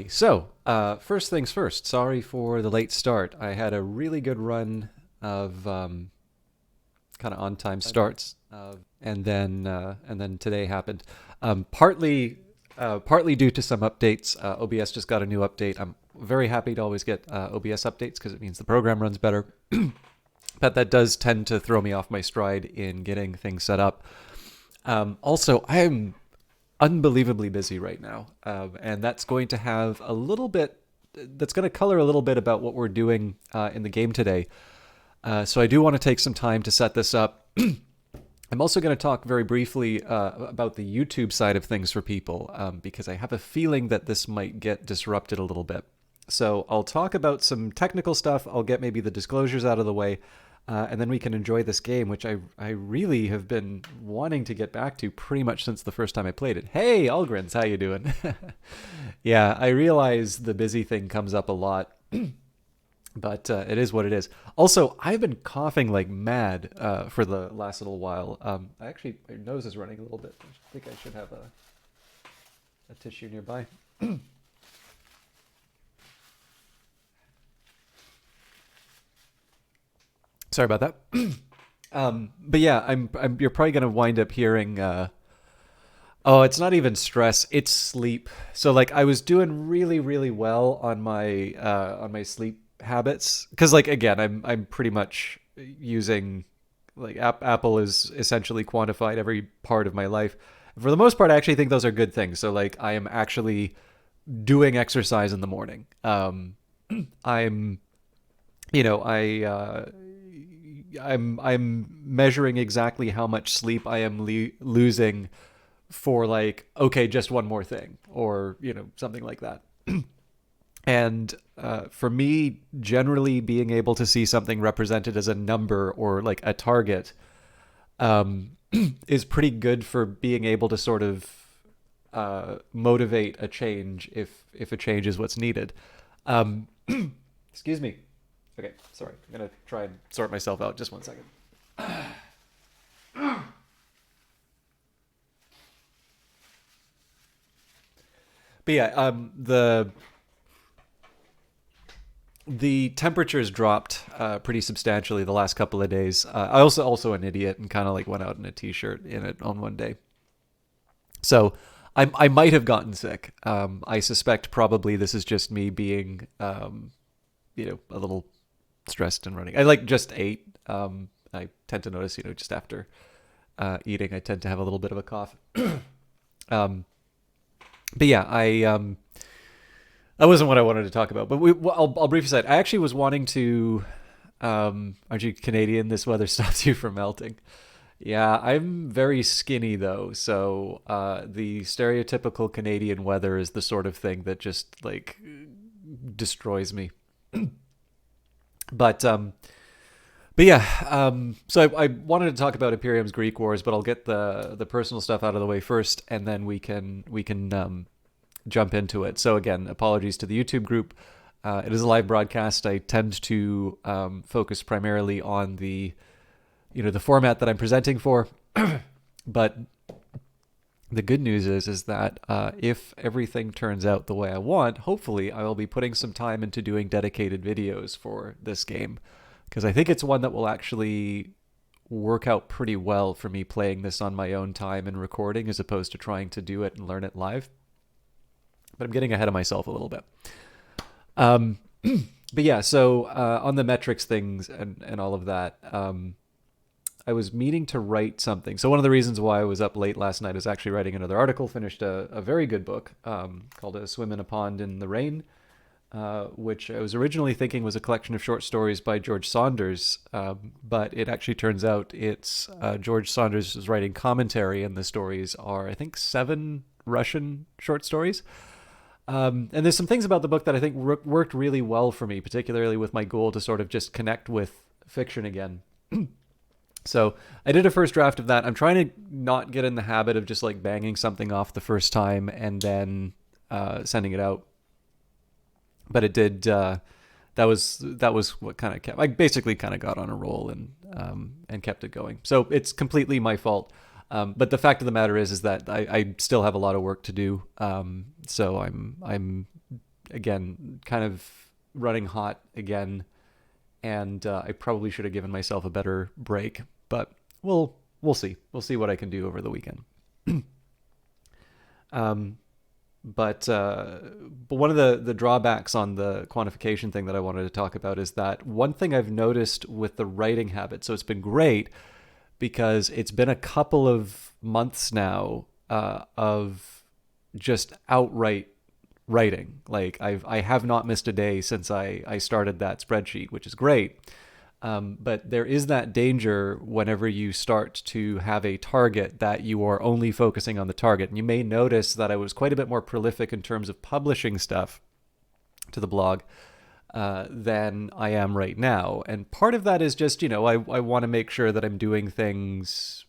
Alrighty, so first things first. Sorry for the late start. I had a really good run of kind of on-time starts, and then today happened. Partly due to some updates. OBS just got a new update. I'm very happy to always get OBS updates because it means the program runs better. But that does tend to throw me off my stride in getting things set up. Also, I'm unbelievably busy right now, and that's going to have a little bit. That's going to color a little bit about what we're doing in the game today. So I do want to take some time to set this up. I'm also going to talk very briefly about the YouTube side of things for people, because I have a feeling that this might get disrupted a little bit. So I'll talk about some technical stuff. I'll get maybe the disclosures out of the way, and then we can enjoy this game, which I really have been wanting to get back to pretty much since the first time I played it. Hey, Algrins, how you doing? Yeah, I realize the busy thing comes up a lot. But it is what it is. Also, I've been coughing like mad for the last little while. My nose is running a little bit. I think I should have a tissue nearby. Sorry about that. But yeah, you're probably gonna wind up hearing. Oh, it's not even stress; it's sleep. So like, I was doing really, really well on my sleep habits because like again I'm pretty much using like Apple is essentially quantified every part of my life. For the most part, I actually think those are good things. So like I am actually doing exercise in the morning. I'm you know I'm measuring exactly how much sleep I am losing for like, okay, just one more thing, or something like that. And for me, generally being able to see something represented as a number or like a target is pretty good for being able to sort of motivate a change if a change is what's needed. Um, Excuse me. Okay, sorry. I'm gonna try and sort myself out. Just one second. But yeah, the temperatures dropped pretty substantially the last couple of days. I also an idiot and kind of like went out in a t-shirt in it on one day. So I might have gotten sick. I suspect probably this is just me being a little stressed and running. I like just ate. I tend to notice just after eating I tend to have a little bit of a cough. um, but yeah, that wasn't what I wanted to talk about, but I'll briefly say it. I actually was wanting to. Aren't you Canadian? This weather stops you from melting. Yeah, I'm very skinny though, so the stereotypical Canadian weather is the sort of thing that just like destroys me. But yeah, so I wanted to talk about Imperium's Greek Wars, but I'll get the personal stuff out of the way first, and then we can jump into it. So again, apologies to the YouTube group. It is a live broadcast. I tend to focus primarily on the format that I'm presenting for. But the good news is that if everything turns out the way I want, hopefully I will be putting some time into doing dedicated videos for this game, because I think it's one that will actually work out pretty well for me playing this on my own time and recording as opposed to trying to do it and learn it live. But I'm getting ahead of myself a little bit. But yeah, so on the metrics things and all of that, I was meaning to write something. So one of the reasons why I was up late last night is actually writing another article. Finished a very good book called A Swim in a Pond in the Rain, which I was originally thinking was a collection of short stories by George Saunders, but it actually turns out it's George Saunders is writing commentary, and the stories are, I think, 7 Russian short stories. And there's some things about the book that I think worked really well for me, particularly with my goal to sort of just connect with fiction again. So I did a first draft of that. I'm trying to not get in the habit of just like banging something off the first time and then sending it out. But it did. That was what kind of kept. I basically kind of got on a roll and kept it going. So it's completely my fault. But the fact of the matter is that I still have a lot of work to do. So I'm again, kind of running hot again, and I probably should have given myself a better break, but we'll see. We'll see what I can do over the weekend. um, but one of the drawbacks on the quantification thing that I wanted to talk about is that one thing I've noticed with the writing habit. So it's been great because it's been a couple of months now of just outright writing. Like I have not missed a day since I started that spreadsheet, which is great. But there is that danger whenever you start to have a target that you are only focusing on the target. And you may notice that I was quite a bit more prolific in terms of publishing stuff to the blog than I am right now. And part of that is just, I want to make sure that I'm doing things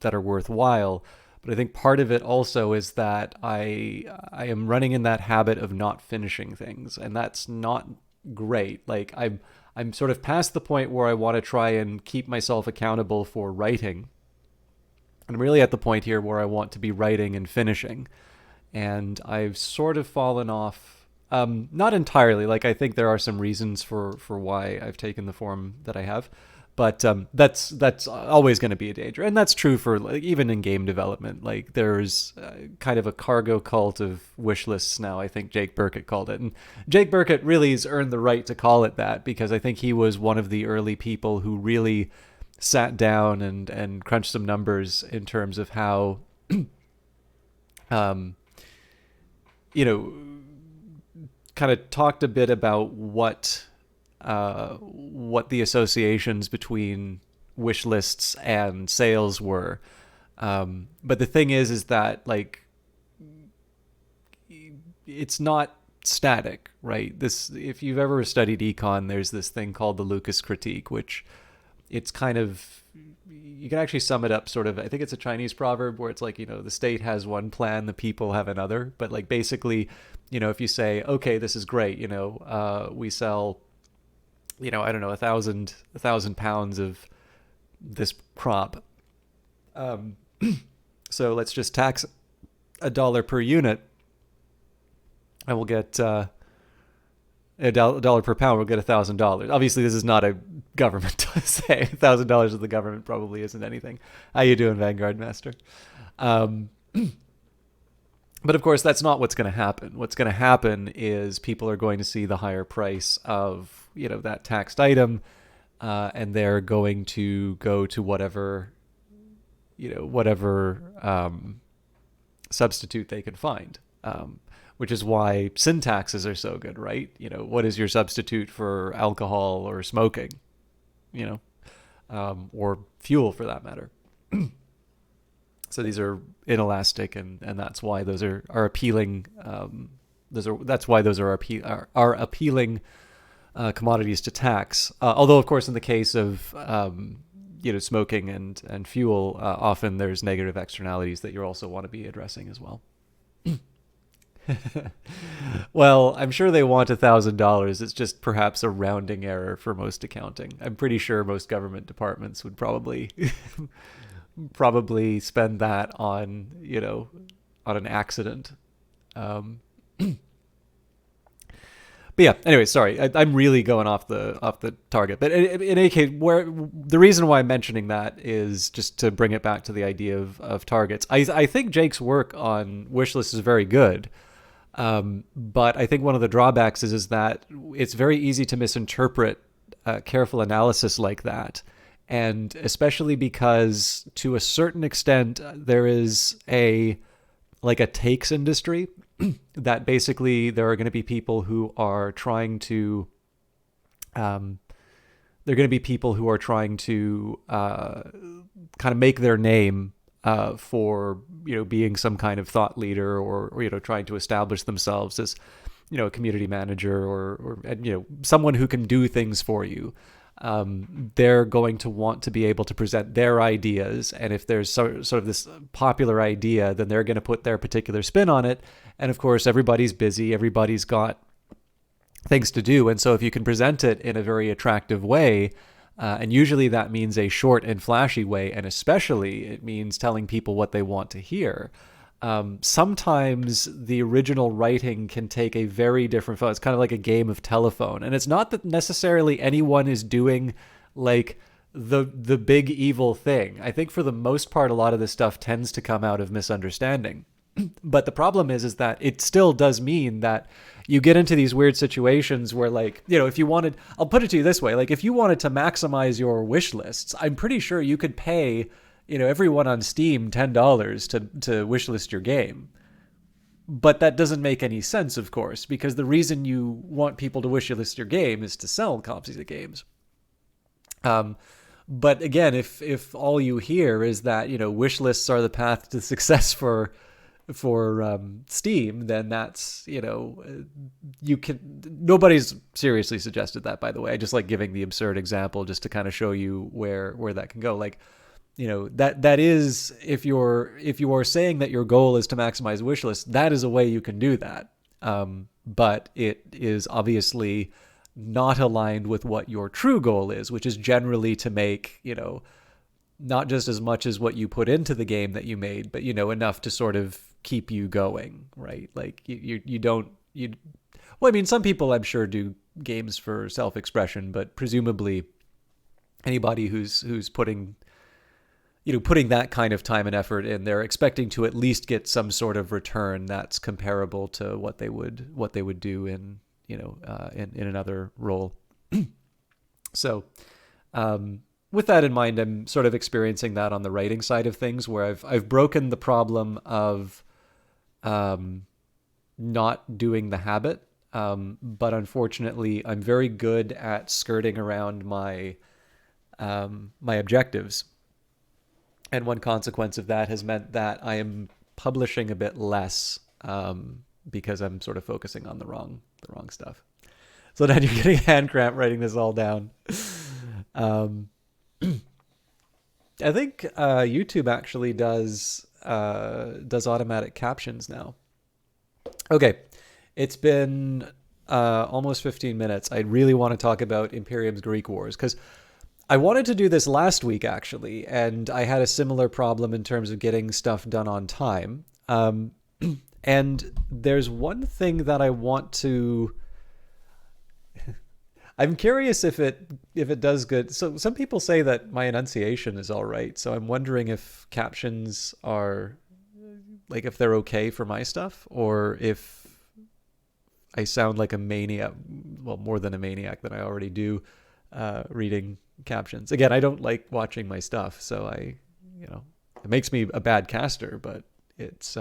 that are worthwhile. But I think part of it also is that I am running in that habit of not finishing things. And that's not great. Like I'm sort of past the point where I want to try and keep myself accountable for writing. And I'm really at the point here where I want to be writing and finishing. And I've sort of fallen off, not entirely. Like I think there are some reasons for why I've taken the form that I have. But that's always going to be a danger. And that's true for like, even in game development. Like there's kind of a cargo cult of wish lists now, I think Jake Burkett called it. And Jake Burkett really has earned the right to call it that because I think he was one of the early people who really sat down and crunched some numbers in terms of how, kind of talked a bit about what the associations between wish lists and sales were. But the thing is that like, it's not static, right? If you've ever studied econ, there's this thing called the Lucas critique, which it's kind of, you can actually sum it up sort of, I think it's a Chinese proverb where it's like, the state has one plan, the people have another. But like basically, if you say, okay, this is great, we sell, I don't know, 1,000 pounds of this crop. So let's just tax $1 per unit, and we'll get $1 per pound. We'll get $1,000. Obviously, this is not a government to say. $1,000 of the government probably isn't anything. How you doing, Vanguard Master? But of course, that's not what's going to happen. What's going to happen is people are going to see the higher price of that taxed item, and they're going to go to whatever substitute they can find, which is why sin taxes are so good, right? What is your substitute for alcohol or smoking, or fuel for that matter? So these are inelastic, and that's why those are appealing. That's why those are appealing commodities to tax. Although, of course, in the case of smoking and fuel, often there's negative externalities that you also want to be addressing as well. Well, I'm sure they want $1,000. It's just perhaps a rounding error for most accounting. I'm pretty sure most government departments would probably spend that on on an accident. But yeah, anyway, sorry, I'm really going off the target. But in any case, the reason why I'm mentioning that is just to bring it back to the idea of targets. I think Jake's work on Wishlist is very good, but I think one of the drawbacks is that it's very easy to misinterpret careful analysis like that, and especially because to a certain extent there is a takes industry. That basically there are going to be people who are trying to kind of make their name for being some kind of thought leader or trying to establish themselves as a community manager or someone who can do things for you. They're going to want to be able to present their ideas, and if there's sort of this popular idea, then they're going to put their particular spin on it. And of course, everybody's busy, everybody's got things to do, and so if you can present it in a very attractive way, and usually that means a short and flashy way, and especially it means telling people what they want to hear, sometimes the original writing can take a very different form. It's kind of like a game of telephone. And it's not that necessarily anyone is doing like the big evil thing. I think for the most part, a lot of this stuff tends to come out of misunderstanding. But the problem is that it still does mean that you get into these weird situations where, like, if you wanted, I'll put it to you this way, like if you wanted to maximize your wish lists, I'm pretty sure you could pay, everyone on Steam $10 to wishlist your game. But that doesn't make any sense, of course, because the reason you want people to wishlist your game is to sell copies of games. But again, if all you hear is that wish lists are the path to success for Steam, then that's you can. Nobody's seriously suggested that, by the way. I just like giving the absurd example just to kind of show you where that can go. Like, that is, if you are saying that your goal is to maximize wish lists, that is a way you can do that. But it is obviously not aligned with what your true goal is, which is generally to make, not just as much as what you put into the game that you made, but, enough to sort of keep you going, right? Like well, I mean, some people I'm sure do games for self-expression, but presumably anybody who's putting that kind of time and effort in, they're expecting to at least get some sort of return that's comparable to what they would do in in another role. So, with that in mind, I'm sort of experiencing that on the writing side of things, where I've broken the problem of not doing the habit, but unfortunately, I'm very good at skirting around my objectives, and one consequence of that has meant that I am publishing a bit less, because I'm sort of focusing on the wrong stuff. So then you're getting a hand cramp writing this all down. I think YouTube actually does automatic captions now. Okay, it's been almost 15 minutes. I really want to talk about Imperium's Greek Wars, because I wanted to do this last week, actually, and I had a similar problem in terms of getting stuff done on time. And there's one thing that I want to... I'm curious if it does good. So some people say that my enunciation is all right. So I'm wondering if captions are, like, if they're okay for my stuff, or if I sound like a maniac, well, more than a maniac than I already do, reading captions. Again, I don't like watching my stuff, so it makes me a bad caster, but it's,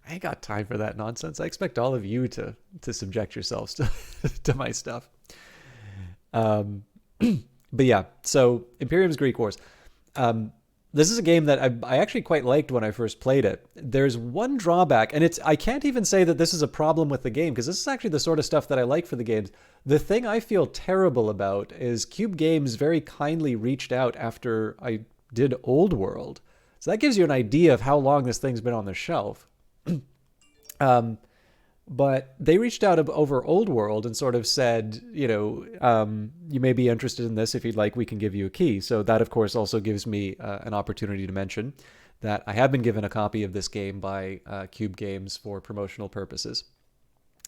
I ain't got time for that nonsense. I expect all of you to subject yourselves to my stuff. But yeah, so Imperium's Greek Wars. This is a game that I actually quite liked when I first played it. There's one drawback, and I can't even say that this is a problem with the game, because this is actually the sort of stuff that I like for the games. The thing I feel terrible about is Cube Games very kindly reached out after I did Old World. So that gives you an idea of how long this thing's been on the shelf. But they reached out over Old World and sort of said, you may be interested in this. If you'd like, we can give you a key. So that, of course, also gives me an opportunity to mention that I have been given a copy of this game by Cube Games for promotional purposes.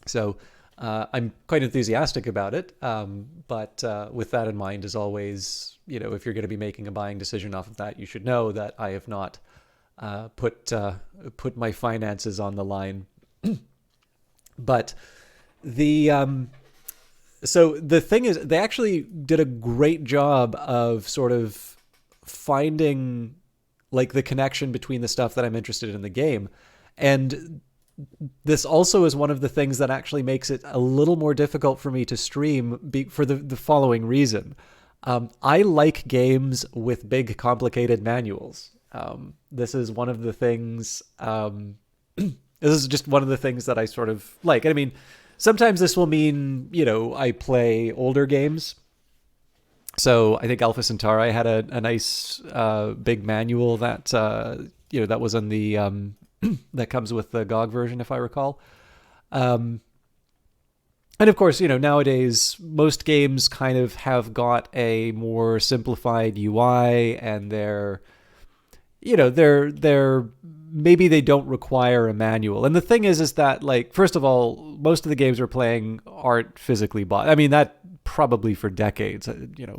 So I'm quite enthusiastic about it. But with that in mind, as always, if you're going to be making a buying decision off of that, you should know that I have not put my finances on the line. But so the thing is, they actually did a great job of sort of finding, like, the connection between the stuff that I'm interested in the game. And this also is one of the things that actually makes it a little more difficult for me to stream for the following reason. I like games with big, complicated manuals. This is one of the things... this is just one of the things that I sort of like. I mean, sometimes this will mean, I play older games. So I think Alpha Centauri had a nice big manual that, that was on the... that comes with the GOG version, if I recall. And of course, nowadays, most games kind of have got a more simplified UI, and they're... they're maybe they don't require a manual. And the thing is that, like, first of all, most of the games we're playing aren't physically bought. I mean, that probably for decades,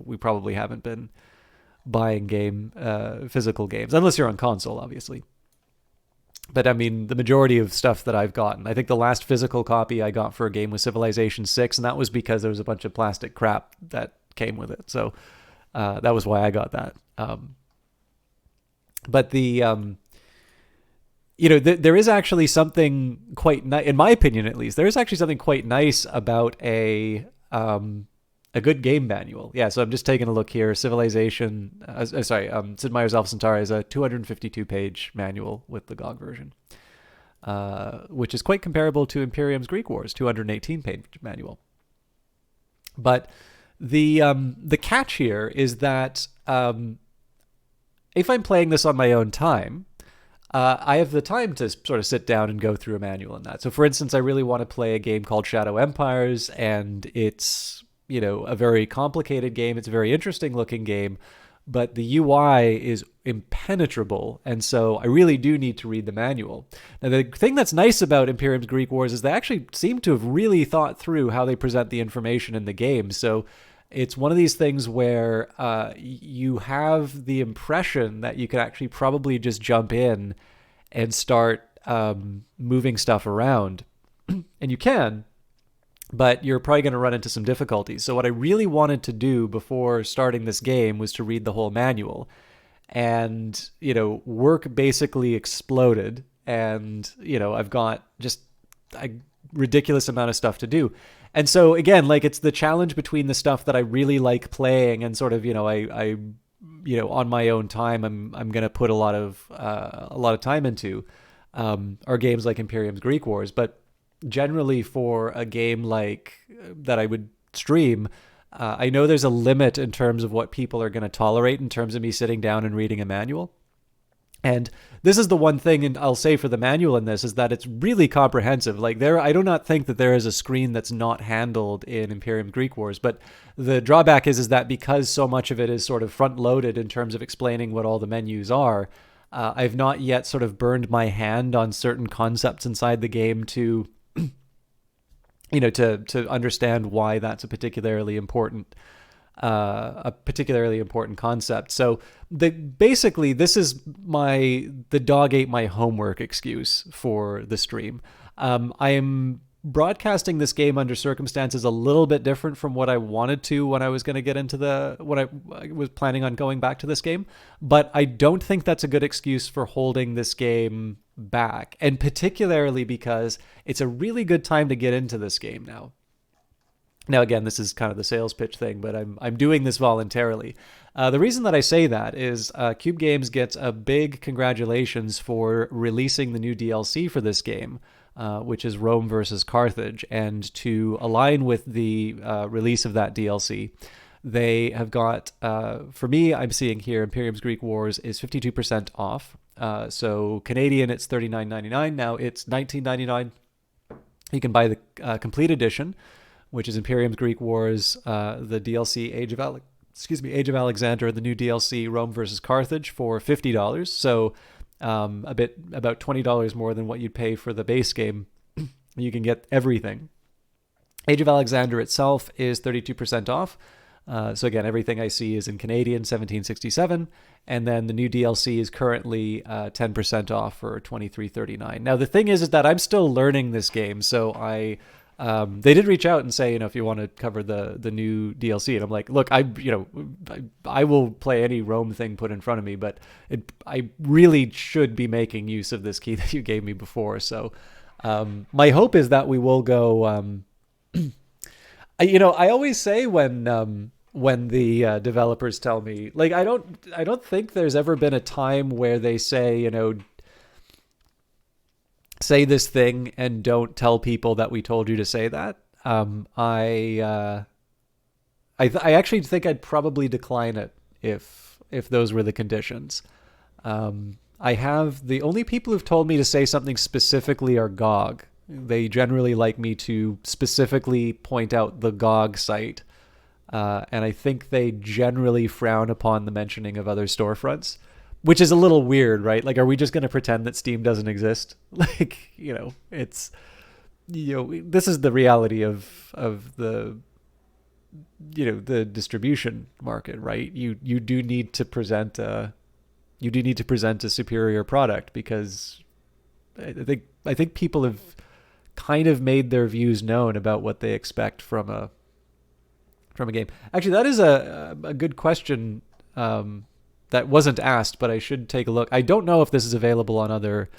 we probably haven't been buying physical games, unless you're on console, obviously. But I mean, the majority of stuff that I've gotten, I think the last physical copy I got for a game was Civilization 6, and that was because there was a bunch of plastic crap that came with it. So that was why I got that. But there is actually something quite nice, in my opinion at least, there is actually something quite nice about a good game manual. Yeah, so I'm just taking a look here. Civilization, Sid Meier's Alpha Centauri is a 252-page manual with the GOG version, which is quite comparable to Imperium's Greek Wars, 218-page manual. But the catch here is that if I'm playing this on my own time, I have the time to sort of sit down and go through a manual and that. So, for instance, I really want to play a game called Shadow Empires, and it's a very complicated game. It's a very interesting looking game, but the UI is impenetrable. And so I really do need to read the manual. Now, the thing that's nice about Imperium's Greek Wars is they actually seem to have really thought through how they present the information in the game. So it's one of these things where you have the impression that you could actually probably just jump in and start moving stuff around. And you can, but you're probably going to run into some difficulties. So what I really wanted to do before starting this game was to read the whole manual. And, work basically exploded. And, I've got just a ridiculous amount of stuff to do. And so, again, like, it's the challenge between the stuff that I really like playing and sort of, I on my own time, I'm going to put a lot of time into, are games like Imperium's Greek Wars. But generally for a game like that I would stream, I know there's a limit in terms of what people are going to tolerate in terms of me sitting down and reading a manual. And this is the one thing, and I'll say for the manual in this, is that it's really comprehensive. Like, I do not think that there is a screen that's not handled in Imperium Greek Wars. But the drawback is that because so much of it is sort of front loaded in terms of explaining what all the menus are, I've not yet sort of burned my hand on certain concepts inside the game to to understand why that's a particularly important concept. So basically this is the dog ate my homework excuse for the stream. I am broadcasting this game under circumstances a little bit different from what I wanted to when I was going to get into what I was planning on going back to this game. But I don't think that's a good excuse for holding this game back, and particularly because it's a really good time to get into this game now. Now, again, this is kind of the sales pitch thing, but I'm doing this voluntarily. The reason that I say that is Cube Games gets a big congratulations for releasing the new DLC for this game, which is Rome versus Carthage. And to align with the release of that DLC, they have got, for me, I'm seeing here, Imperium's Greek Wars is 52% off. So Canadian, it's $39.99. Now it's $19.99. You can buy the complete edition, which is Imperium's Greek Wars, the DLC Age of Alexander, the new DLC Rome versus Carthage for $50. So about $20 more than what you'd pay for the base game. You can get everything. Age of Alexander itself is 32% off. So again, everything I see is in Canadian, 1767, and then the new DLC is currently 10% off for $23.39. Now the thing is that I'm still learning this game, so they did reach out and say, if you want to cover the new DLC, and I'm like, look, I will play any Rome thing put in front of me, but I really should be making use of this key that you gave me before. So my hope is that we will go. I always say when the developers tell me, like, I don't think there's ever been a time where they say, say this thing and don't tell people that we told you to say that. I actually think I'd probably decline it if those were the conditions. The only people who've told me to say something specifically are GOG. They generally like me to specifically point out the GOG site. And I think they generally frown upon the mentioning of other storefronts. which is a little weird, right? Like, are we just going to pretend that Steam doesn't exist? Like, it's, this is the reality of the, the distribution market, right? You do need to present a superior product, because I think people have kind of made their views known about what they expect from a game. Actually, that is a good question that wasn't asked, but I should take a look. I don't know if this is available on other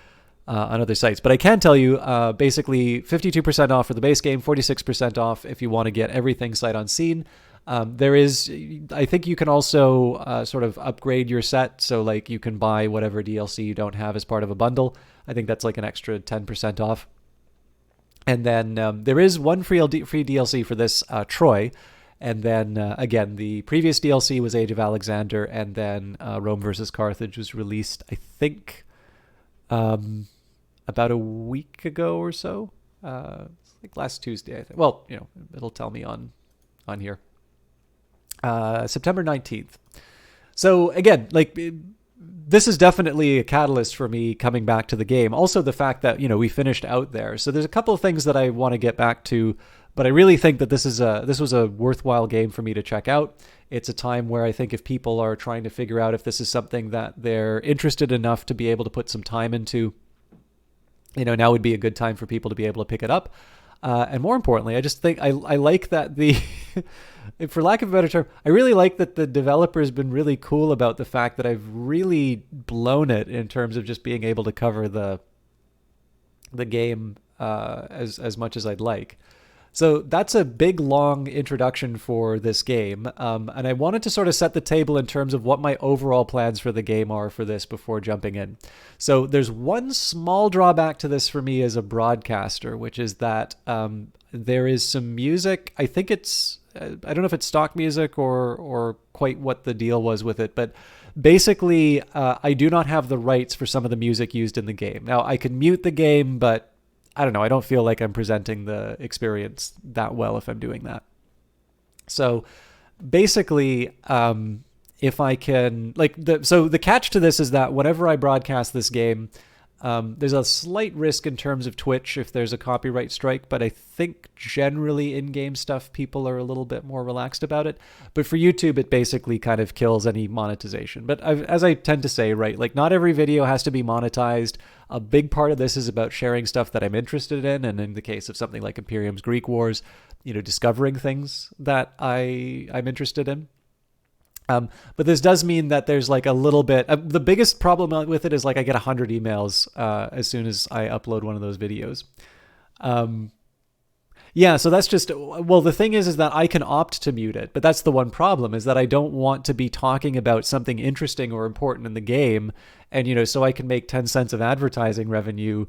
sites, but I can tell you basically 52% off for the base game, 46% off if you want to get everything sight unseen. There is, I think you can also sort of upgrade your set, so like you can buy whatever DLC you don't have as part of a bundle. I think that's like an extra 10% off. And then there is one free DLC for this, Troy. And then, again, the previous DLC was Age of Alexander, and then Rome versus Carthage was released, I think, about a week ago or so. Like last Tuesday, I think. Well, it'll tell me on here. September 19th. So, again, like, this is definitely a catalyst for me coming back to the game. Also, the fact that, we finished Out There. So there's a couple of things that I want to get back to, but I really think that this was a worthwhile game for me to check out. It's a time where I think if people are trying to figure out if this is something that they're interested enough to be able to put some time into, now would be a good time for people to be able to pick it up. And more importantly, I just think I like that for lack of a better term, I really like that the developer has been really cool about the fact that I've really blown it in terms of just being able to cover the game as much as I'd like. So that's a big, long introduction for this game. And I wanted to sort of set the table in terms of what my overall plans for the game are for this before jumping in. So there's one small drawback to this for me as a broadcaster, which is that there is some music. I think it's, I don't know if it's stock music or quite what the deal was with it, but basically I do not have the rights for some of the music used in the game. Now, I can mute the game, but I don't know. I don't feel like I'm presenting the experience that well if I'm doing that. So basically, if I can, so the catch to this is that whenever I broadcast this game, there's a slight risk in terms of Twitch if there's a copyright strike, but I think generally in-game stuff, people are a little bit more relaxed about it. But for YouTube, it basically kind of kills any monetization. But as I tend to say, right, like not every video has to be monetized. A big part of this is about sharing stuff that I'm interested in. And in the case of something like Imperiums Greek Wars, discovering things that I'm interested in. But this does mean that there's like a little bit, the biggest problem with it is like I get 100 emails as soon as I upload one of those videos. Yeah, so that's just, well, the thing is that I can opt to mute it, but that's the one problem, is that I don't want to be talking about something interesting or important in the game. And, so I can make 10 cents of advertising revenue,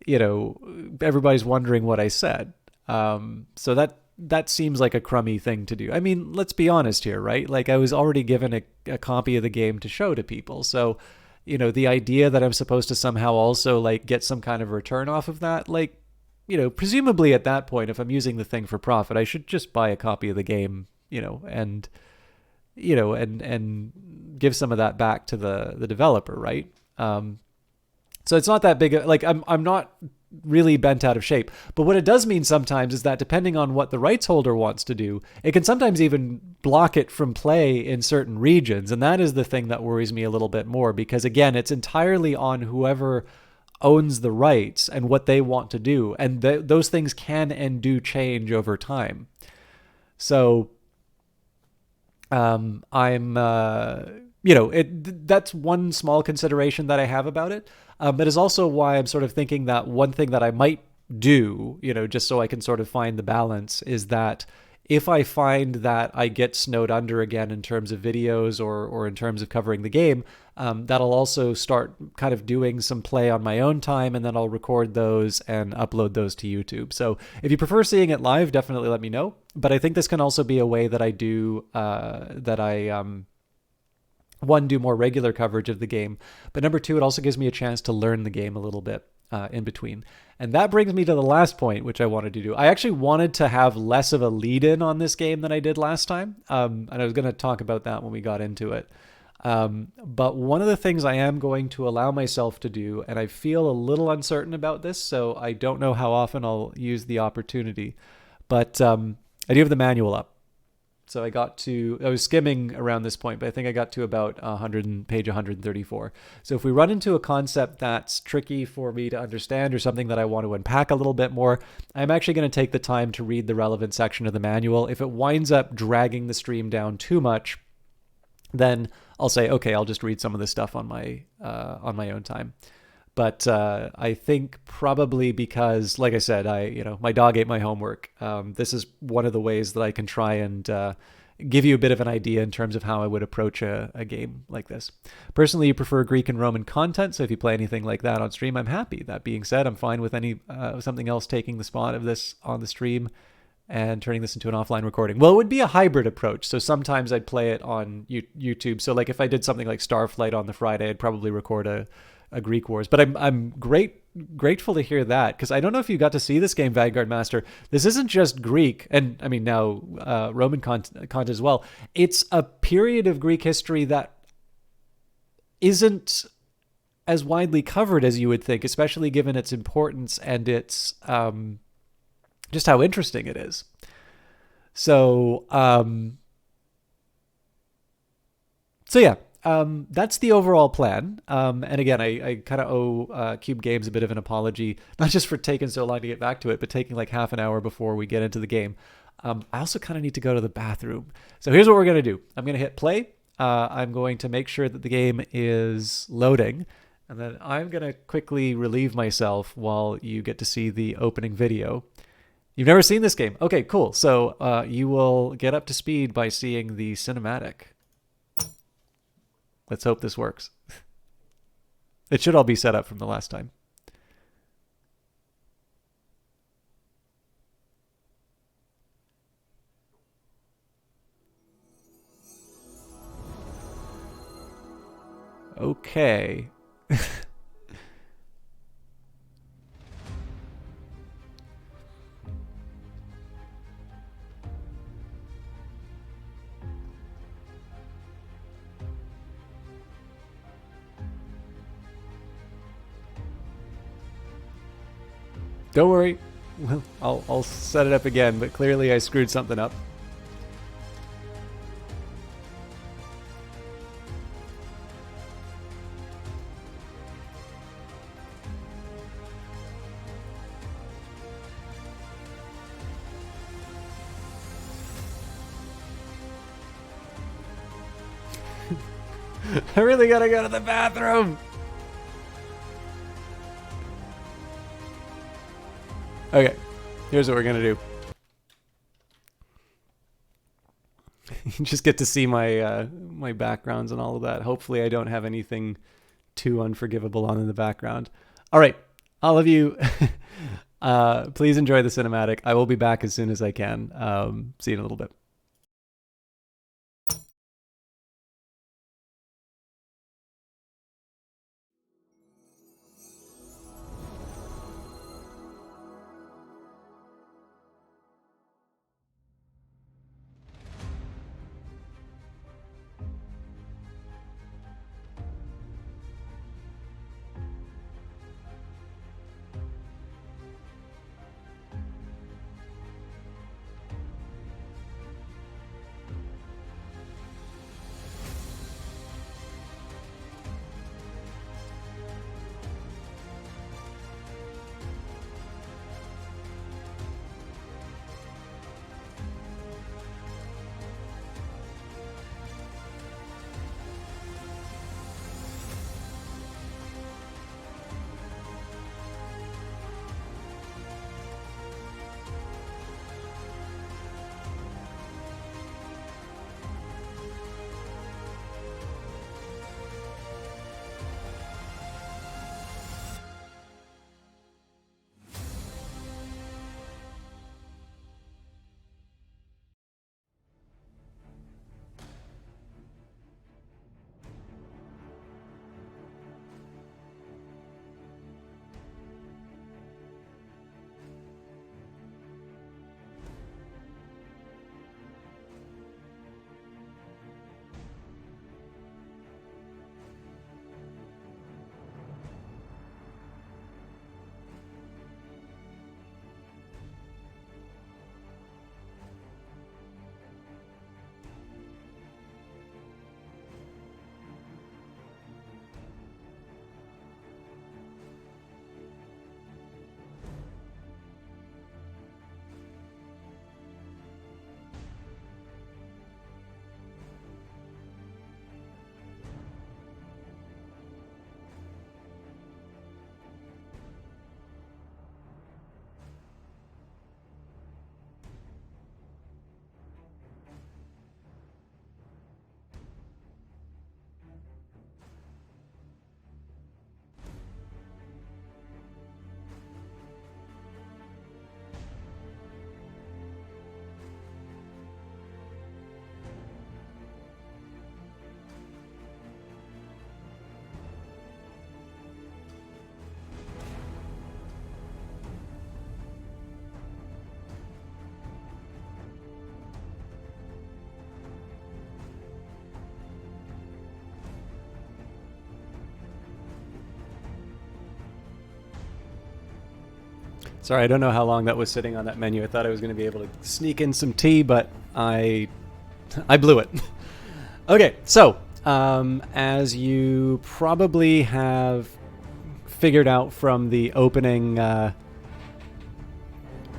everybody's wondering what I said. So that seems like a crummy thing to do. I mean, let's be honest here, right? Like I was already given a copy of the game to show to people. So, the idea that I'm supposed to somehow also like get some kind of return off of that, like, presumably at that point, if I'm using the thing for profit, I should just buy a copy of the game, and give some of that back to the developer, right? So it's not that big. Like I'm not really bent out of shape. But what it does mean sometimes is that depending on what the rights holder wants to do, it can sometimes even block it from play in certain regions. And that is the thing that worries me a little bit more, because again, it's entirely on whoever owns the rights and what they want to do. And those things can and do change over time. So that's one small consideration that I have about it. But is also why I'm sort of thinking that one thing that I might do, just so I can sort of find the balance, is that if I find that I get snowed under again in terms of videos or in terms of covering the game, that'll also start kind of doing some play on my own time, and then I'll record those and upload those to YouTube. So if you prefer seeing it live, definitely let me know. But I think this can also be a way that I do, one, do more regular coverage of the game, but number two, it also gives me a chance to learn the game a little bit in between. And that brings me to the last point, which I wanted to do. I actually wanted to have less of a lead-in on this game than I did last time, and I was going to talk about that when we got into it. But one of the things I am going to allow myself to do, and I feel a little uncertain about this, so I don't know how often I'll use the opportunity, but I do have the manual up. So I was skimming around this point, but I think I got to about page 134. So if we run into a concept that's tricky for me to understand or something that I want to unpack a little bit more, I'm actually going to take the time to read the relevant section of the manual. If it winds up dragging the stream down too much, then I'll say, okay, I'll just read some of this stuff on my own time. But I think probably because, like I said, my dog ate my homework. This is one of the ways that I can try and give you a bit of an idea in terms of how I would approach a game like this. Personally, you prefer Greek and Roman content, so if you play anything like that on stream, I'm happy. That being said, I'm fine with something else taking the spot of this on the stream and turning this into an offline recording. Well, it would be a hybrid approach. So sometimes I'd play it on YouTube. So like if I did something like Starflight on the Friday, I'd probably record a Greek Wars. But I'm grateful to hear that, because I don't know if you got to see this game, Vanguard Master. This isn't just Greek, and I mean now Roman content as well. It's a period of Greek history that isn't as widely covered as you would think, especially given its importance and its just how interesting it is. So yeah. That's the overall plan. And again, I kind of owe Cube Games a bit of an apology, not just for taking so long to get back to it, but taking like half an hour before we get into the game. I also kind of need to go to the bathroom. So here's what we're going to do. I'm going to hit play. I'm going to make sure that the game is loading. And then I'm going to quickly relieve myself while you get to see the opening video. You've never seen this game. Okay, cool. So you will get up to speed by seeing the cinematic. Let's hope this works. It should all be set up from the last time. Okay. Don't worry. Well, I'll set it up again, but clearly I screwed something up. I really gotta go to the bathroom. Okay, here's what we're gonna do. You just get to see my my backgrounds and all of that. Hopefully I don't have anything too unforgivable on in the background. All right, all of you, please enjoy the cinematic. I will be back as soon as I can. See you in a little bit. Sorry, I don't know how long that was sitting on that menu. I thought I was going to be able to sneak in some tea, but I blew it. Okay, so as you probably have figured out from the opening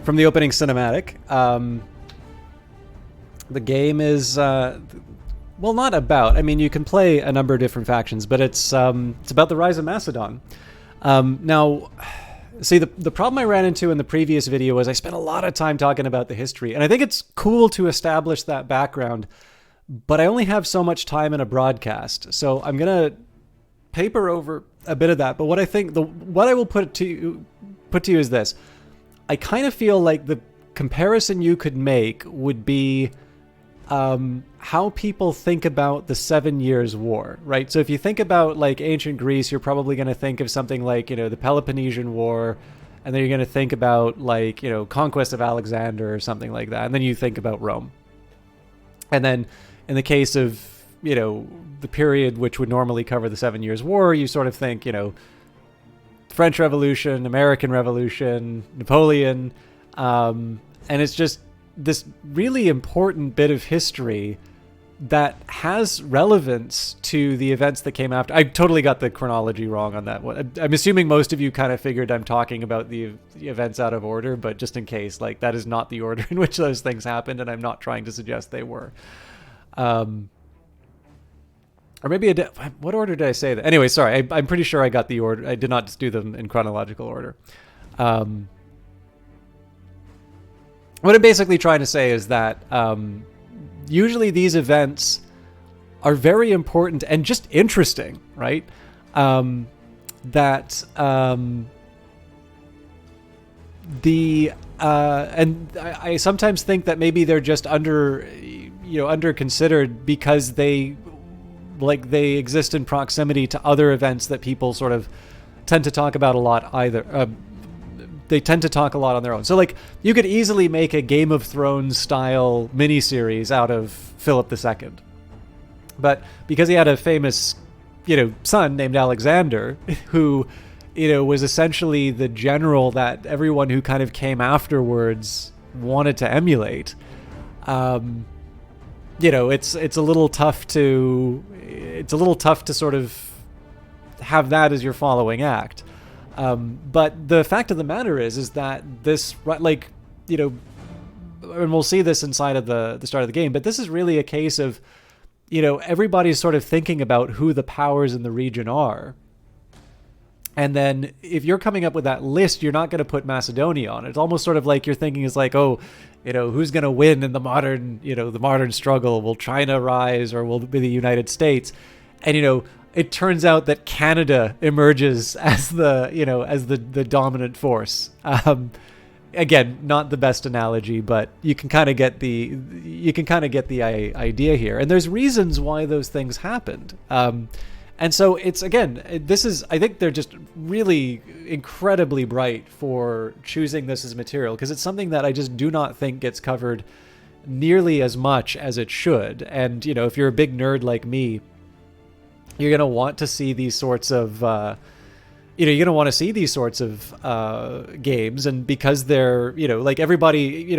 cinematic, the game is well, not about. I mean, you can play a number of different factions, but it's about the rise of Macedon. Now, see, the problem I ran into in the previous video was I spent a lot of time talking about the history, and I think it's cool to establish that background, but I only have so much time in a broadcast, so I'm gonna paper over a bit of that. But what I think, what I will put to you is this: I kind of feel like the comparison you could make would be how people think about the 7 Years' War, right? So if you think about like ancient Greece, you're probably going to think of something like, the Peloponnesian War, and then you're going to think about like, conquest of Alexander or something like that. And then you think about Rome. And then in the case of, the period which would normally cover the 7 Years' War, you sort of think, French Revolution, American Revolution, Napoleon, and it's just this really important bit of history that has relevance to the events that came after. I totally got the chronology wrong on that one. I'm assuming most of you kind of figured I'm talking about the events out of order, but just in case, like, that is not the order in which those things happened, and I'm not trying to suggest they were. Or maybe what order did I say that? Anyway, sorry, I'm pretty sure I got the order. I did not just do them in chronological order. What I'm basically trying to say is that usually these events are very important and just interesting, right? And I sometimes think that maybe they're just under considered because they exist in proximity to other events that people sort of tend to talk about a lot they tend to talk a lot on their own. So, like, you could easily make a Game of Thrones style miniseries out of Philip II. But because he had a famous, son named Alexander, who, was essentially the general that everyone who kind of came afterwards wanted to emulate, it's a little tough to sort of have that as your following act. But the fact of the matter is that this, and we'll see this inside of the start of the game, but this is really a case of, everybody's sort of thinking about who the powers in the region are. And then if you're coming up with that list, you're not going to put Macedonia on it. It's almost sort of like you're thinking is like, oh, who's going to win in the modern struggle? Will China rise or will it be the United States? And, it turns out that Canada emerges as the dominant force. Again, not the best analogy, but you can kind of get the idea here. And there's reasons why those things happened. And so it's, again, I think they're just really incredibly bright for choosing this as material, because it's something that I just do not think gets covered nearly as much as it should. And, if you're a big nerd like me, you're going to want to see these sorts of, games. And because they're, like everybody,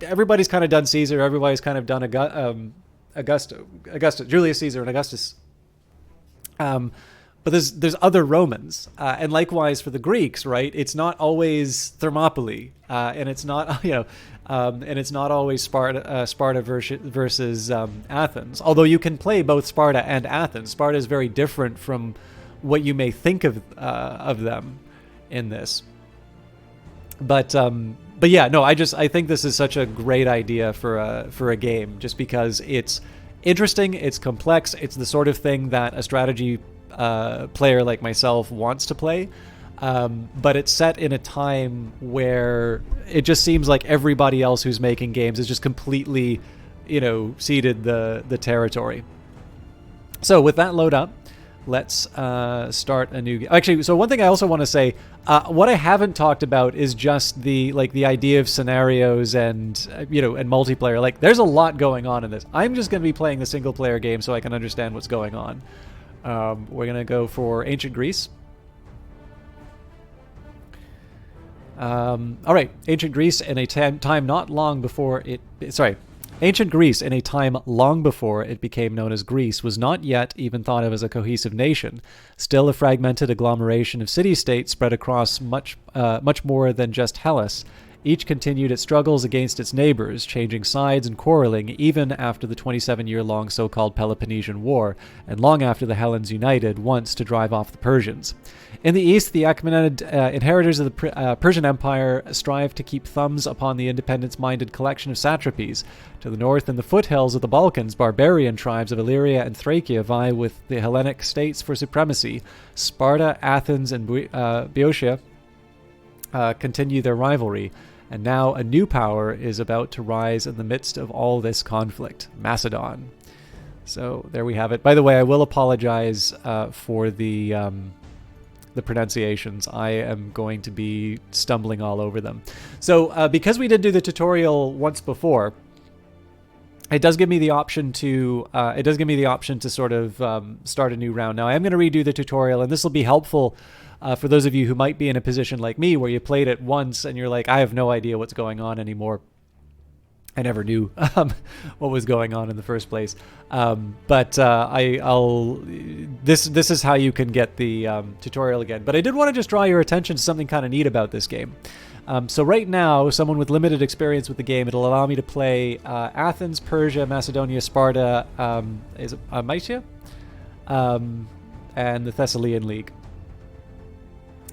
everybody's kind of done Caesar. Everybody's kind of done Julius Caesar and Augustus. But there's other Romans, and likewise for the Greeks, right? It's not always Thermopylae, and it's not and it's not always Sparta versus Athens. Although you can play both Sparta and Athens. Sparta is very different from what you may think of them in this. But yeah, no, I think this is such a great idea for a game, just because it's interesting, it's complex, it's the sort of thing that a strategy player like myself wants to play, but it's set in a time where it just seems like everybody else who's making games is just completely, ceded the territory. So with that load up, let's start a new game. Actually, so one thing I also want to say, what I haven't talked about is just the idea of scenarios and and multiplayer. Like, there's a lot going on in this. I'm just going to be playing the single player game so I can understand what's going on. We're going to go for Ancient Greece. All right, ancient Greece in a time not long before it. Sorry, ancient Greece in a time long before it became known as Greece was not yet even thought of as a cohesive nation, still a fragmented agglomeration of city-states spread across much more than just Hellas. Each continued its struggles against its neighbors, changing sides and quarreling even after the 27-year-long so-called Peloponnesian War, and long after the Hellenes united once to drive off the Persians. In the east, the Achaemenid inheritors of the Persian Empire strive to keep thumbs upon the independence-minded collection of satrapies. To the north, in the foothills of the Balkans, barbarian tribes of Illyria and Thracia vie with the Hellenic states for supremacy. Sparta, Athens, and Boeotia continue their rivalry. And now a new power is about to rise in the midst of all this conflict, Macedon. So there we have it. By the way, I will apologize for the pronunciations. I am going to be stumbling all over them. So because we did do the tutorial once before, it does give me the option to sort of start a new round. Now I am going to redo the tutorial, and this will be helpful for those of you who might be in a position like me where you played it once and you're like, I have no idea what's going on anymore. I never knew what was going on in the first place. This is how you can get the tutorial again. But I did want to just draw your attention to something kind of neat about this game. So right now, someone with limited experience with the game, it'll allow me to play Athens, Persia, Macedonia, Sparta, Mysia, and the Thessalian League.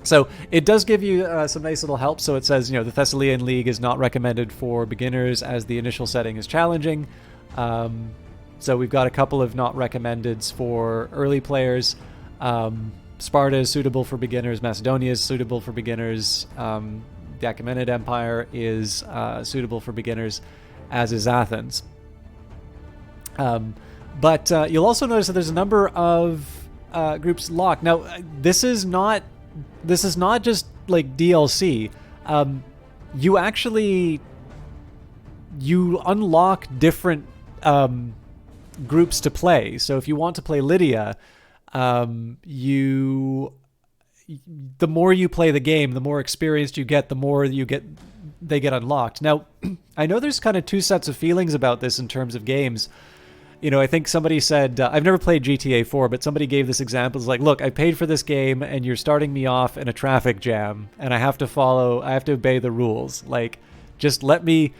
So it does give you some nice little help. So it says, the Thessalian League is not recommended for beginners as the initial setting is challenging. So we've got a couple of not recommendeds for early players. Sparta is suitable for beginners. Macedonia is suitable for beginners. The Achaemenid Empire is suitable for beginners, as is Athens. But you'll also notice that there's a number of groups locked. Now, this is not just like DLC. You unlock different groups to play. So if you want to play Lydia, the more you play the game, the more experienced you get, the more they get unlocked. Now, I know there's kind of two sets of feelings about this in terms of games. I think somebody said, I've never played GTA 4, but somebody gave this example. It's like, look, I paid for this game and you're starting me off in a traffic jam and I have to obey the rules. Like, just let me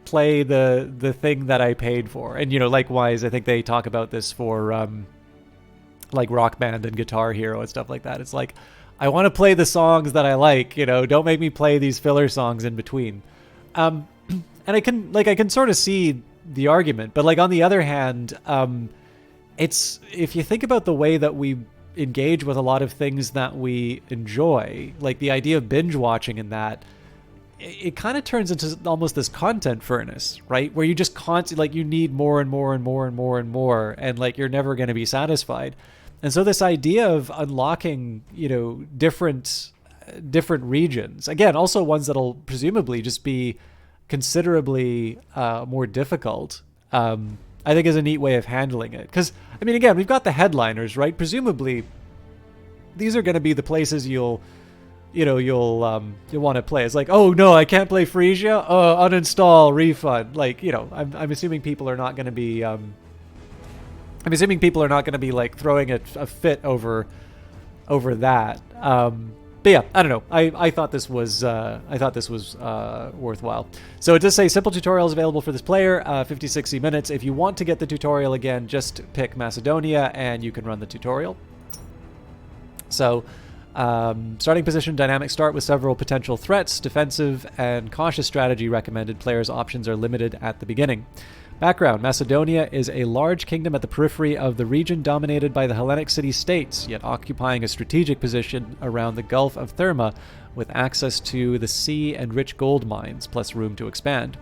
play the thing that I paid for. And, likewise, I think they talk about this for, like Rock Band and Guitar Hero and stuff like that. It's like, I want to play the songs that I like, don't make me play these filler songs in between. And I can sort of see the argument, but on the other hand, it's, if you think about the way that we engage with a lot of things that we enjoy, like the idea of binge watching and that, it kind of turns into almost this content furnace, right? Where you just constantly, you need more and more and more and more and more, and you're never going to be satisfied. And so this idea of unlocking, different regions, again, also ones that'll presumably just be considerably more difficult, I think is a neat way of handling it. Because, again, we've got the headliners, right? Presumably, these are going to be the places you'll want to play. It's like, oh no, I can't play Frisia. Oh, uninstall, refund. I'm assuming people are not going to be. I'm assuming people are not going to be throwing a fit over that. But yeah, I don't know. I thought this was worthwhile. So it does say simple tutorials available for this player, 50-60 minutes. If you want to get the tutorial again, just pick Macedonia and you can run the tutorial. So starting position, dynamic start with several potential threats, defensive and cautious strategy recommended. Players' options are limited at the beginning. Background: Macedonia is a large kingdom at the periphery of the region dominated by the Hellenic city-states, yet occupying a strategic position around the Gulf of Therma with access to the sea and rich gold mines, plus room to expand.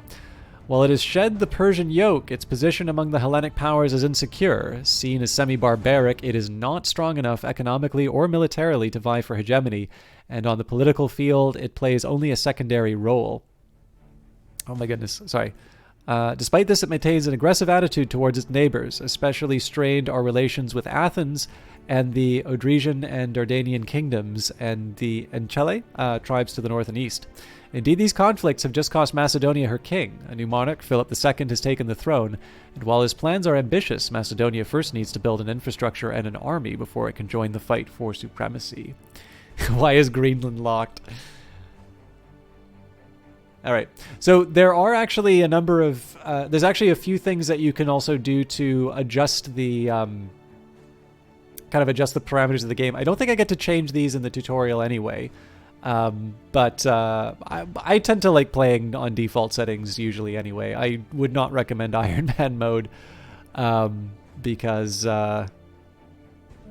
While it has shed the Persian yoke, its position among the Hellenic powers is insecure. Seen as semi-barbaric, it is not strong enough economically or militarily to vie for hegemony, and on the political field, it plays only a secondary role. Oh my goodness, sorry. Despite this, it maintains an aggressive attitude towards its neighbors, especially strained our relations with Athens and the Odrysian and Dardanian kingdoms and the Enchele tribes to the north and east. Indeed, these conflicts have just cost Macedonia her king. A new monarch, Philip II, has taken the throne, and while his plans are ambitious, Macedonia first needs to build an infrastructure and an army before it can join the fight for supremacy. Why is Greenland locked? All right. So there are actually a number of... there's actually a few things that you can also do to adjust the... kind of adjust the parameters of the game. I don't think I get to change these in the tutorial anyway. But I tend to like playing on default settings usually anyway. I would not recommend Iron Man mode because...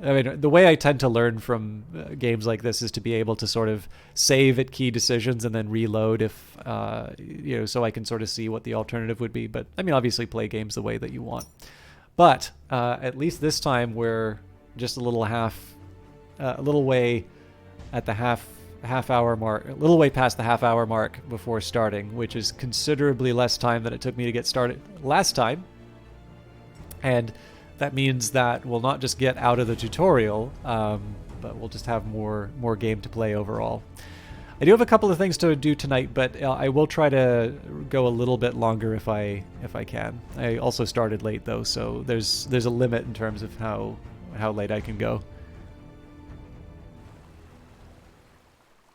I mean, the way I tend to learn from games like this is to be able to sort of save at key decisions and then reload if, so I can sort of see what the alternative would be. But, I mean, obviously play games the way that you want. But at least this time we're just a little way at the half hour mark, a little way past the half hour mark before starting, which is considerably less time than it took me to get started last time. And that means that we'll not just get out of the tutorial, but we'll just have more game to play overall. I do have a couple of things to do tonight, but I will try to go a little bit longer if I can. I also started late though, so there's a limit in terms of how late I can go.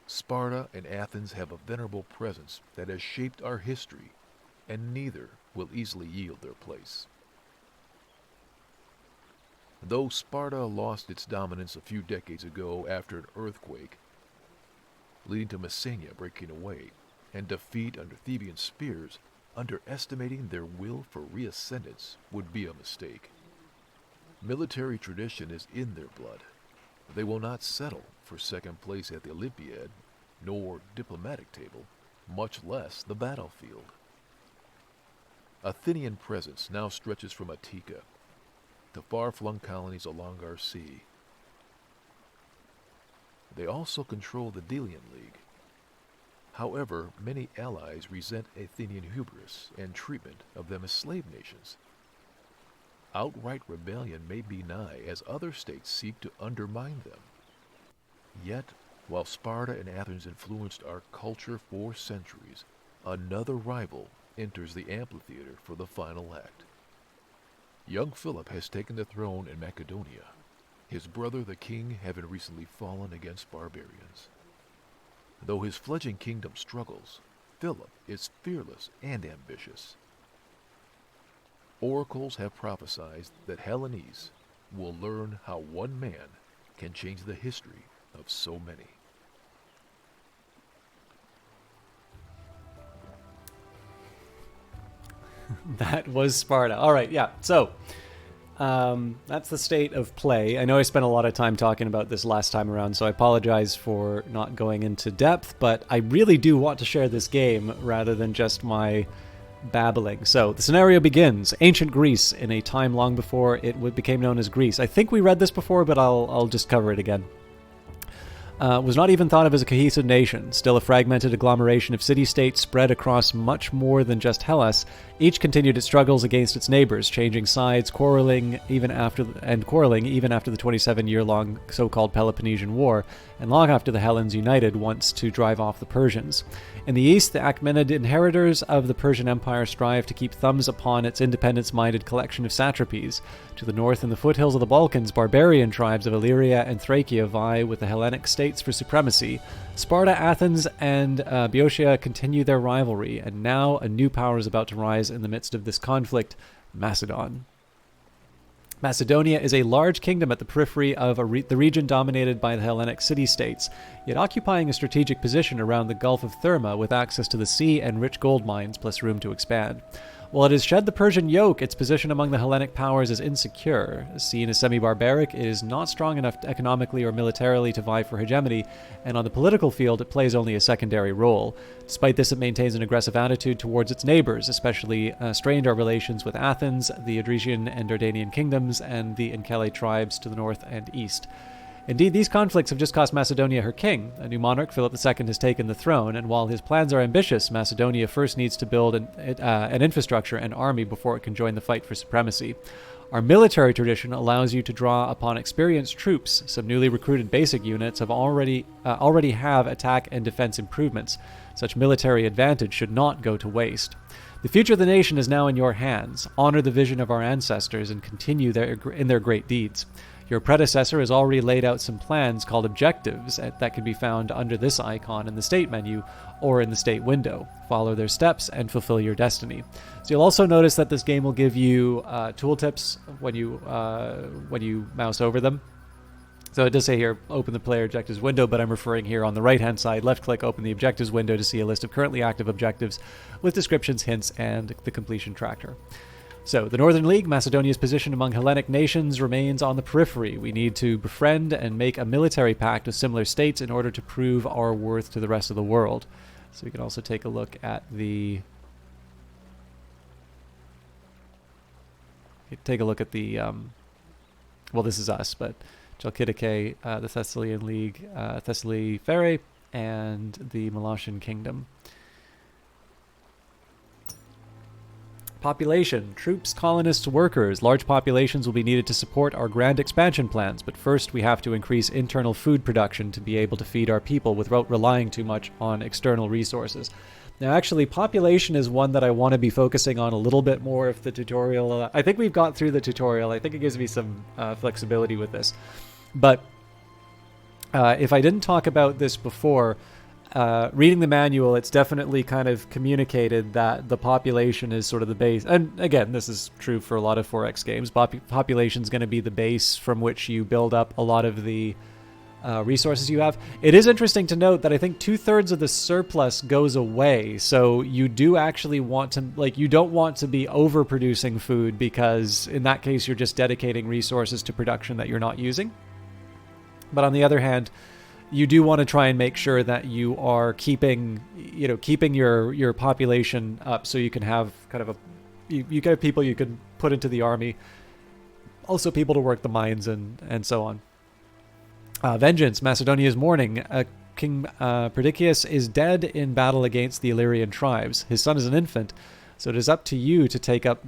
Sparta and Athens have a venerable presence that has shaped our history, and neither will easily yield their place. Though Sparta lost its dominance a few decades ago after an earthquake, leading to Messenia breaking away, and defeat under Theban spears, underestimating their will for reascendance would be a mistake. Military tradition is in their blood. They will not settle for second place at the Olympiad, nor diplomatic table, much less the battlefield. Athenian presence now stretches from Attica to far-flung colonies along our sea. They also control the Delian League. However, many allies resent Athenian hubris and treatment of them as slave nations. Outright rebellion may be nigh as other states seek to undermine them. Yet, while Sparta and Athens influenced our culture for centuries, another rival enters the amphitheater for the final act. Young Philip has taken the throne in Macedonia, his brother the king having recently fallen against barbarians. Though his fledgling kingdom struggles, Philip is fearless and ambitious. Oracles have prophesied that Hellenes will learn how one man can change the history of so many. That was Sparta. All right, yeah. So that's the state of play. I know I spent a lot of time talking about this last time around, so I apologize for not going into depth, but I really do want to share this game rather than just my babbling. So the scenario begins. Ancient Greece, in a time long before it became known as Greece. I think we read this before, but I'll just cover it again. Was not even thought of as a cohesive nation, still a fragmented agglomeration of city-states spread across much more than just Hellas. Each continued its struggles against its neighbors, changing sides, quarreling even after the 27-year-long so-called Peloponnesian War, and long after the Hellenes united once to drive off the Persians. In the east, the Achaemenid inheritors of the Persian Empire strive to keep thumbs upon its independence-minded collection of satrapies. To the north, in the foothills of the Balkans, barbarian tribes of Illyria and Thracia vie with the Hellenic states for supremacy. Sparta, Athens, and Boeotia continue their rivalry, and now a new power is about to rise in the midst of this conflict, Macedon. Macedonia is a large kingdom at the periphery of the region dominated by the Hellenic city-states, yet occupying a strategic position around the Gulf of Therma with access to the sea and rich gold mines plus room to expand. While it has shed the Persian yoke, its position among the Hellenic powers is insecure. Seen as semi-barbaric, it is not strong enough economically or militarily to vie for hegemony, and on the political field it plays only a secondary role. Despite this, it maintains an aggressive attitude towards its neighbors, especially strained our relations with Athens, the Odrysian and Dardanian kingdoms, and the Enchele tribes to the north and east. Indeed, these conflicts have just cost Macedonia her king. A new monarch, Philip II, has taken the throne, and while his plans are ambitious, Macedonia first needs to build an infrastructure and army before it can join the fight for supremacy. Our military tradition allows you to draw upon experienced troops. Some newly recruited basic units have already have attack and defense improvements. Such military advantage should not go to waste. The future of the nation is now in your hands. Honor the vision of our ancestors and continue in their great deeds. Your predecessor has already laid out some plans called objectives that can be found under this icon in the state menu or in the state window. Follow their steps and fulfill your destiny. So you'll also notice that this game will give you tooltips when you mouse over them. So it does say here, open the player objectives window, but I'm referring here on the right-hand side. Left-click, open the objectives window to see a list of currently active objectives with descriptions, hints, and the completion tracker. So, the Northern League, Macedonia's position among Hellenic nations, remains on the periphery. We need to befriend and make a military pact with similar states in order to prove our worth to the rest of the world. So we can also take a look at the... well, this is us, but Chalkidike, the Thessalian League, Thessaly Fere, and the Meletian Kingdom. Population, troops, colonists, workers. Large populations will be needed to support our grand expansion plans, but first we have to increase internal food production to be able to feed our people without relying too much on external resources. Now, actually, population is one that I want to be focusing on a little bit more if the tutorial... I think we've got through the tutorial. I think it gives me some flexibility with this. But if I didn't talk about this before... reading the manual, it's definitely kind of communicated that the population is sort of the base. And again, this is true for a lot of 4X games. Population is going to be the base from which you build up a lot of the resources you have. It is interesting to note that I think 2/3 of the surplus goes away. So you do actually want to, you don't want to be overproducing food, because in that case, you're just dedicating resources to production that you're not using. But on the other hand, you do want to try and make sure that you are keeping your population up, so you can have kind of you can have people you can put into the army, also people to work the mines and so on. Vengeance, Macedonia is mourning. King Perdiccas is dead in battle against the Illyrian tribes. His son is an infant, so it is up to you to take up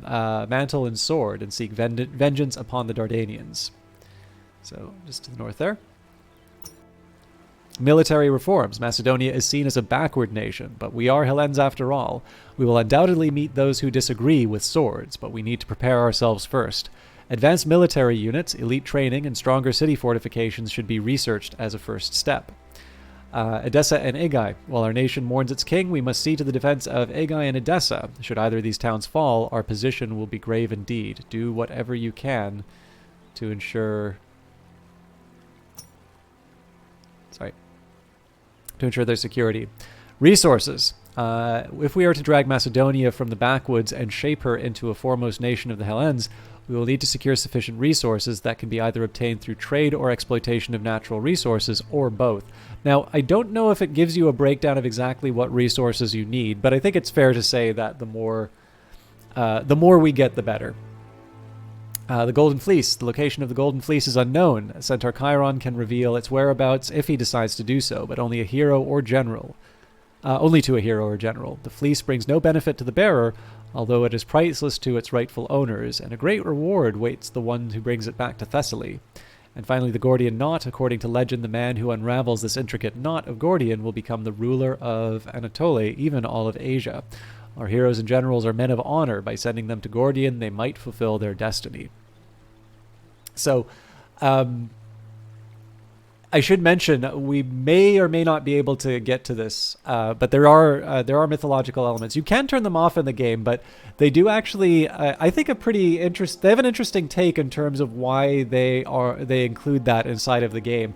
mantle and sword and seek vengeance upon the Dardanians. So just to the north there. Military reforms. Macedonia is seen as a backward nation, but we are Hellenes after all. We will undoubtedly meet those who disagree with swords, but we need to prepare ourselves first. Advanced military units, elite training, and stronger city fortifications should be researched as a first step. Edessa and Aigai. While our nation mourns its king, we must see to the defense of Aigai and Edessa. Should either of these towns fall, our position will be grave indeed. Do whatever you can to ensure... to ensure their security. Resources. If we are to drag Macedonia from the backwoods and shape her into a foremost nation of the Hellenes, we will need to secure sufficient resources that can be either obtained through trade or exploitation of natural resources, or both. Now, I don't know if it gives you a breakdown of exactly what resources you need, but I think it's fair to say that the more we get, the better. The Golden Fleece. The location of the Golden Fleece is unknown. Centaur Chiron can reveal its whereabouts if he decides to do so, but only to a hero or general. The fleece brings no benefit to the bearer, although it is priceless to its rightful owners, and a great reward waits the one who brings it back to Thessaly. And finally, the Gordian knot. According to legend, the man who unravels this intricate knot of Gordian will become the ruler of Anatolia, even all of Asia. Our heroes and generals are men of honor. By sending them to Gordian, they might fulfill their destiny. So, I should mention, we may or may not be able to get to this, but there are mythological elements. You can turn them off in the game, but they do actually, I think, they have an interesting take in terms of why they include that inside of the game.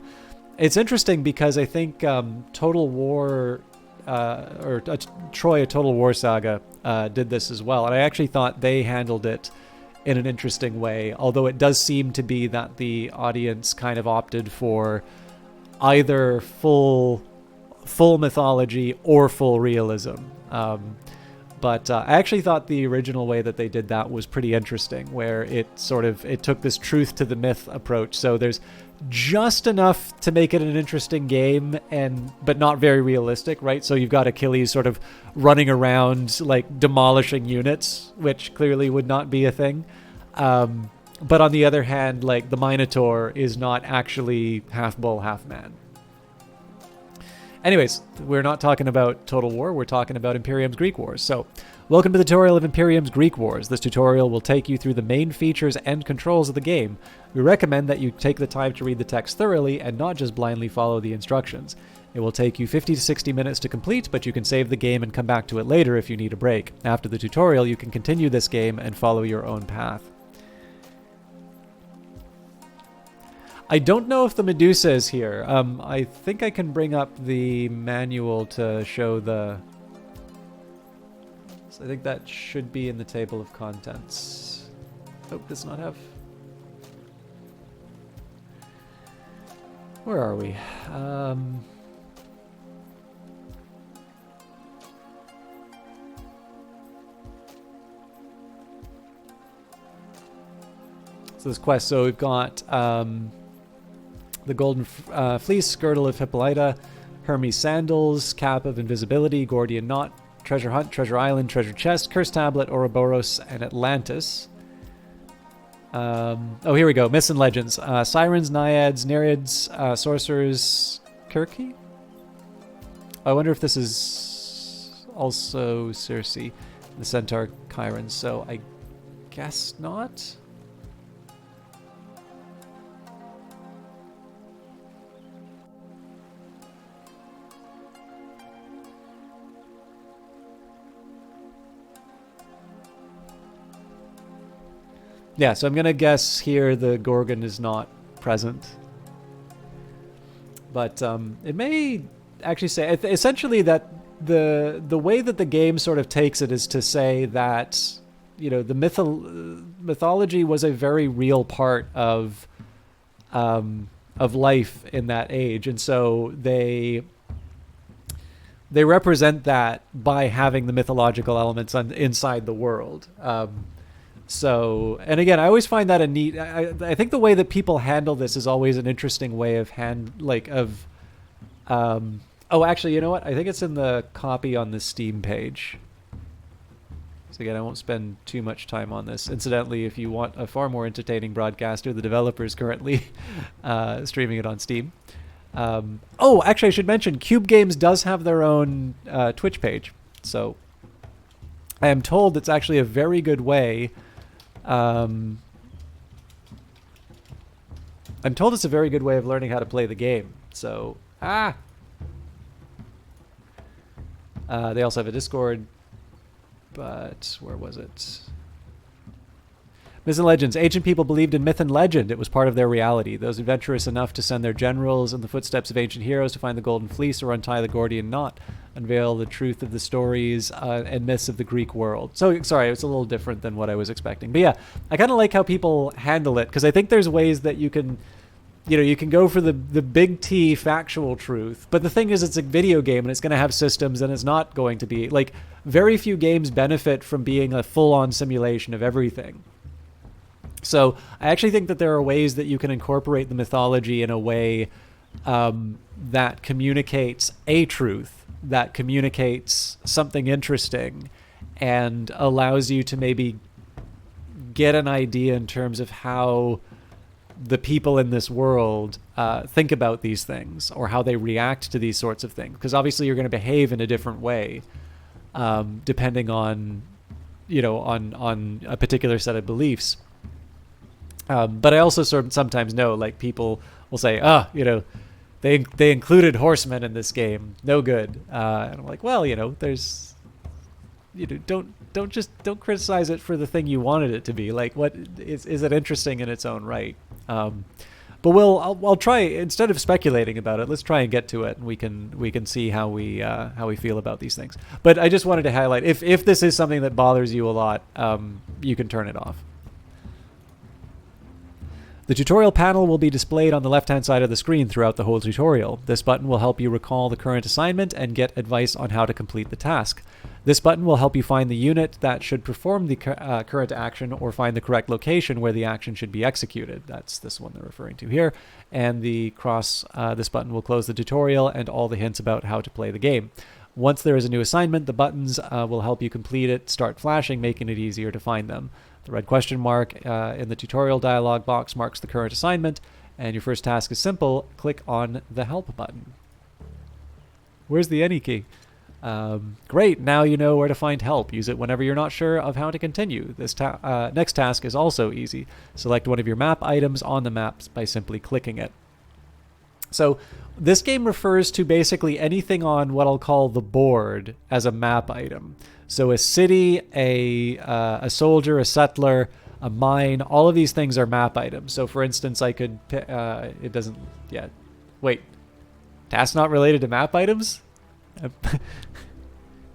It's interesting because I think Total War, Troy, a Total War Saga, did this as well, and I actually thought they handled it in an interesting way, although it does seem to be that the audience kind of opted for either full mythology or full realism. But But I actually thought the original way that they did that was pretty interesting, where it took this truth to the myth approach. So there's just enough to make it an interesting game, but not very realistic, right? So you've got Achilles sort of running around like demolishing units, which clearly would not be a thing. But on the other hand, like the Minotaur is not actually half bull, half man. Anyways, we're not talking about Total War, we're talking about Imperium's Greek Wars. So, welcome to the tutorial of Imperium's Greek Wars. This tutorial will take you through the main features and controls of the game. We recommend that you take the time to read the text thoroughly and not just blindly follow the instructions. It will take you 50 to 60 minutes to complete, but you can save the game and come back to it later if you need a break. After the tutorial, you can continue this game and follow your own path. I don't know if the Medusa is here. I think I can bring up the manual to show the... So I think that should be in the table of contents. Oh, does not have... Where are we? So this quest, so we've got... the Golden Fleece, Girdle of Hippolyta, Hermes Sandals, Cap of Invisibility, Gordian Knot, Treasure Hunt, Treasure Island, Treasure Chest, Curse Tablet, Ouroboros, and Atlantis. Oh, here we go. Myths and Legends. Sirens, Naiads, Nereids, Sorcerers, Kirky? I wonder if this is also Circe, the Centaur Chirons, so I guess not? Yeah, so I'm going to guess here the Gorgon is not present. But it may actually say... essentially that the way that the game sort of takes it is to say that, you know, the mythology was a very real part of life in that age. And so they represent that by having the mythological elements inside the world. So, and again, I always find that a neat... I think the way that people handle this is always an interesting way of oh, actually, you know what? I think it's in the copy on the Steam page. So again, I won't spend too much time on this. Incidentally, if you want a far more entertaining broadcaster, the developer is currently streaming it on Steam. Oh, actually, I should mention, Cube Games does have their own Twitch page. So I am told it's actually a very good way... I'm told it's a very good way of learning how to play the game. So, they also have a Discord, but where was it? Myths and Legends. Ancient people believed in myth and legend. It was part of their reality. Those adventurous enough to send their generals in the footsteps of ancient heroes to find the Golden Fleece or untie the Gordian Knot, unveil the truth of the stories and myths of the Greek world. So, sorry, it's a little different than what I was expecting. But yeah, I kind of like how people handle it, because I think there's ways that you can, you know, you can go for the big T factual truth. But the thing is, it's a video game, and it's going to have systems, and it's not going to be, like, very few games benefit from being a full-on simulation of everything. So I actually think that there are ways that you can incorporate the mythology in a way that communicates a truth, that communicates something interesting, and allows you to maybe get an idea in terms of how the people in this world think about these things, or how they react to these sorts of things. Because obviously you're going to behave in a different way depending on, you know, on a particular set of beliefs. But I also sort of sometimes know, like, people will say, you know, they included horsemen in this game, no good. And I'm like, well, you know, there's, you know, don't criticize it for the thing you wanted it to be. Like, what is it interesting in its own right? But I'll try, instead of speculating about it, let's try and get to it, and we can see how we feel about these things. But I just wanted to highlight, if this is something that bothers you a lot, you can turn it off. The tutorial panel will be displayed on the left-hand side of the screen throughout the whole tutorial. This button will help you recall the current assignment and get advice on how to complete the task. This button will help you find the unit that should perform the current action or find the correct location where the action should be executed. That's this one they're referring to here. And this button will close the tutorial and all the hints about how to play the game. Once there is a new assignment, the buttons will help you complete it, start flashing, making it easier to find them. The red question mark in the tutorial dialog box marks the current assignment, and your first task is simple. Click on the help button. Where's the any key? Great, now you know where to find help. Use it whenever you're not sure of how to continue. This next task is also easy. Select one of your map items on the maps by simply clicking it. So this game refers to basically anything on what I'll call the board as a map item. So a city, a soldier, a settler, a mine, all of these things are map items. So for instance, I could, it doesn't, yeah, wait, task not related to map items?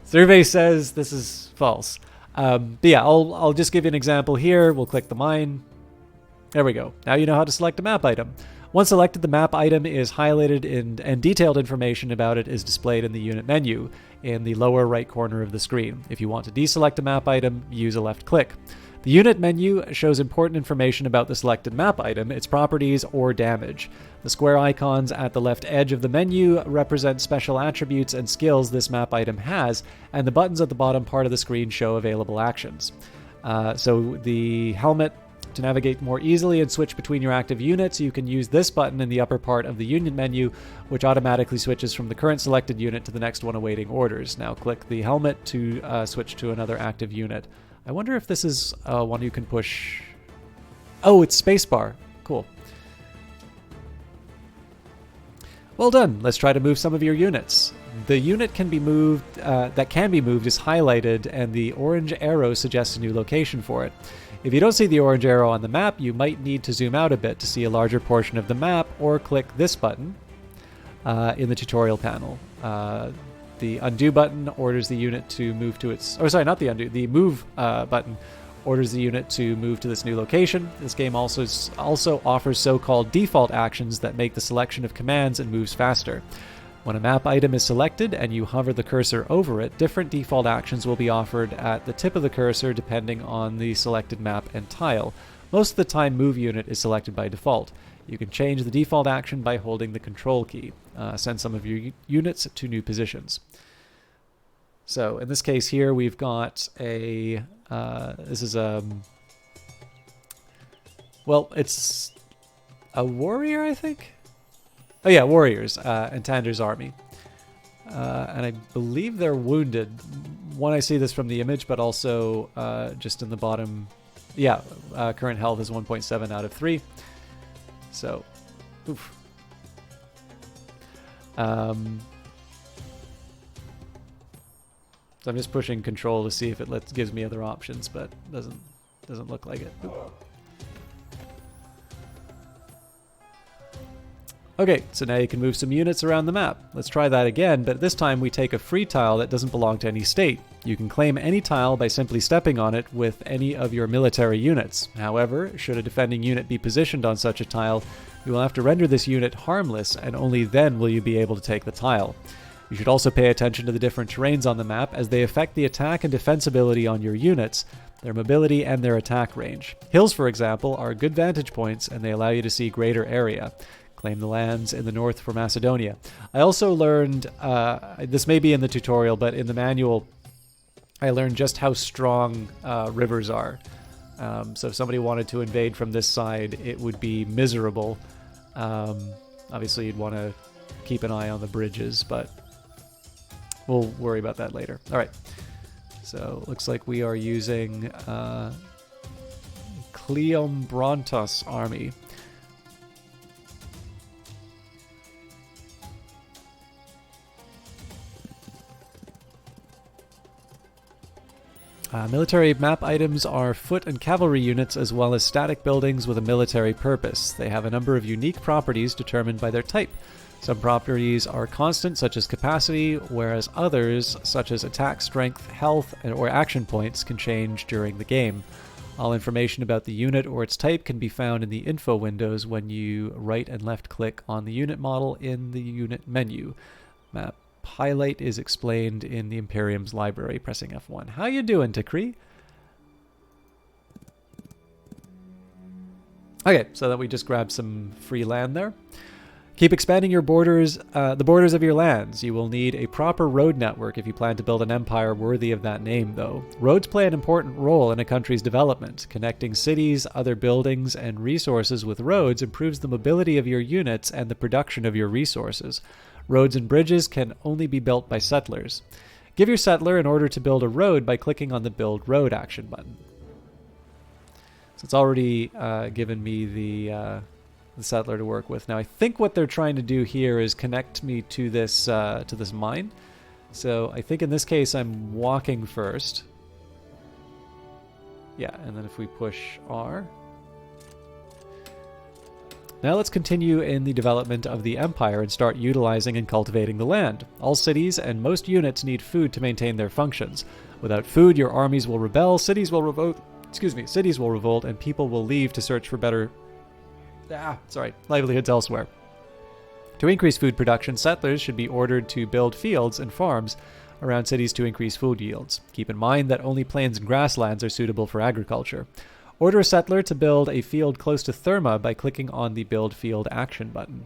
Survey says this is false. But yeah, I'll just give you an example here. We'll click the mine. There we go. Now you know how to select a map item. Once selected, the map item is highlighted and detailed information about it is displayed in the unit menu in the lower right corner of the screen. If you want to deselect a map item, use a left click. The unit menu shows important information about the selected map item, its properties, or damage. The square icons at the left edge of the menu represent special attributes and skills this map item has, and the buttons at the bottom part of the screen show available actions. So the helmet, to navigate more easily and switch between your active units, you can use this button in the upper part of the unit menu, which automatically switches from the current selected unit to the next one awaiting orders. Now click the helmet to switch to another active unit. I wonder if this is one you can push. Oh, it's spacebar. Cool. Well done. Let's try to move some of your units. The unit can be moved, that can be moved is highlighted, and the orange arrow suggests a new location for it. If you don't see the orange arrow on the map, you might need to zoom out a bit to see a larger portion of the map, or click this button in the tutorial panel. The undo button orders the unit to move to its... Oh, sorry, not the undo. The move button orders the unit to move to this new location. This game also offers so-called default actions that make the selection of commands and moves faster. When a map item is selected and you hover the cursor over it, different default actions will be offered at the tip of the cursor depending on the selected map and tile. Most of the time, Move Unit is selected by default. You can change the default action by holding the Control key. Send some of your units to new positions. So in this case here, we've got a... this is a... Well, it's a warrior, I think? Oh yeah, warriors, and Tander's army. And I believe they're wounded. One, I see this from the image, but also just in the bottom. Yeah, current health is 1.7 out of 3. So, oof. So I'm just pushing control to see if it gives me other options, but doesn't look like it. Oop. Okay, so now you can move some units around the map. Let's try that again, but this time we take a free tile that doesn't belong to any state. You can claim any tile by simply stepping on it with any of your military units. However, should a defending unit be positioned on such a tile, you will have to render this unit harmless, and only then will you be able to take the tile. You should also pay attention to the different terrains on the map, as they affect the attack and defense ability on your units, their mobility, and their attack range. Hills, for example, are good vantage points, and they allow you to see greater area. Claim the lands in the north for Macedonia. I also learned, this may be in the tutorial, but in the manual, I learned just how strong rivers are. So if somebody wanted to invade from this side, it would be miserable. Obviously, you'd want to keep an eye on the bridges, but we'll worry about that later. All right. So it looks like we are using Cleombrontos army. Military map items are foot and cavalry units as well as static buildings with a military purpose. They have a number of unique properties determined by their type. Some properties are constant, such as capacity, whereas others, such as attack, strength, health, or action points, can change during the game. All information about the unit or its type can be found in the info windows when you right and left click on the unit model in the unit menu. Map Pilate is explained in the Imperiums library, pressing F1. How you doing, Takri? Okay, so that we just grabbed some free land there. Keep expanding your borders, the borders of your lands. You will need a proper road network if you plan to build an empire worthy of that name, though. Roads play an important role in a country's development. Connecting cities, other buildings, and resources with roads improves the mobility of your units and the production of your resources. Roads and bridges can only be built by settlers. Give your settler an order to build a road by clicking on the Build Road action button. So it's already given me the settler to work with. Now I think what they're trying to do here is connect me to this mine. So I think in this case I'm walking first. Yeah, and then if we push R. Now let's continue in the development of the empire and start utilizing and cultivating the land. All cities and most units need food to maintain their functions. Without food, your armies will rebel, cities will revolt, and people will leave to search for better livelihoods elsewhere. To increase food production, settlers should be ordered to build fields and farms around cities to increase food yields. Keep in mind that only plains and grasslands are suitable for agriculture. Order a settler to build a field close to Therma by clicking on the Build Field action button.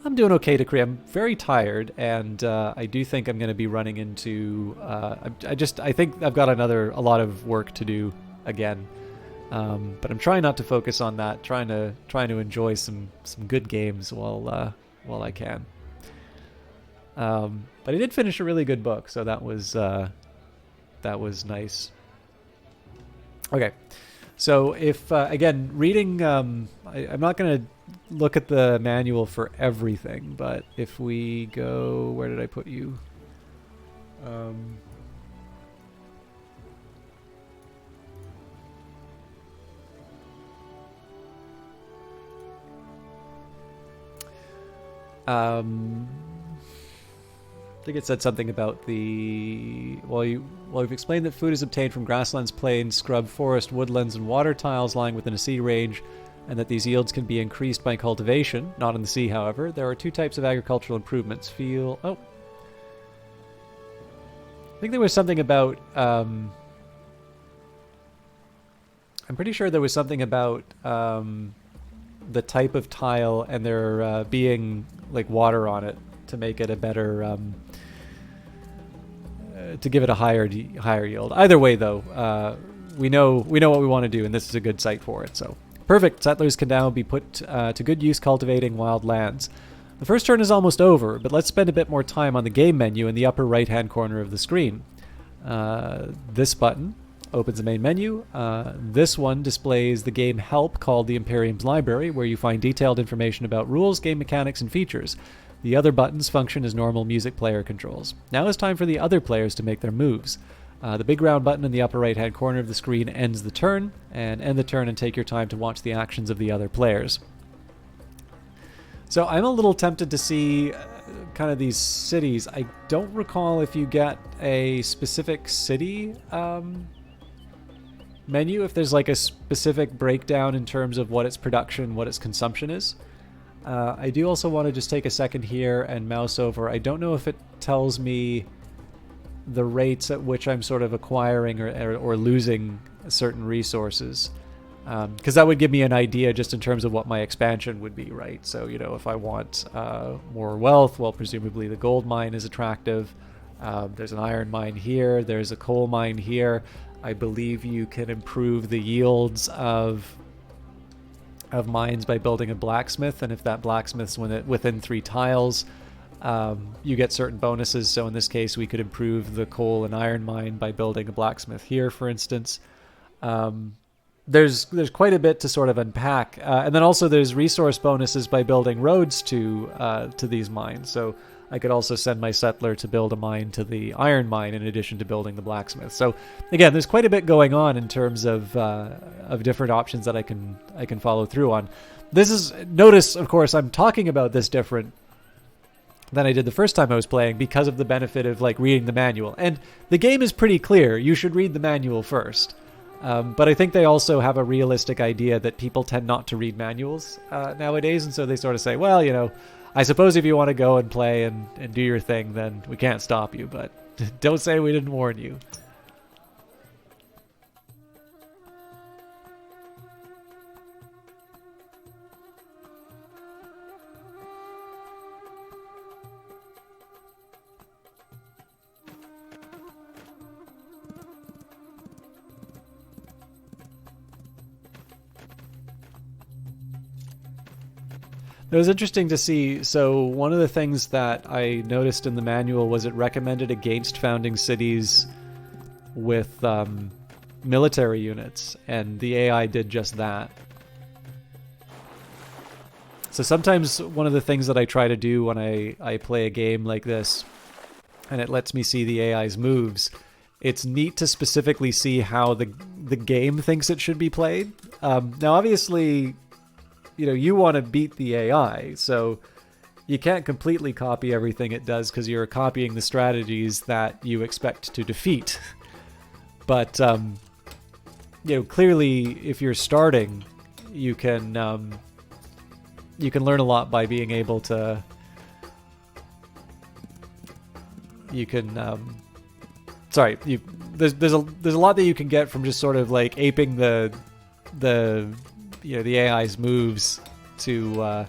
I'm doing okay, Decree. I'm very tired, and I do think I'm going to be running into... I think I've got a lot of work to do again. But I'm trying not to focus on that. Trying to enjoy some good games while I can. But I did finish a really good book, so that was nice. Okay, so if again reading, I'm not going to look at the manual for everything, but if we go, where did I put you? I think it said something about the... we've explained that food is obtained from grasslands, plains, scrub, forest, woodlands, and water tiles lying within a sea range, and that these yields can be increased by cultivation, not in the sea, however. There are two types of agricultural improvements. I think there was something about... I'm pretty sure there was something about the type of tile and there being like water on it to make it a better... to give it a higher yield. Either way, though, we know what we want to do, and this is a good site for it. So perfect. Settlers can now be put to good use cultivating wild lands. The first turn is almost over, but let's spend a bit more time on the game menu in the upper right-hand corner of the screen. This button opens the main menu. This one displays the game help called the Imperiums Library, where you find detailed information about rules, game mechanics, and features. The other buttons function as normal music player controls. Now it's time for the other players to make their moves. The big round button in the upper right-hand corner of the screen ends the turn, and end the turn and take your time to watch the actions of the other players. So I'm a little tempted to see kind of these cities. I don't recall if you get a specific city menu, if there's like a specific breakdown in terms of what its production, what its consumption is. I do also want to just take a second here and mouse over. I don't know if it tells me the rates at which I'm sort of acquiring or losing certain resources. Because that would give me an idea just in terms of what my expansion would be, right? So, if I want more wealth, well, presumably the gold mine is attractive. There's an iron mine here. There's a coal mine here. I believe you can improve the yields of mines by building a blacksmith, and if that blacksmith's within 3 tiles, you get certain bonuses. So in this case, we could improve the coal and iron mine by building a blacksmith here, for instance. There's quite a bit to sort of unpack, and then also there's resource bonuses by building roads to these mines. So I could also send my settler to build a mine to the iron mine in addition to building the blacksmith. So again, there's quite a bit going on in terms of different options that I can follow through on. Notice, of course, I'm talking about this different than I did the first time I was playing because of the benefit of like reading the manual. And the game is pretty clear. You should read the manual first. But I think they also have a realistic idea that people tend not to read manuals nowadays, and so they sort of say, well, I suppose if you want to go and play and do your thing, then we can't stop you, but don't say we didn't warn you. It was interesting to see. So one of the things that I noticed in the manual was it recommended against founding cities with military units, and the AI did just that. So sometimes one of the things that I try to do when I play a game like this, and it lets me see the AI's moves, it's neat to specifically see how the game thinks it should be played. Now, obviously, you want to beat the AI, so you can't completely copy everything it does because you're copying the strategies that you expect to defeat. But, clearly, if you're starting, you can learn a lot by being able to. You can. There's a lot that you can get from just sort of like aping the AI's moves to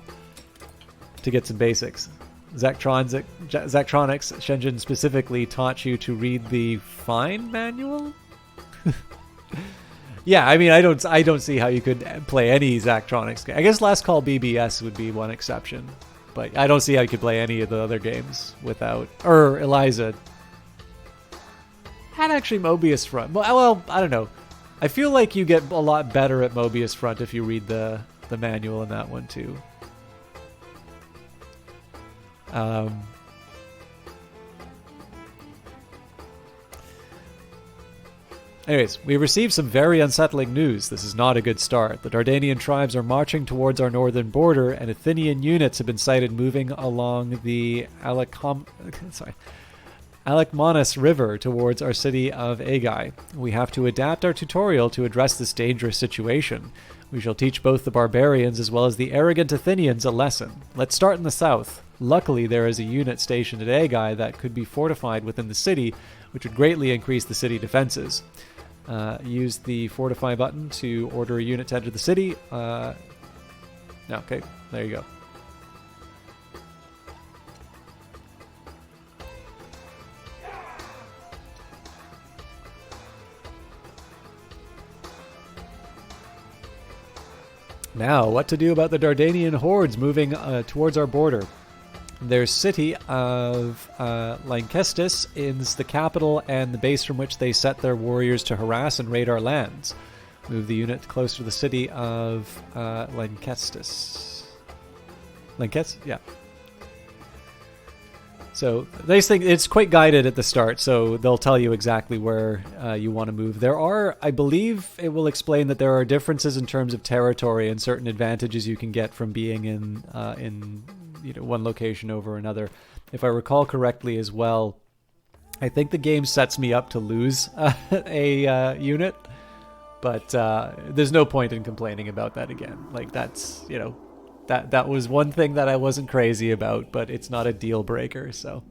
get some basics. Zachtronics Shenzhen specifically taught you to read the Fine manual. Yeah, I mean, I don't see how you could play any Zachtronics game. I guess Last Call BBS would be one exception, but I don't see how you could play any of the other games without. Or Eliza had actually Mobius Front. Well, I don't know. I feel like you get a lot better at Mobius Front if you read the manual in that one too. Anyways, we received some very unsettling news. This is not a good start. The Dardanian tribes are marching towards our northern border, and Athenian units have been sighted moving along the Alekmanos River towards our city of Aigai. We have to adapt our tutorial to address this dangerous situation. We shall teach both the barbarians as well as the arrogant Athenians a lesson. Let's start in the south. Luckily, there is a unit stationed at Aigai that could be fortified within the city, which would greatly increase the city defenses. Use the fortify button to order a unit to enter the city. Okay, there you go. Now, what to do about the Dardanian hordes moving towards our border? Their city of Lynkestis is the capital and the base from which they set their warriors to harass and raid our lands. Move the unit closer to the city of Lynkestis. Lynkestis? Yeah. So they think it's quite guided at the start, so they'll tell you exactly where you want to move. There are, I believe, it will explain that there are differences in terms of territory and certain advantages you can get from being in one location over another. If I recall correctly as well, I think the game sets me up to lose a unit, but there's no point in complaining about that again. Like that's, that was one thing that I wasn't crazy about, but it's not a deal breaker. So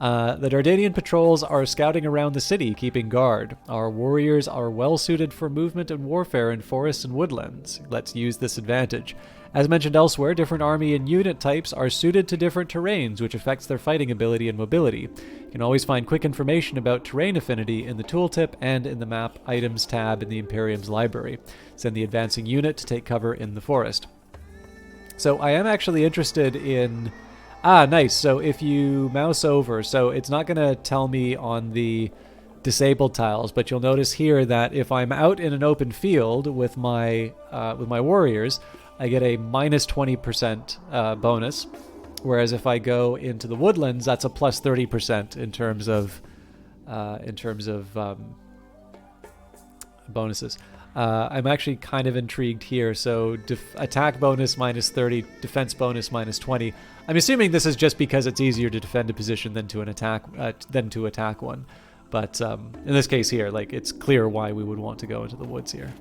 the Dardanian patrols are scouting around the city, keeping guard. Our warriors are well suited for movement and warfare in forests and woodlands. Let's use this advantage. As mentioned elsewhere, different army and unit types are suited to different terrains, which affects their fighting ability and mobility. You can always find quick information about terrain affinity in the tooltip and in the map items tab in the Imperiums library. Send the advancing unit to take cover in the forest. So I am actually interested in... nice. So if you mouse over, so it's not going to tell me on the disabled tiles, but you'll notice here that if I'm out in an open field with my warriors, I get a minus 20% bonus, whereas if I go into the woodlands, that's a plus 30% in terms of bonuses. I'm actually kind of intrigued here. So attack bonus minus 30, defense bonus minus 20. I'm assuming this is just because it's easier to defend a position than to attack one. But in this case here, like it's clear why we would want to go into the woods here.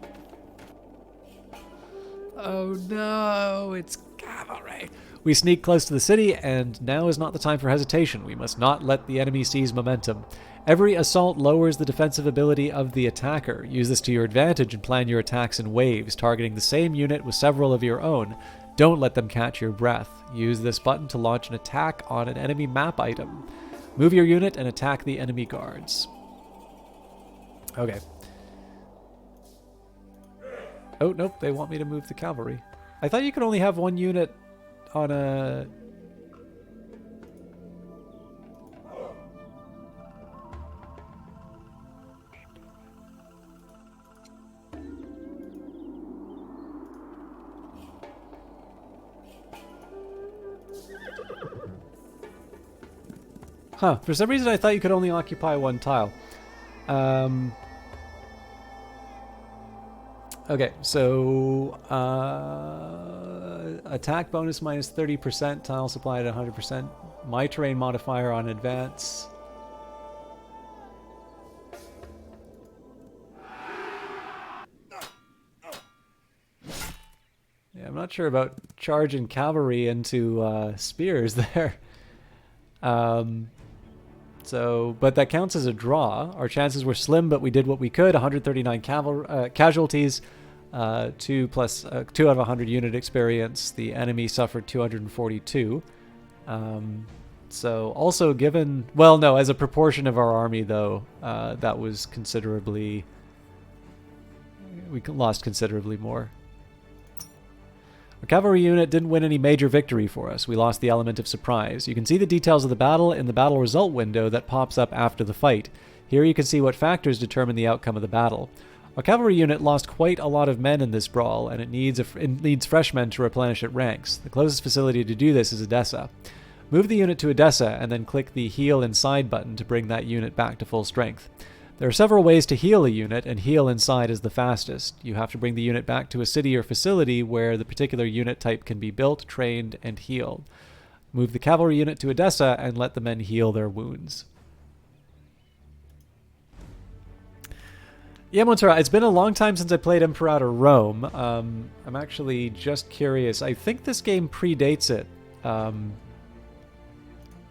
Oh no, it's cavalry. We sneak close to the city, and now is not the time for hesitation. We must not let the enemy seize momentum. Every assault lowers the defensive ability of the attacker. Use this to your advantage and plan your attacks in waves, targeting the same unit with several of your own. Don't let them catch your breath. Use this button to launch an attack on an enemy map item. Move your unit and attack the enemy guards. Okay. Oh, nope, they want me to move the cavalry. I thought you could only have one unit on a... Huh, for some reason I thought you could only occupy one tile. Okay, so attack bonus minus 30%, tile supply at 100%, my terrain modifier on advance. Yeah, I'm not sure about charging cavalry into spears there. But that counts as a draw. Our chances were slim, but we did what we could. 139 casualties, 2 out of 100 unit experience. The enemy suffered 242. So also given, well, no, as a proportion of our army, though, that was considerably, we lost considerably more. Our cavalry unit didn't win any major victory for us. We lost the element of surprise. You can see the details of the battle in the battle result window that pops up after the fight. Here you can see what factors determine the outcome of the battle. Our cavalry unit lost quite a lot of men in this brawl, and it needs fresh men to replenish its ranks. The closest facility to do this is Edessa. Move the unit to Edessa, and then click the Heal Inside button to bring that unit back to full strength. There are several ways to heal a unit, and heal inside is the fastest. You have to bring the unit back to a city or facility where the particular unit type can be built, trained, and healed. Move the cavalry unit to Edessa and let the men heal their wounds. Yeah, Montserrat, it's been a long time since I played Imperator Rome. I'm actually just curious. I think this game predates it.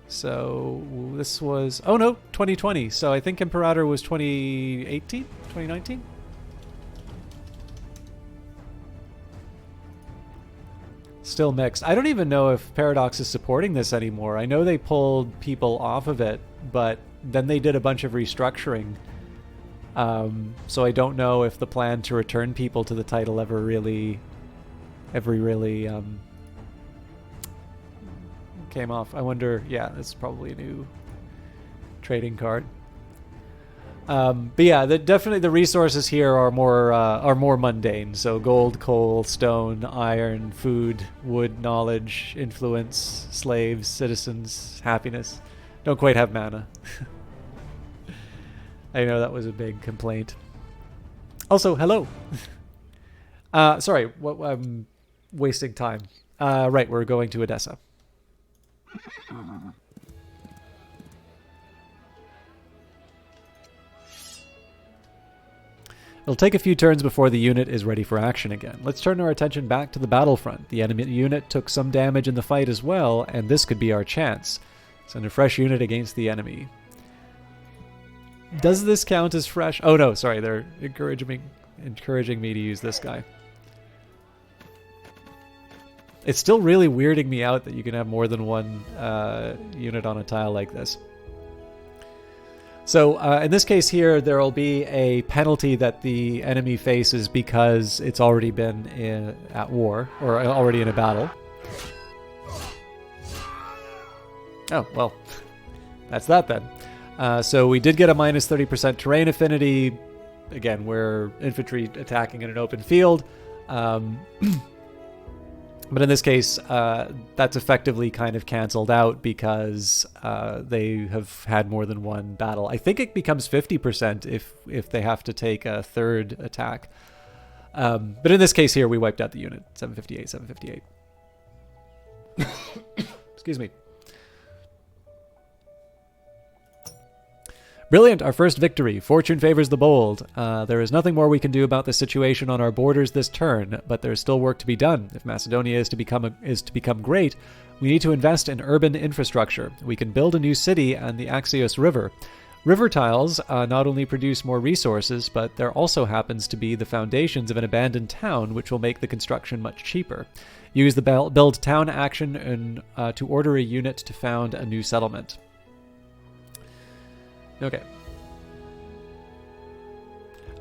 So this was, oh no, 2020. So I think Imperator was 2018, 2019? Still mixed. I don't even know if Paradox is supporting this anymore. I know they pulled people off of it, but then they did a bunch of restructuring. So I don't know if the plan to return people to the title ever really came off. I wonder, yeah, that's probably a new trading card. But yeah, definitely the resources here are more mundane. So gold, coal, stone, iron, food, wood, knowledge, influence, slaves, citizens, happiness. Don't quite have mana. I know that was a big complaint. Also, hello. Sorry, I'm wasting time. Right, we're going to Edessa. It'll take a few turns before the unit is ready for action again. Let's turn our attention back to the battlefront. The enemy unit took some damage in the fight as well, and this could be our chance. Send a fresh unit against the enemy. Does this count as fresh? Oh no, sorry, they're encouraging me to use this guy. It's still really weirding me out that you can have more than one unit on a tile like this. So in this case here, there will be a penalty that the enemy faces because it's already been at war, or already in a battle. Oh, well, that's that then. So we did get a minus 30% terrain affinity. Again, we're infantry attacking in an open field. But in this case, that's effectively kind of canceled out because they have had more than one battle. I think it becomes 50% if they have to take a third attack. But in this case here, we wiped out the unit. 758, 758. Excuse me. Brilliant, our first victory. Fortune favors the bold. There is nothing more we can do about the situation on our borders this turn, but there is still work to be done. If Macedonia is to become great, we need to invest in urban infrastructure. We can build a new city on the Axios River. River tiles not only produce more resources, but there also happens to be the foundations of an abandoned town, which will make the construction much cheaper. Use the build town action to order a unit to found a new settlement. Okay.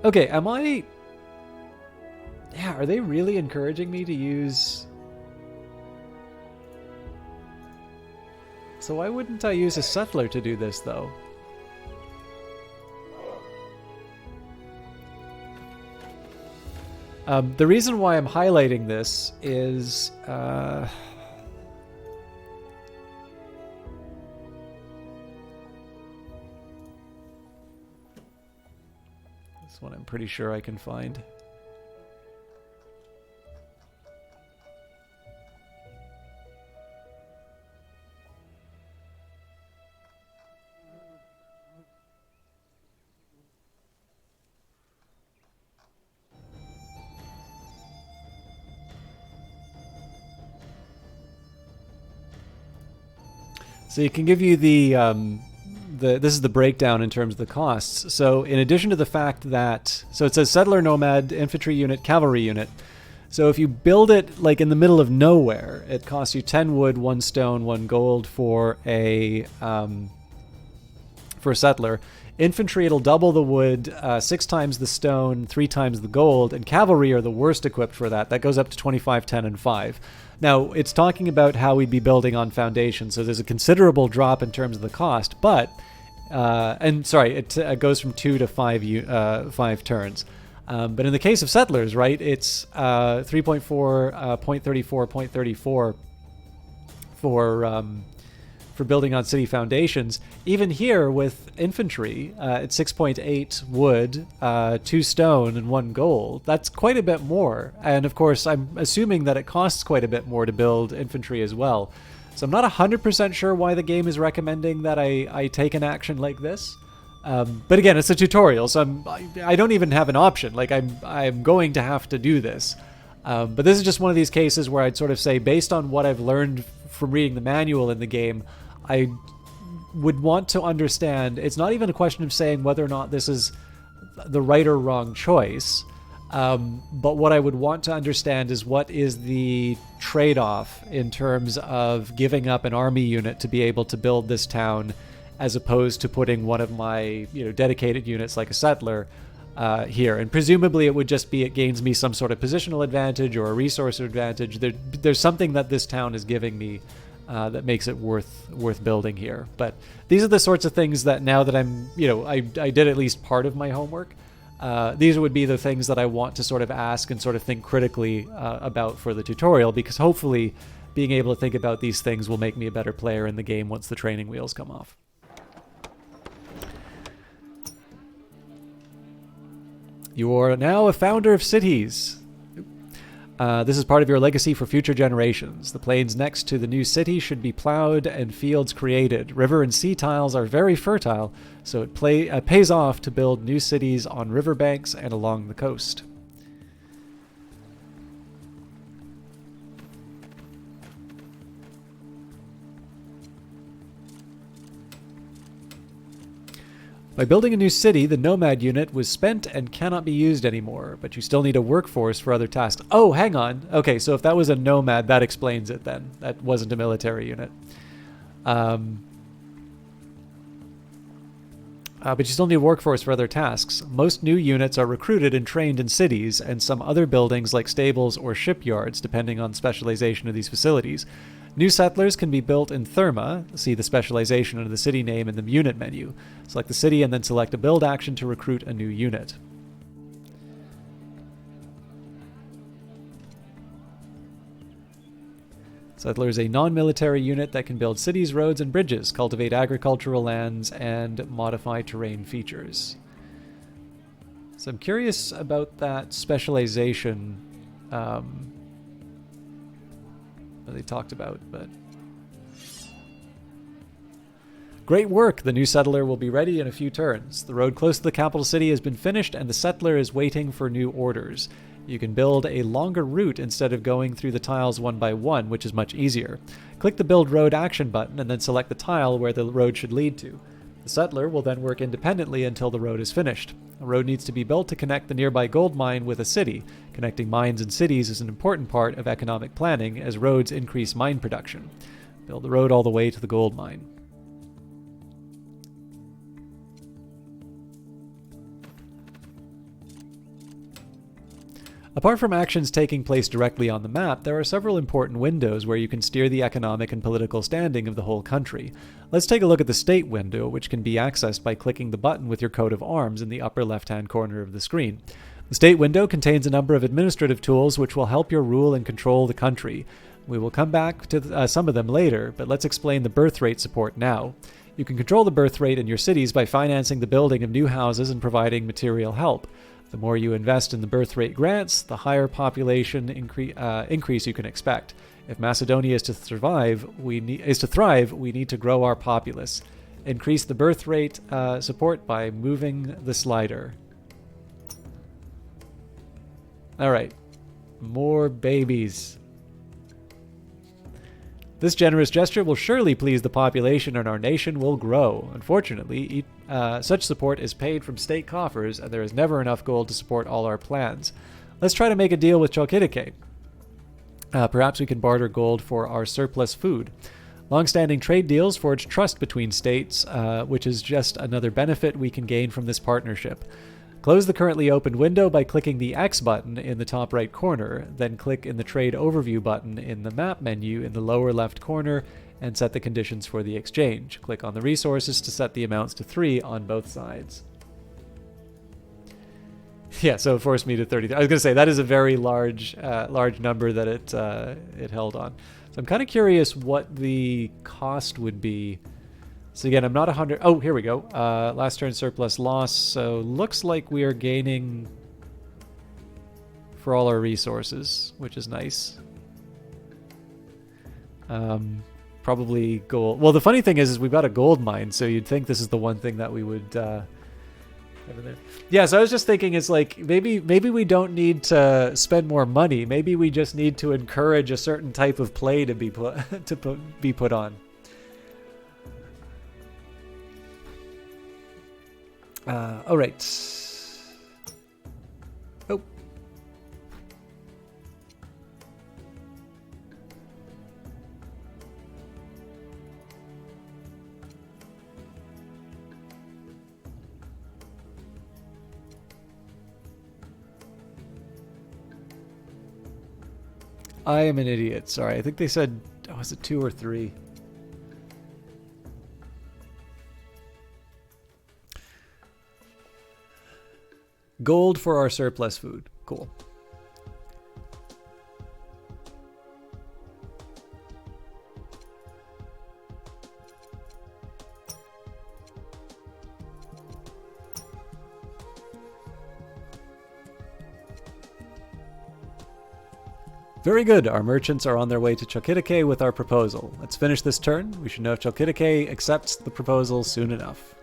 Okay, am I... Yeah, are they really encouraging me to use... So why wouldn't I use a settler to do this, though? The reason why I'm highlighting this is... this one I'm pretty sure I can find. So you can give you this is the breakdown in terms of the costs. So in addition to the fact that, so it says settler, nomad, infantry unit, cavalry unit. So if you build it like in the middle of nowhere, it costs you 10 wood, 1 stone, 1 gold for a settler. Infantry, it'll double the wood, 6 times the stone, 3 times the gold, and cavalry are the worst equipped for that. That goes up to 25, 10, and 5. Now, it's talking about how we'd be building on foundation, so there's a considerable drop in terms of the cost, but, and sorry, it goes from 2 to 5 turns. But in the case of settlers, right, it's 3.4, 0.34, 0.34 for building on city foundations. Even here with infantry, it's 6.8 wood, 2 stone, and 1 gold. That's quite a bit more. And of course, I'm assuming that it costs quite a bit more to build infantry as well. So I'm not 100% sure why the game is recommending that I take an action like this. But again, it's a tutorial, so I don't even have an option. Like I'm going to have to do this. But this is just one of these cases where I'd sort of say, based on what I've learned from reading the manual in the game, I would want to understand. It's not even a question of saying whether or not this is the right or wrong choice. But what I would want to understand is what is the trade-off in terms of giving up an army unit to be able to build this town, as opposed to putting one of my dedicated units like a settler here. And presumably it would just be it gains me some sort of positional advantage or a resource advantage. There's something that this town is giving me that makes it worth building here. But these are the sorts of things that now that I'm, I did at least part of my homework. These would be the things that I want to sort of ask and sort of think critically about for the tutorial, because hopefully being able to think about these things will make me a better player in the game once the training wheels come off. You are now a founder of cities. This is part of your legacy for future generations. The plains next to the new city should be plowed and fields created. River and sea tiles are very fertile, so it pays off to build new cities on riverbanks and along the coast. By building a new city, the nomad unit was spent and cannot be used anymore, but you still need a workforce for other tasks. Oh, hang on. Okay, so if that was a nomad, that explains it then. That wasn't a military unit. But you still need a workforce for other tasks. Most new units are recruited and trained in cities and some other buildings like stables or shipyards, depending on specialization of these facilities. New settlers can be built in Therma. See the specialization under the city name in the unit menu. Select the city and then select a build action to recruit a new unit. Settler is a non-military unit that can build cities, roads, and bridges, cultivate agricultural lands, and modify terrain features. So I'm curious about that specialization that they talked about, but Great work! The new settler will be ready in a few turns. The road close to the capital city has been finished, and the settler is waiting for new orders. You can build a longer route instead of going through the tiles one by one, which is much easier. Click the Build Road action button and then select the tile where the road should lead to. The settler will then work independently until the road is finished. A road needs to be built to connect the nearby gold mine with a city. Connecting mines and cities is an important part of economic planning, as roads increase mine production. Build the road all the way to the gold mine. Apart from actions taking place directly on the map, there are several important windows where you can steer the economic and political standing of the whole country. Let's take a look at the state window, which can be accessed by clicking the button with your coat of arms in the upper left-hand corner of the screen. The state window contains a number of administrative tools which will help you rule and control the country. We will come back to some of them later, but let's explain the birth rate support now. You can control the birth rate in your cities by financing the building of new houses and providing material help. The more you invest in the birth rate grants, the higher population increase you can expect. If Macedonia is to thrive, we need to grow our populace. Increase the birth rate support by moving the slider. All right, more babies. This generous gesture will surely please the population, and our nation will grow. Unfortunately, such support is paid from state coffers, and there is never enough gold to support all our plans. Let's try to make a deal with Chalkidike. Perhaps we can barter gold for our surplus food. Long-standing trade deals forge trust between states, which is just another benefit we can gain from this partnership. Close the currently opened window by clicking the X button in the top right corner, then click in the Trade Overview button in the map menu in the lower left corner and set the conditions for the exchange. Click on the resources to set the amounts to 3 on both sides. Yeah, so it forced me to 30. I was going to say, that is a very large number that it held on. So I'm kind of curious what the cost would be. So again, I'm not 100. Oh, here we go. Last turn surplus loss. So looks like we are gaining for all our resources, which is nice. Probably gold. Well, the funny thing is we've got a gold mine, so you'd think this is the one thing that we would have in there. Yeah, so I was just thinking, it's like maybe we don't need to spend more money. Maybe we just need to encourage a certain type of play to be put on. All right. Oh. I am an idiot. Sorry. I think they said, was it 2 or 3? Gold for our surplus food. Cool. Very good. Our merchants are on their way to Chalkidike with our proposal. Let's finish this turn. We should know if Chalkidike accepts the proposal soon enough.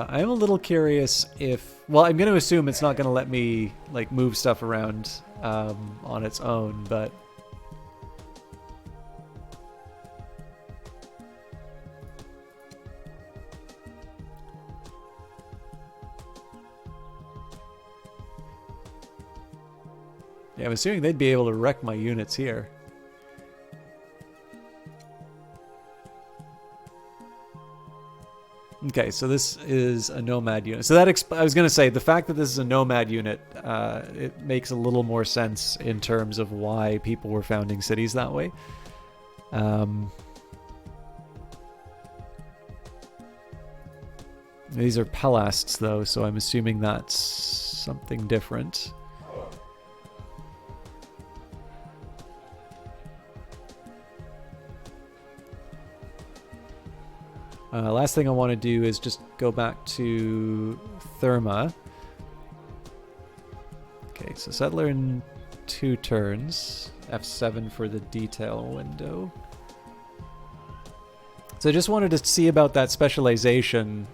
I am a little curious if... Well, I'm going to assume it's not going to let me like move stuff around on its own, but... Yeah, I'm assuming they'd be able to wreck my units here. Okay, so this is a nomad unit. So that I was going to say, the fact that this is a nomad unit, it makes a little more sense in terms of why people were founding cities that way. These are palasts, though, so I'm assuming that's something different. Last thing I want to do is just go back to Therma. Okay, so settler in 2 turns. F7 for the detail window. So I just wanted to see about that specialization.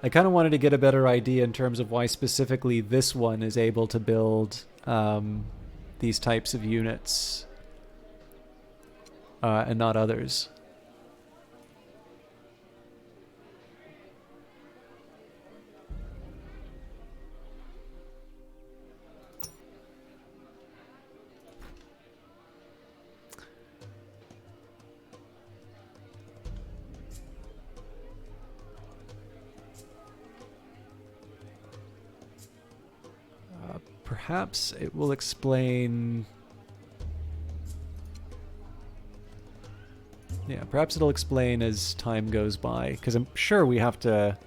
I kind of wanted to get a better idea in terms of why specifically this one is able to build these types of units and not others. Perhaps it will explain... Yeah, perhaps it'll explain as time goes by, because I'm sure we have to...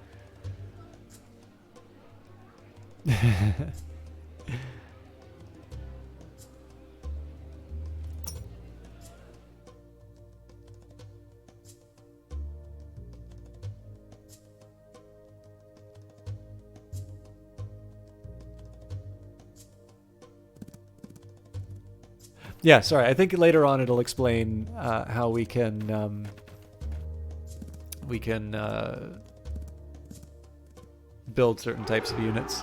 Yeah, sorry. I think later on it'll explain how we can build certain types of units.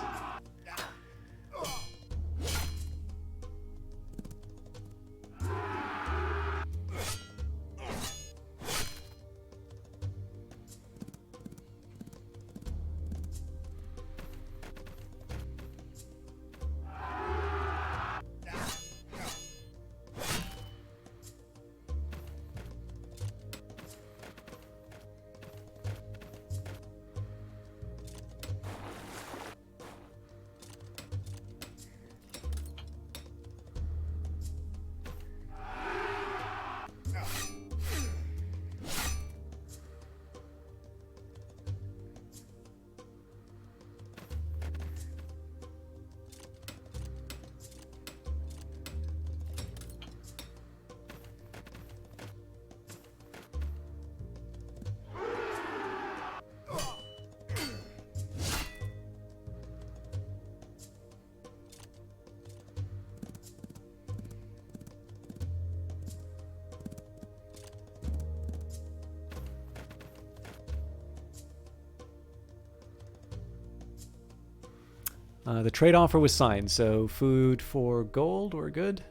The trade offer was signed, so food for gold, we're good.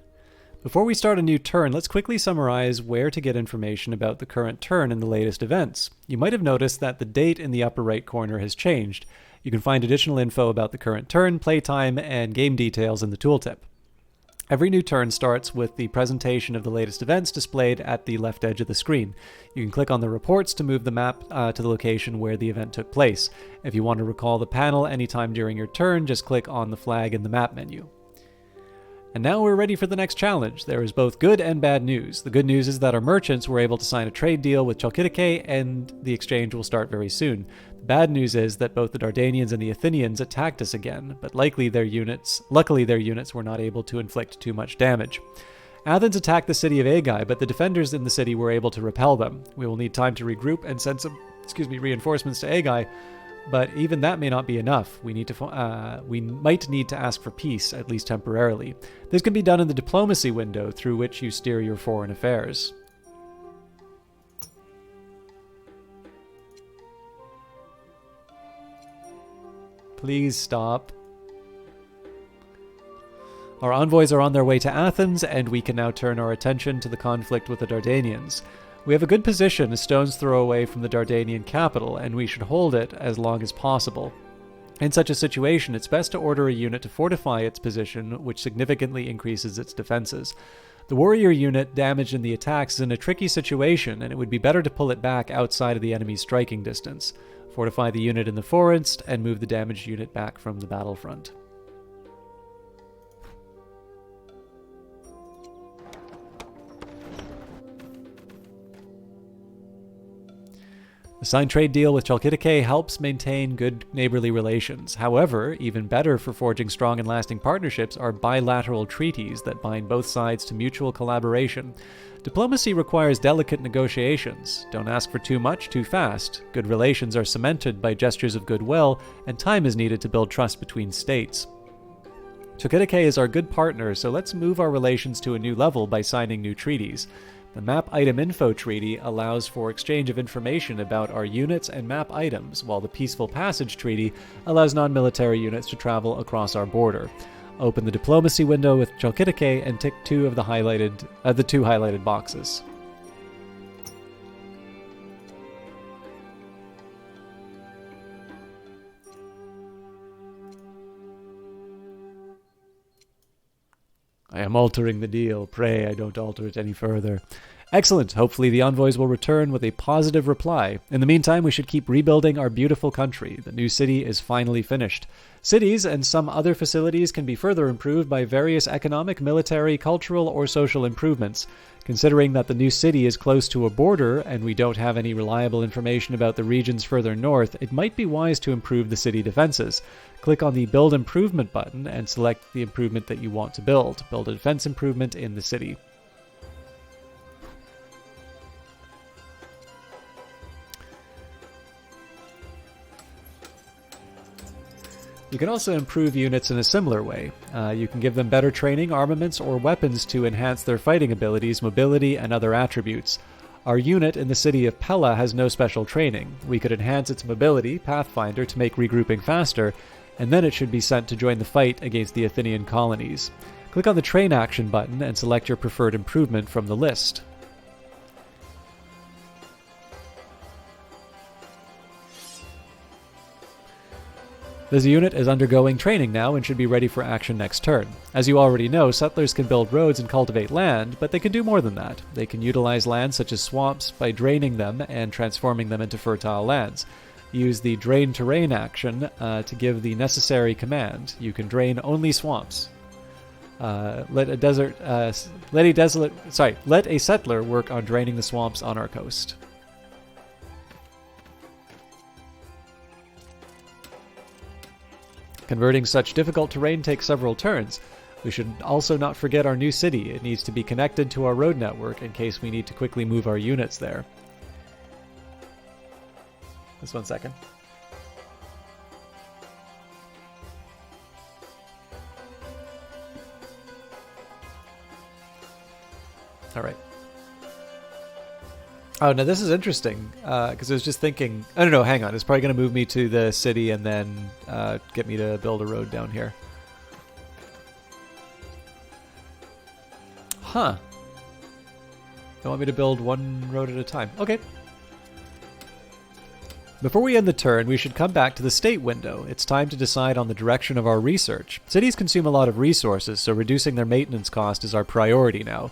Before we start a new turn, let's quickly summarize where to get information about the current turn and the latest events. You might have noticed that the date in the upper right corner has changed. You can find additional info about the current turn, playtime, and game details in the tooltip. Every new turn starts with the presentation of the latest events displayed at the left edge of the screen. You can click on the reports to move the map to the location where the event took place. If you want to recall the panel anytime during your turn, just click on the flag in the map menu. And now we're ready for the next challenge. There is both good and bad news. The good news is that our merchants were able to sign a trade deal with Chalkidike, and the exchange will start very soon. The bad news is that both the Dardanians and the Athenians attacked us again, but luckily their units were not able to inflict too much damage. Athens attacked the city of Aigai, but the defenders in the city were able to repel them. We will need time to regroup and send some reinforcements to Aigai, but even that may not be enough. We might need to ask for peace, at least temporarily. This can be done in the diplomacy window through which you steer your foreign affairs. Please stop. Our envoys are on their way to Athens, and we can now turn our attention to the conflict with the Dardanians. We have a good position a stone's throw away from the Dardanian capital, and we should hold it as long as possible. In such a situation, it's best to order a unit to fortify its position, which significantly increases its defenses. The warrior unit damaged in the attacks is in a tricky situation, and it would be better to pull it back outside of the enemy's striking distance. Fortify the unit in the forest, and move the damaged unit back from the battlefront. The signed trade deal with Chalkidike helps maintain good neighborly relations. However, even better for forging strong and lasting partnerships are bilateral treaties that bind both sides to mutual collaboration. Diplomacy requires delicate negotiations. Don't ask for too much too fast. Good relations are cemented by gestures of goodwill, and time is needed to build trust between states. Chalkidike is our good partner, so let's move our relations to a new level by signing new treaties. The Map Item Info Treaty allows for exchange of information about our units and map items, while the Peaceful Passage Treaty allows non-military units to travel across our border. Open the diplomacy window with Chalkidike and tick two of the two highlighted boxes. I am altering the deal. Pray I don't alter it any further. Excellent. Hopefully the envoys will return with a positive reply. In the meantime, we should keep rebuilding our beautiful country. The new city is finally finished. Cities and some other facilities can be further improved by various economic, military, cultural, or social improvements. Considering that the new city is close to a border and we don't have any reliable information about the regions further north, it might be wise to improve the city defenses. Click on the Build Improvement button and select the improvement that you want to build. Build a defense improvement in the city. You can also improve units in a similar way. You can give them better training, armaments, or weapons to enhance their fighting abilities, mobility, and other attributes. Our unit in the city of Pella has no special training. We could enhance its mobility, Pathfinder, to make regrouping faster, and then it should be sent to join the fight against the Athenian colonies. Click on the Train Action button and select your preferred improvement from the list. This unit is undergoing training now and should be ready for action next turn. As you already know, settlers can build roads and cultivate land, but they can do more than that. They can utilize lands such as swamps by draining them and transforming them into fertile lands. Use the Drain Terrain action to give the necessary command. You can drain only swamps. Let a settler work on draining the swamps on our coast. Converting such difficult terrain takes several turns. We should also not forget our new city. It needs to be connected to our road network in case we need to quickly move our units there. Just 1 second. All right. Oh, now this is interesting, because I was just thinking... I don't know, hang on. It's probably going to move me to the city and then get me to build a road down here. Huh. They want me to build one road at a time. Okay. Before we end the turn, we should come back to the state window. It's time to decide on the direction of our research. Cities consume a lot of resources, so reducing their maintenance cost is our priority now.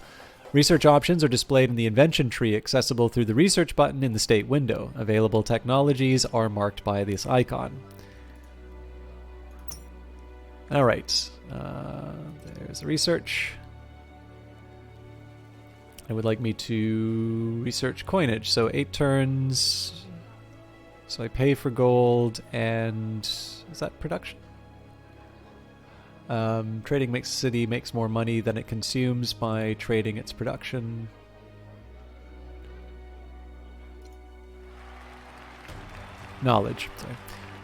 Research options are displayed in the invention tree accessible through the research button in the state window. Available technologies are marked by this icon. Alright, there's the research. It would like me to research coinage, so 8 turns. So I pay for gold and... is that production? Trading makes the city makes more money than it consumes by trading its production. Knowledge. Sorry.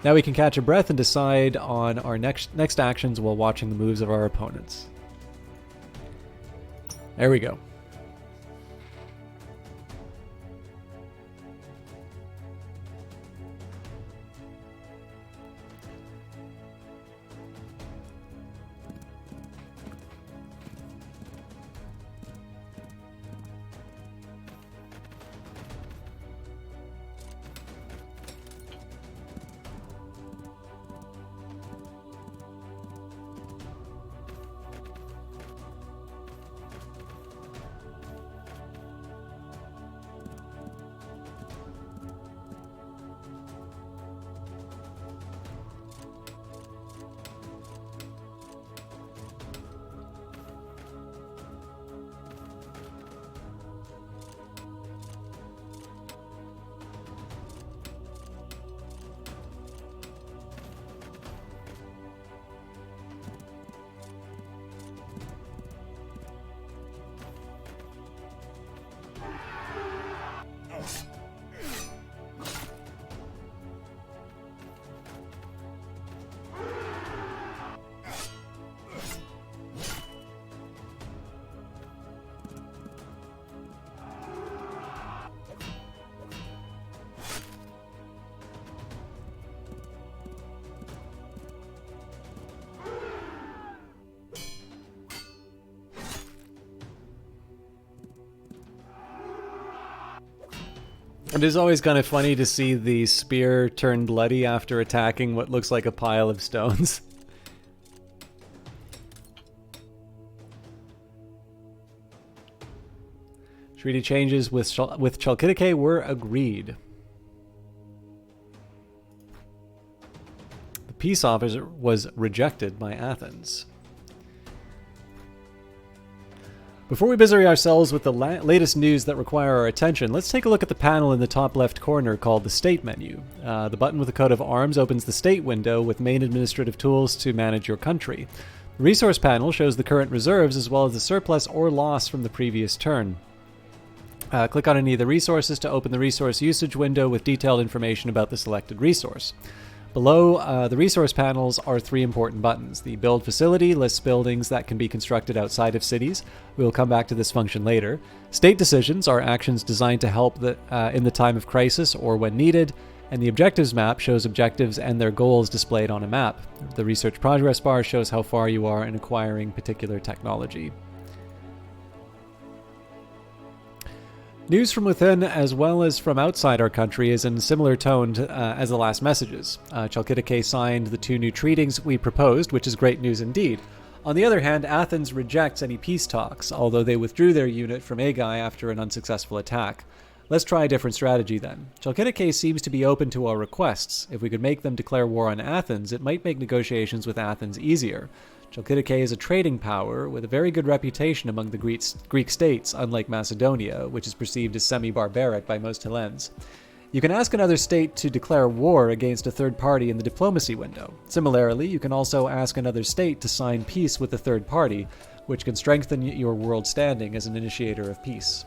Now we can catch a breath and decide on our next actions while watching the moves of our opponents. There we go. It is always kind of funny to see the spear turn bloody after attacking what looks like a pile of stones. Treaty changes with Chalkidike were agreed. The peace offer was rejected by Athens. Before we busy ourselves with the latest news that require our attention, let's take a look at the panel in the top left corner called the State menu. The button with the coat of arms opens the State window with main administrative tools to manage your country. The Resource panel shows the current reserves as well as the surplus or loss from the previous turn. Click on any of the resources to open the resource usage window with detailed information about the selected resource. Below the resource panels are three important buttons. The build facility lists buildings that can be constructed outside of cities. We will come back to this function later. State decisions are actions designed to help in the time of crisis or when needed. And the objectives map shows objectives and their goals displayed on a map. The research progress bar shows how far you are in acquiring particular technology. News from within as well as from outside our country is in similar tone as the last messages. Chalkidike signed the two new treaties we proposed, which is great news indeed. On the other hand, Athens rejects any peace talks, although they withdrew their unit from Aegae after an unsuccessful attack. Let's try a different strategy then. Chalkidike seems to be open to our requests. If we could make them declare war on Athens, it might make negotiations with Athens easier. Chalkidike is a trading power with a very good reputation among the Greek states, unlike Macedonia, which is perceived as semi-barbaric by most Hellenes. You can ask another state to declare war against a third party in the diplomacy window. Similarly, you can also ask another state to sign peace with a third party, which can strengthen your world standing as an initiator of peace.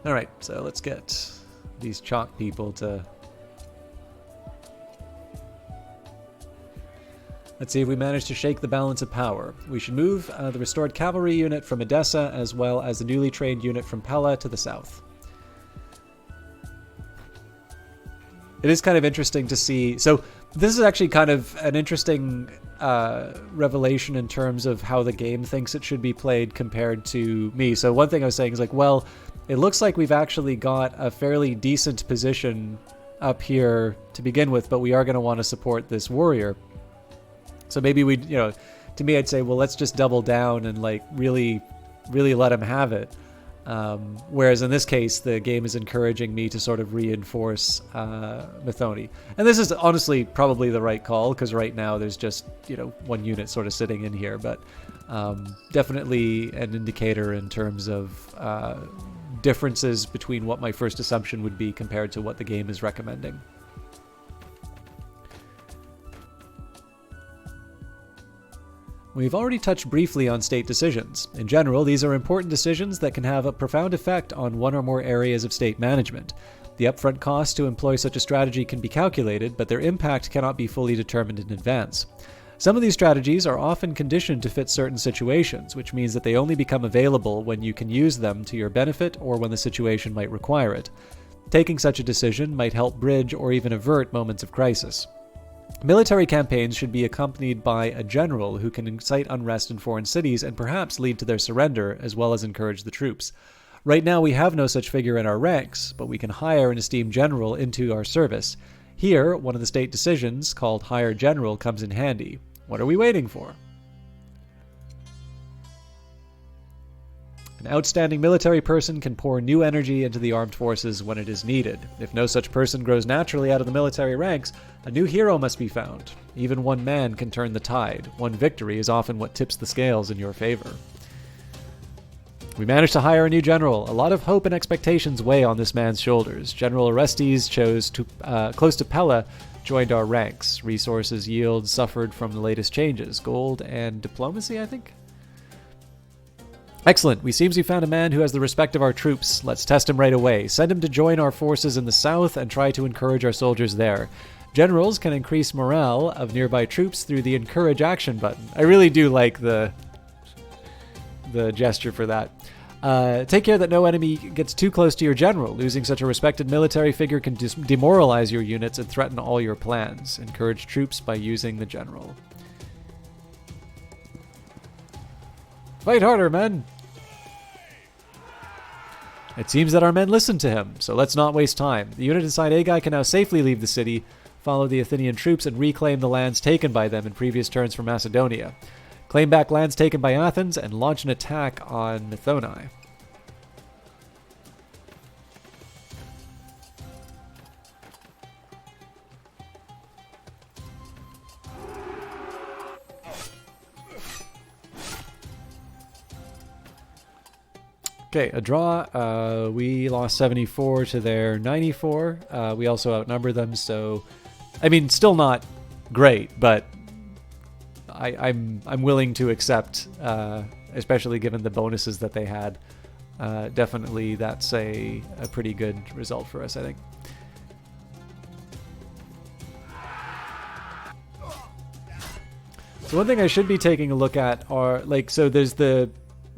Alright, so let's get these chalk people to... Let's see if we manage to shake the balance of power. We should move the restored cavalry unit from Edessa as well as the newly trained unit from Pella to the south. It is kind of interesting to see. So this is actually kind of an interesting revelation in terms of how the game thinks it should be played compared to me. So one thing I was saying is like, well, it looks like we've actually got a fairly decent position up here to begin with, but we are going to want to support this warrior. So maybe we, to me, I'd say, well, let's just double down and like really let him have it. Whereas in this case, the game is encouraging me to sort of reinforce Methone. And this is honestly probably the right call because right now there's just, one unit sort of sitting in here, but definitely an indicator in terms of differences between what my first assumption would be compared to what the game is recommending. We've already touched briefly on state decisions. In general, these are important decisions that can have a profound effect on one or more areas of state management. The upfront cost to employ such a strategy can be calculated, but their impact cannot be fully determined in advance. Some of these strategies are often conditioned to fit certain situations, which means that they only become available when you can use them to your benefit or when the situation might require it. Taking such a decision might help bridge or even avert moments of crisis. Military campaigns should be accompanied by a general who can incite unrest in foreign cities and perhaps lead to their surrender, as well as encourage the troops. Right now we have no such figure in our ranks, but we can hire an esteemed general into our service. Here, one of the state decisions, called Hire General, comes in handy. What are we waiting for? An outstanding military person can pour new energy into the armed forces when it is needed. If no such person grows naturally out of the military ranks, a new hero must be found. Even one man can turn the tide. One victory is often what tips the scales in your favor. We managed to hire a new general. A lot of hope and expectations weigh on this man's shoulders. General Orestes close to Pella, joined our ranks. Resources yield suffered from the latest changes. Gold and diplomacy, I think? Excellent. We seems we found a man who has the respect of our troops. Let's test him right away. Send him to join our forces in the south and try to encourage our soldiers there. Generals can increase morale of nearby troops through the encourage action button. I really do like the gesture for that. Take care that no enemy gets too close to your general. Losing such a respected military figure can demoralize your units and threaten all your plans. Encourage troops by using the general. Fight harder, men! It seems that our men listened to him, so let's not waste time. The unit inside Agai can now safely leave the city, follow the Athenian troops, and reclaim the lands taken by them in previous turns for Macedonia. Claim back lands taken by Athens, and launch an attack on Methoni. Okay, a draw. We lost 74 to their 94. We also outnumber them, so I mean, still not great, but I'm willing to accept, especially given the bonuses that they had. Definitely, that's a pretty good result for us, I think. So one thing I should be taking a look at are so there's the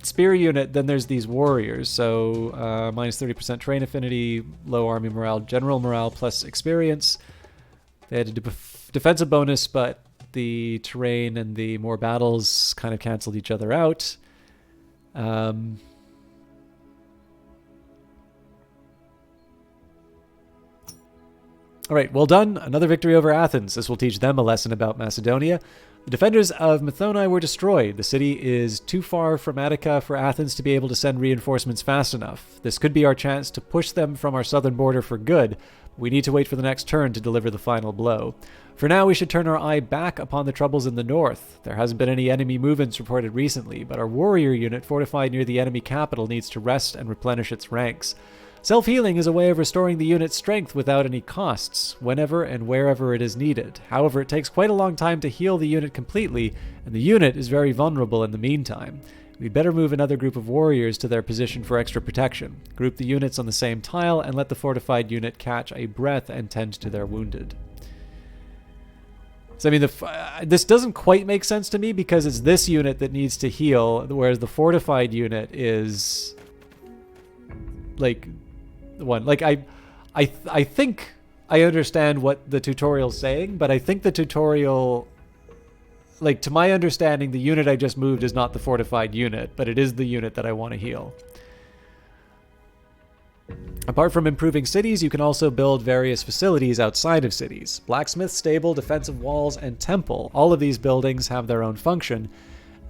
spear unit, then there's these warriors. So minus 30% train affinity, low army morale, general morale plus experience. They had a defensive bonus, but the terrain and the more battles kind of canceled each other out. All right, well done. Another victory over Athens. This will teach them a lesson about Macedonia. The defenders of Methoni were destroyed. The city is too far from Attica for Athens to be able to send reinforcements fast enough. This could be our chance to push them from our southern border for good. We need to wait for the next turn to deliver the final blow. For now, we should turn our eye back upon the troubles in the north. There hasn't been any enemy movements reported recently, but our warrior unit fortified near the enemy capital needs to rest and replenish its ranks. Self-healing is a way of restoring the unit's strength without any costs, whenever and wherever it is needed. However, it takes quite a long time to heal the unit completely, and the unit is very vulnerable in the meantime. We'd better move another group of warriors to their position for extra protection. Group the units on the same tile, and let the fortified unit catch a breath and tend to their wounded. So, I mean, this doesn't quite make sense to me because it's this unit that needs to heal, whereas the fortified unit is one. I think I understand what the tutorial's saying, but I think the tutorial, to my understanding, the unit I just moved is not the fortified unit, but it is the unit that I want to heal. Apart from improving cities, you can also build various facilities outside of cities. Blacksmith, stable, defensive walls, and temple. All of these buildings have their own function,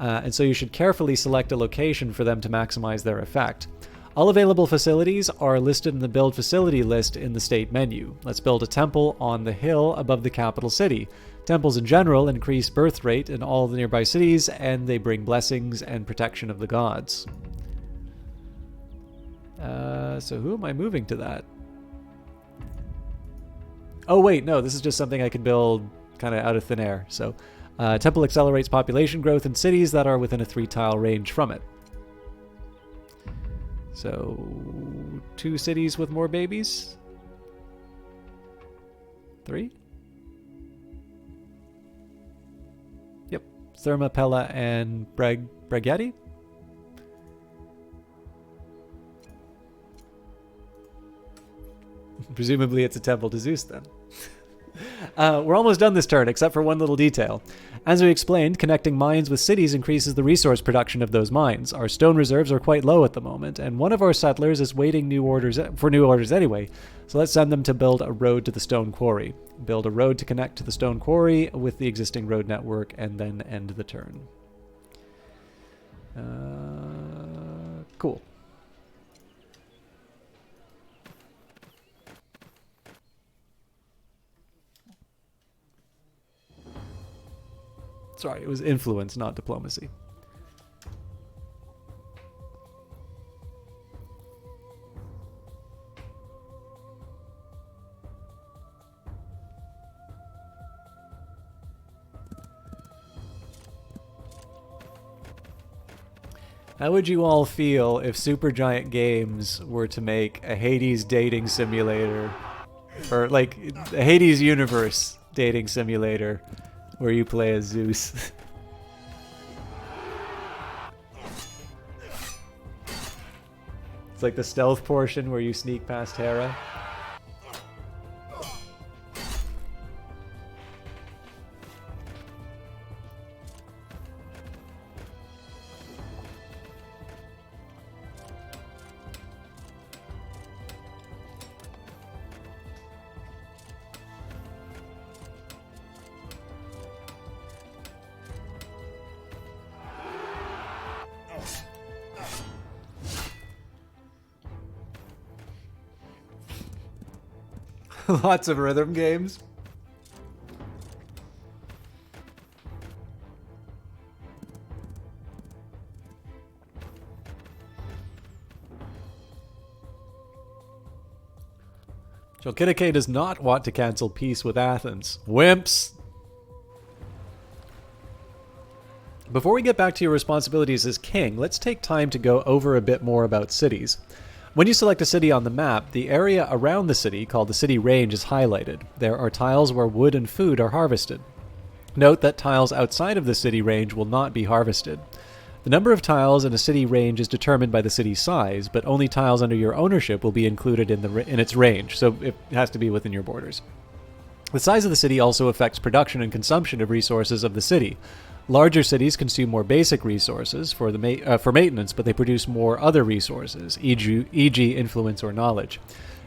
and so you should carefully select a location for them to maximize their effect. All available facilities are listed in the Build Facility list in the State menu. Let's build a temple on the hill above the capital city. Temples in general increase birth rate in all the nearby cities, and they bring blessings and protection of the gods. So who am I moving to that? Oh wait, no, this is just something I can build kind of out of thin air. So temple accelerates population growth in cities that are within a 3-tile range from it. So 2 cities with more babies? 3? Yep. Therma, Pella, and Bregetti? Presumably it's a temple to Zeus then. We're almost done this turn, except for one little detail. As we explained, connecting mines with cities increases the resource production of those mines. Our stone reserves are quite low at the moment, and one of our settlers is waiting for new orders anyway, so let's send them to build a road to the stone quarry. Build a road to connect to the stone quarry with the existing road network, and then end the turn. Cool. Sorry, it was influence, not diplomacy. How would you all feel if Supergiant Games were to make a Hades dating simulator, or a Hades universe dating simulator, where you play as Zeus? It's like the stealth portion where you sneak past Hera. Lots of rhythm games. Chalkidike does not want to cancel peace with Athens. Wimps! Before we get back to your responsibilities as king, let's take time to go over a bit more about cities. When you select a city on the map, the area around the city, called the city range, is highlighted. There are tiles where wood and food are harvested. Note that tiles outside of the city range will not be harvested. The number of tiles in a city range is determined by the city size, but only tiles under your ownership will be included in its range, so it has to be within your borders. The size of the city also affects production and consumption of resources of the city. Larger cities consume more basic resources for maintenance, but they produce more other resources, e.g. influence or knowledge.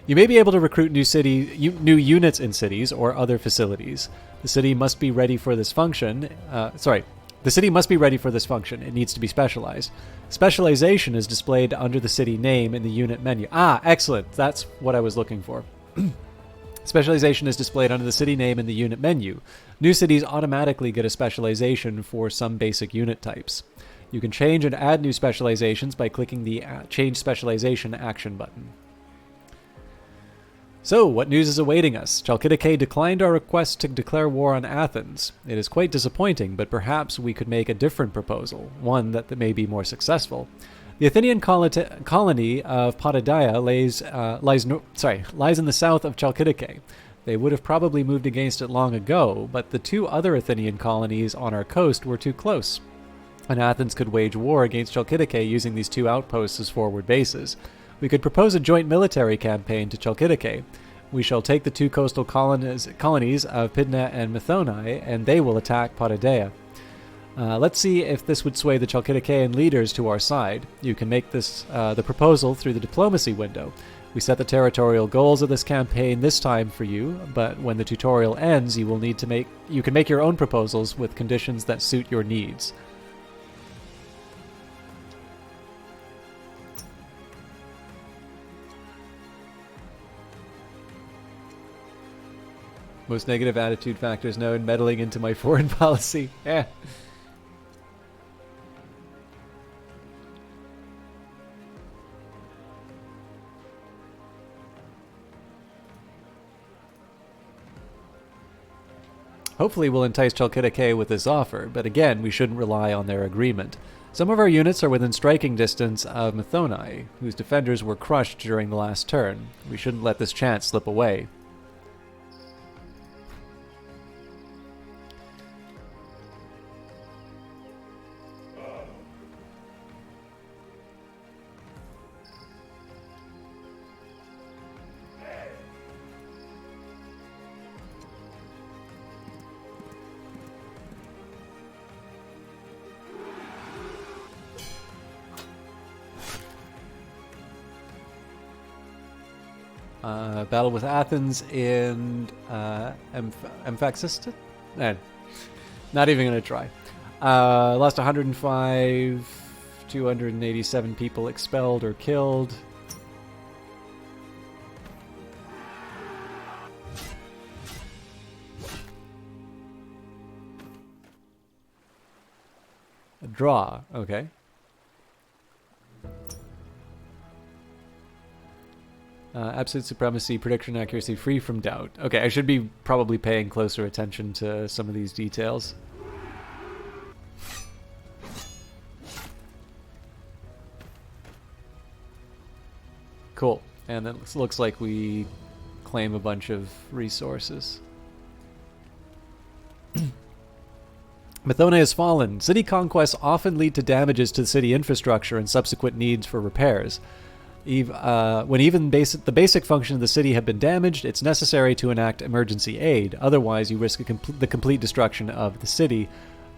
You may be able to recruit new units in cities or other facilities. The city must be ready for this function. The city must be ready for this function. It needs to be specialized. Specialization is displayed under the city name in the unit menu. Ah, excellent. That's what I was looking for. Specialization is displayed under the city name in the unit menu. New cities automatically get a specialization for some basic unit types. You can change and add new specializations by clicking the Change Specialization action button. So, what news is awaiting us? Chalkidike declined our request to declare war on Athens. It is quite disappointing, but perhaps we could make a different proposal, one that may be more successful. The Athenian colony of Potidæa lies in the south of Chalkidike. They would have probably moved against it long ago, but the two other Athenian colonies on our coast were too close, and Athens could wage war against Chalkidike using these two outposts as forward bases. We could propose a joint military campaign to Chalkidike. We shall take the two coastal colonies of Pydna and Methone, and they will attack Potidæa. Let's see if this would sway the Chalkidicaean leaders to our side. You can make this the proposal through the diplomacy window. We set the territorial goals of this campaign this time for you, but when the tutorial ends, you can make your own proposals with conditions that suit your needs. Most negative attitude factors known, meddling into my foreign policy. Hopefully we'll entice Chalkidike with this offer, but again, we shouldn't rely on their agreement. Some of our units are within striking distance of Methone, whose defenders were crushed during the last turn. We shouldn't let this chance slip away. Battle with Athens in Amphixistus? Not even going to try. Lost 105, 287 people expelled or killed. A draw, okay. Absolute supremacy, prediction accuracy, free from doubt. Okay, I should be probably paying closer attention to some of these details. Cool. And it looks like we claim a bunch of resources. Methone has fallen. City conquests often lead to damages to the city infrastructure and subsequent needs for repairs. When even the basic function of the city have been damaged, it's necessary to enact emergency aid. Otherwise, you risk the complete destruction of the city,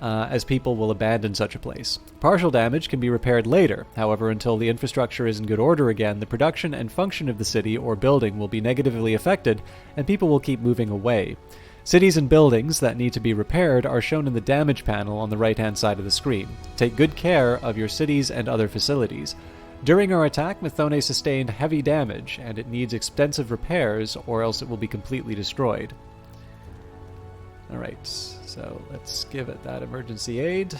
as people will abandon such a place. Partial damage can be repaired later. However, until the infrastructure is in good order again, the production and function of the city or building will be negatively affected, and people will keep moving away. Cities and buildings that need to be repaired are shown in the damage panel on the right-hand side of the screen. Take good care of your cities and other facilities. During our attack, Methone sustained heavy damage, and it needs extensive repairs, or else it will be completely destroyed. Alright, so let's give it that emergency aid.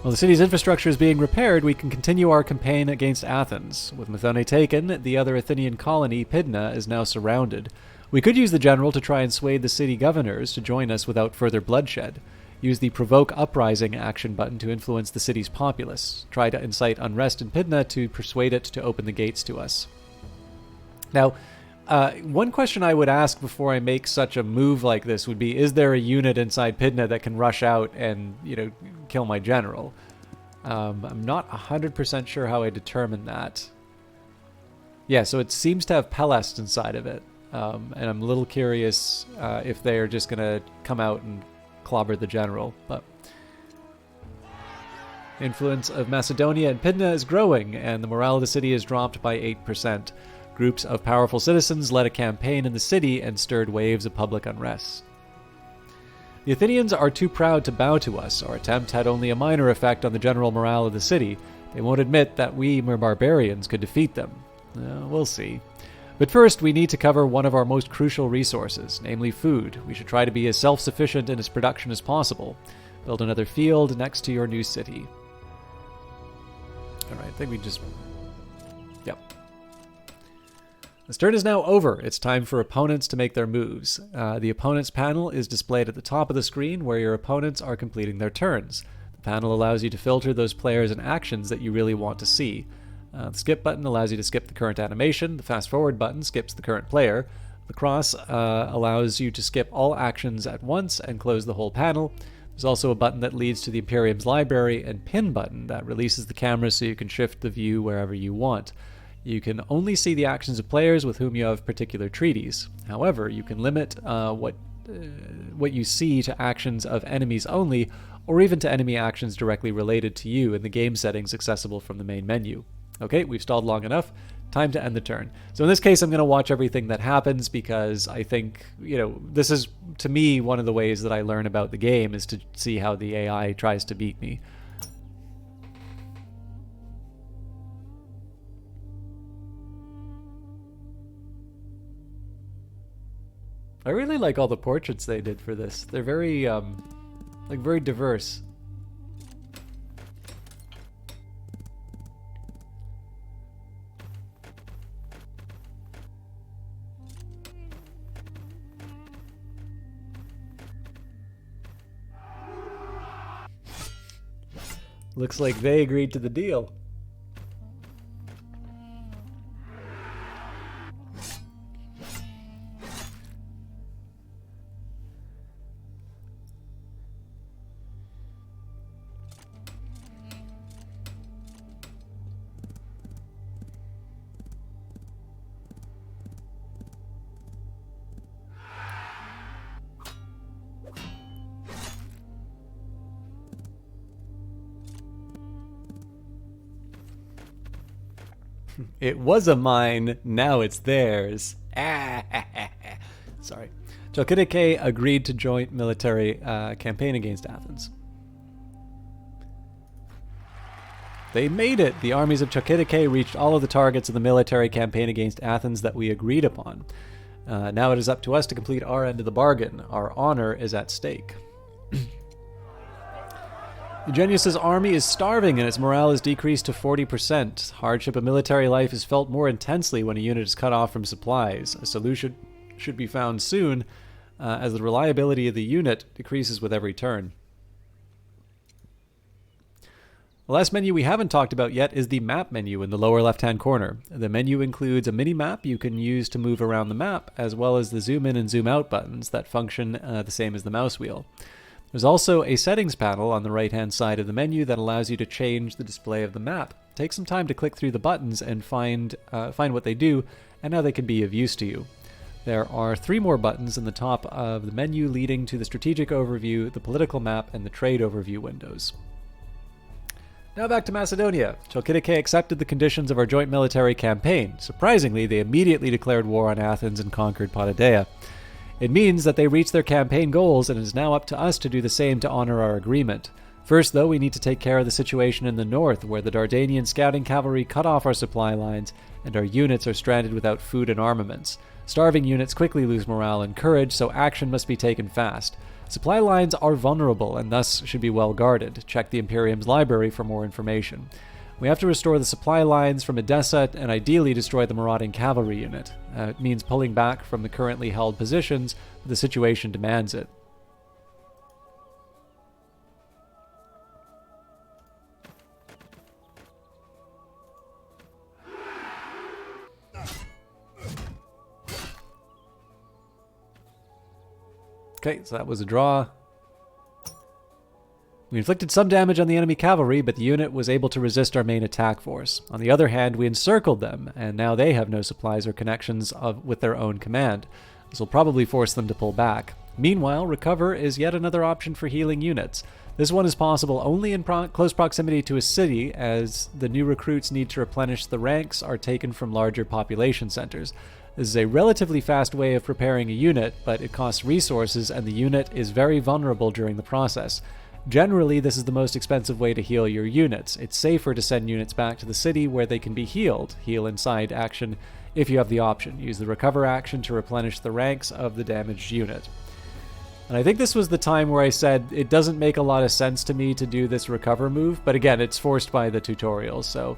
While the city's infrastructure is being repaired, we can continue our campaign against Athens. With Methone taken, the other Athenian colony, Pydna, is now surrounded. We could use the general to try and sway the city governors to join us without further bloodshed. Use the Provoke Uprising action button to influence the city's populace. Try to incite unrest in Pydna to persuade it to open the gates to us. Now, one question I would ask before I make such a move like this would be, is there a unit inside Pydna that can rush out and, kill my general? I'm not 100% sure how I determine that. Yeah, so it seems to have Pelest inside of it. And I'm a little curious if they are just going to come out and clobber the general. But influence of Macedonia and Pydna is growing, and the morale of the city is dropped by 8%. Groups of powerful citizens led a campaign in the city and stirred waves of public unrest. The Athenians are too proud to bow to us. Our attempt had only a minor effect on the general morale of the city. They won't admit that we mere barbarians could defeat them. We'll see. But first, we need to cover one of our most crucial resources, namely food. We should try to be as self-sufficient in its production as possible. Build another field next to your new city. Alright, I think we just... Yep. This turn is now over. It's time for opponents to make their moves. The opponents panel is displayed at the top of the screen where your opponents are completing their turns. The panel allows you to filter those players and actions that you really want to see. The skip button allows you to skip the current animation. The fast forward button skips the current player. The cross allows you to skip all actions at once and close the whole panel. There's also a button that leads to the Imperiums library, and pin button that releases the camera so you can shift the view wherever you want. You can only see the actions of players with whom you have particular treaties. However, you can limit what you see to actions of enemies only, or even to enemy actions directly related to you in the game settings accessible from the main menu. Okay, we've stalled long enough. Time to end the turn. So in this case, I'm going to watch everything that happens because I think, this is, to me, one of the ways that I learn about the game is to see how the AI tries to beat me. I really like all the portraits they did for this. They're very, very diverse. Looks like they agreed to the deal. It was a mine, now it's theirs. Sorry. Chalkidike agreed to joint military campaign against Athens. They made it! The armies of Chalkidike reached all of the targets of the military campaign against Athens that we agreed upon. Now it is up to us to complete our end of the bargain. Our honor is at stake. Eugenius's army is starving and its morale is decreased to 40%. Hardship of military life is felt more intensely when a unit is cut off from supplies. A solution should be found soon, as the reliability of the unit decreases with every turn. The last menu we haven't talked about yet is the map menu in the lower left-hand corner. The menu includes a mini-map you can use to move around the map, as well as the zoom in and zoom out buttons that function the same as the mouse wheel. There's also a settings panel on the right-hand side of the menu that allows you to change the display of the map. Take some time to click through the buttons and find what they do and how they can be of use to you. There are 3 more buttons in the top of the menu leading to the strategic overview, the political map, and the trade overview windows. Now back to Macedonia. Chalkidike accepted the conditions of our joint military campaign. Surprisingly, they immediately declared war on Athens and conquered Potidaea. It means that they reached their campaign goals, and it is now up to us to do the same to honor our agreement. First, though, we need to take care of the situation in the north, where the Dardanian scouting cavalry cut off our supply lines, and our units are stranded without food and armaments. Starving units quickly lose morale and courage, so action must be taken fast. Supply lines are vulnerable, and thus should be well guarded. Check the Imperium's library for more information. We have to restore the supply lines from Edessa and ideally destroy the marauding cavalry unit. It means pulling back from the currently held positions, but the situation demands it. Okay, so that was a draw. We inflicted some damage on the enemy cavalry, but the unit was able to resist our main attack force. On the other hand, we encircled them, and now they have no supplies or connections with their own command. This will probably force them to pull back. Meanwhile, Recover is yet another option for healing units. This one is possible only in close proximity to a city, as the new recruits need to replenish the ranks are taken from larger population centers. This is a relatively fast way of preparing a unit, but it costs resources and the unit is very vulnerable during the process. Generally, this is the most expensive way to heal your units. It's safer to send units back to the city where they can be healed. Heal inside action if you have the option. Use the Recover action to replenish the ranks of the damaged unit. And I think this was the time where I said it doesn't make a lot of sense to me to do this Recover move, but again, it's forced by the tutorial, so...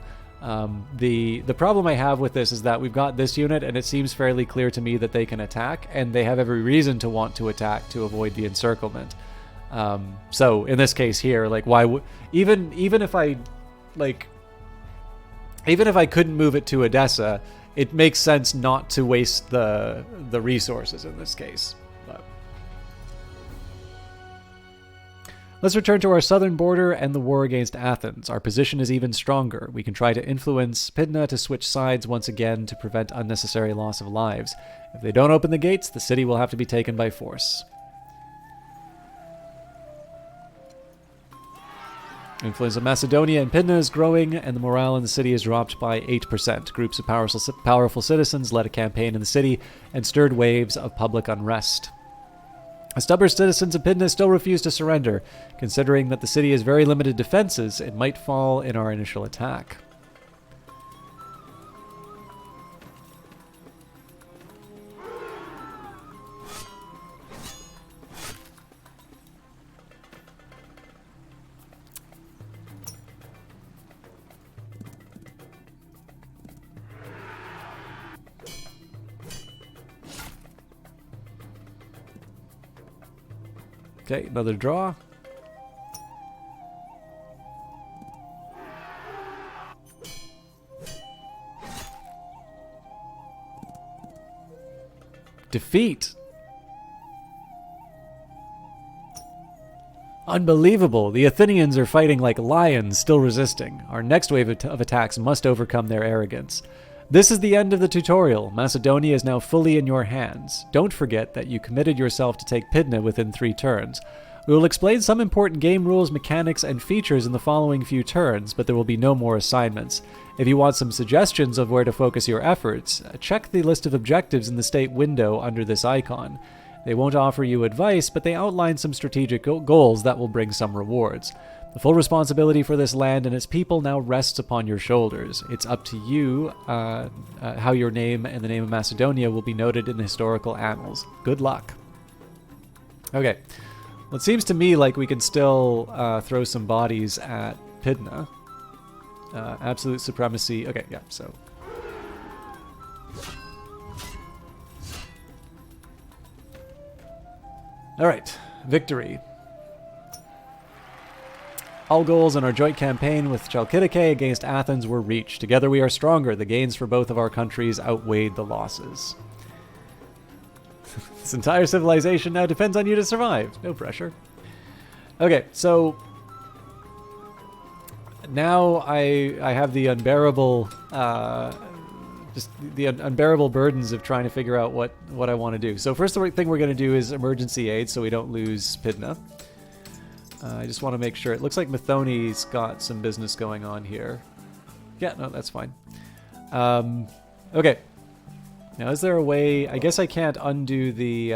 The problem I have with this is that we've got this unit, and it seems fairly clear to me that they can attack, and they have every reason to want to attack to avoid the encirclement. So in this case here, like, why would even if I couldn't move it to Edessa, it makes sense not to waste the resources in this case. Let's return to our southern border and the war against Athens. Our position is even stronger. We can try to influence Pydna to switch sides once again to prevent unnecessary loss of lives. If they don't open the gates, the city will have to be taken by force. Influence of Macedonia and Pydna is growing, and the morale in the city has dropped by 8%. Groups of powerful citizens led a campaign in the city and stirred waves of public unrest. The stubborn citizens of Pydna still refuse to surrender. Considering that the city has very limited defenses, it might fall in our initial attack. Okay, another draw. Defeat. Unbelievable. The Athenians are fighting like lions, still resisting. Our next wave of attacks must overcome their arrogance. This is the end of the tutorial. Macedonia is now fully in your hands. Don't forget that you committed yourself to take Pydna within 3 turns. We will explain some important game rules, mechanics, and features in the following few turns, but there will be no more assignments. If you want some suggestions of where to focus your efforts, check the list of objectives in the state window under this icon. They won't offer you advice, but they outline some strategic goals that will bring some rewards. The full responsibility for this land and its people now rests upon your shoulders. It's up to you how your name and the name of Macedonia will be noted in the historical annals. Good luck. Okay. Well, it seems to me like we can still throw some bodies at Pydna. Absolute supremacy. Okay, yeah, so... Alright, victory. All goals in our joint campaign with Chalkidike against Athens were reached. Together we are stronger. The gains for both of our countries outweighed the losses. This entire civilization now depends on you to survive. No pressure. Okay, so... Now I have the unbearable... just the unbearable burdens of trying to figure out what I want to do. So first thing we're going to do is emergency aid so we don't lose Pydna. I just want to make sure. It looks like Methony's got some business going on here. Yeah, no, that's fine. Okay. Now, is there a way... I guess I can't undo the...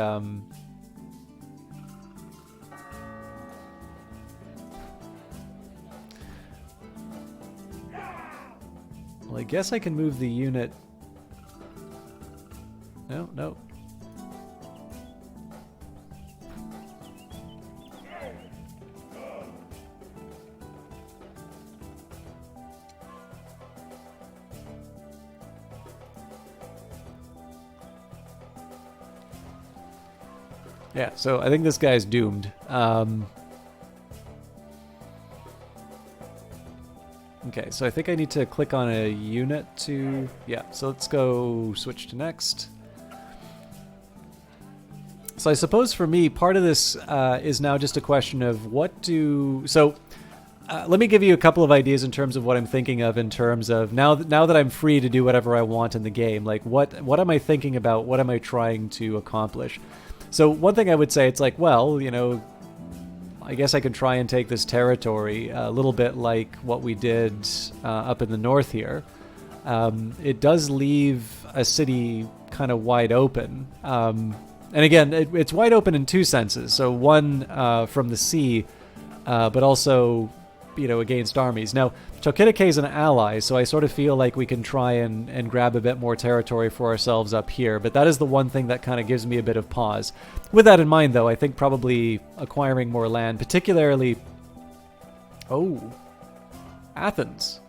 Well, I guess I can move the unit. No, no. Yeah, so I think this guy's doomed. Okay, so I think I need to click on a unit to... Yeah, so let's go switch to next. So I suppose for me, part of this is now just a question of what do... So let me give you a couple of ideas in terms of what I'm thinking of in terms of now that I'm free to do whatever I want in the game. Like, what am I thinking about? What am I trying to accomplish? So one thing I would say, it's like, well, you know, I guess I can try and take this territory a little bit like what we did up in the north here. It does leave a city kind of wide open. And again, it's wide open in two senses. So one from the sea, but also, you know, against armies. Now, Tokitake is an ally, so I sort of feel like we can try and grab a bit more territory for ourselves up here. But that is the one thing that kind of gives me a bit of pause. With that in mind, though, I think probably acquiring more land, particularly... Oh, Athens.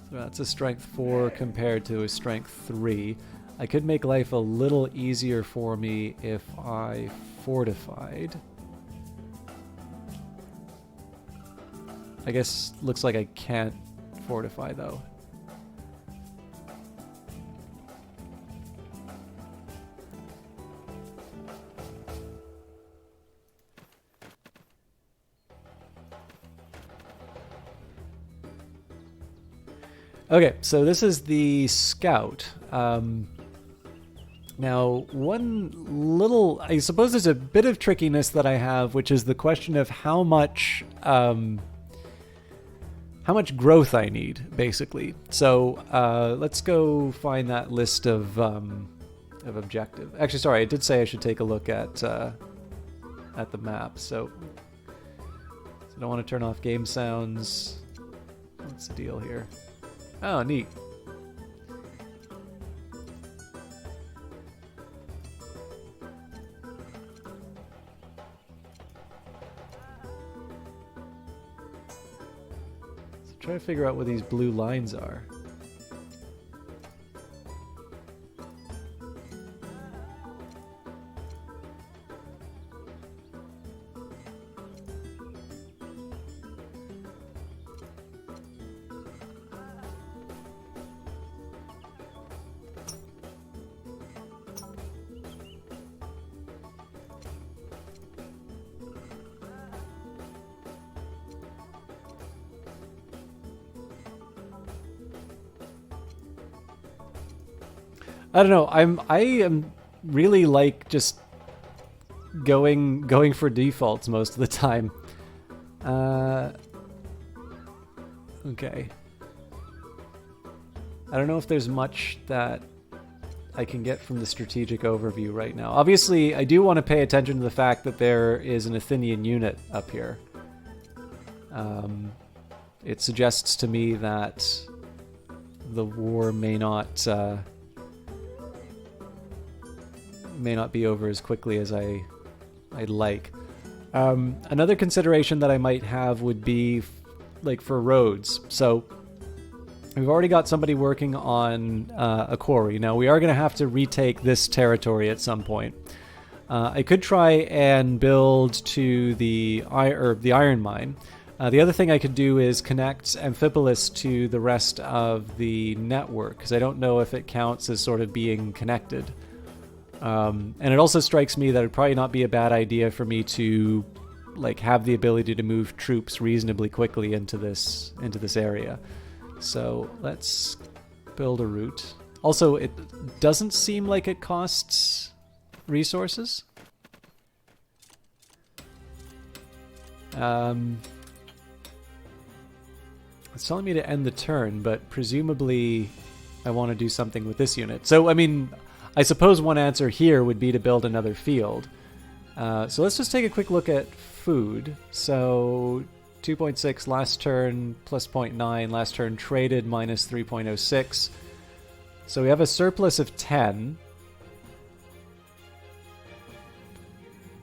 So that's a strength 4 compared to a strength 3. I could make life a little easier for me if I fortified. I guess looks like I can't fortify though. Okay, so this is the scout. Now, one little... I suppose there's a bit of trickiness that I have, which is the question of how much growth I need, basically. So let's go find that list of objective. Actually, sorry, I did say I should take a look at the map. So I don't want to turn off game sounds. What's the deal here? Oh, neat. So try to figure out what these blue lines are. I don't know. I am really like just going for defaults most of the time. Okay. I don't know if there's much that I can get from the strategic overview right now. Obviously, I do want to pay attention to the fact that there is an Athenian unit up here. It suggests to me that the war may not be over as quickly as I'd like. Another consideration that I might have would be like for roads. So we've already got somebody working on a quarry. Now we are going to have to retake this territory at some point. I could try and build to the iron mine. The other thing I could do is connect Amphipolis to the rest of the network, because I don't know if it counts as sort of being connected. And it also strikes me that it'd probably not be a bad idea for me to like have the ability to move troops reasonably quickly into this area. So let's build a route. Also, it doesn't seem like it costs resources. It's telling me to end the turn, but presumably I want to do something with this unit. So, I mean, I suppose one answer here would be to build another field. So let's just take a quick look at food. So 2.6 last turn, plus 0.9 last turn, traded minus 3.06. So we have a surplus of 10.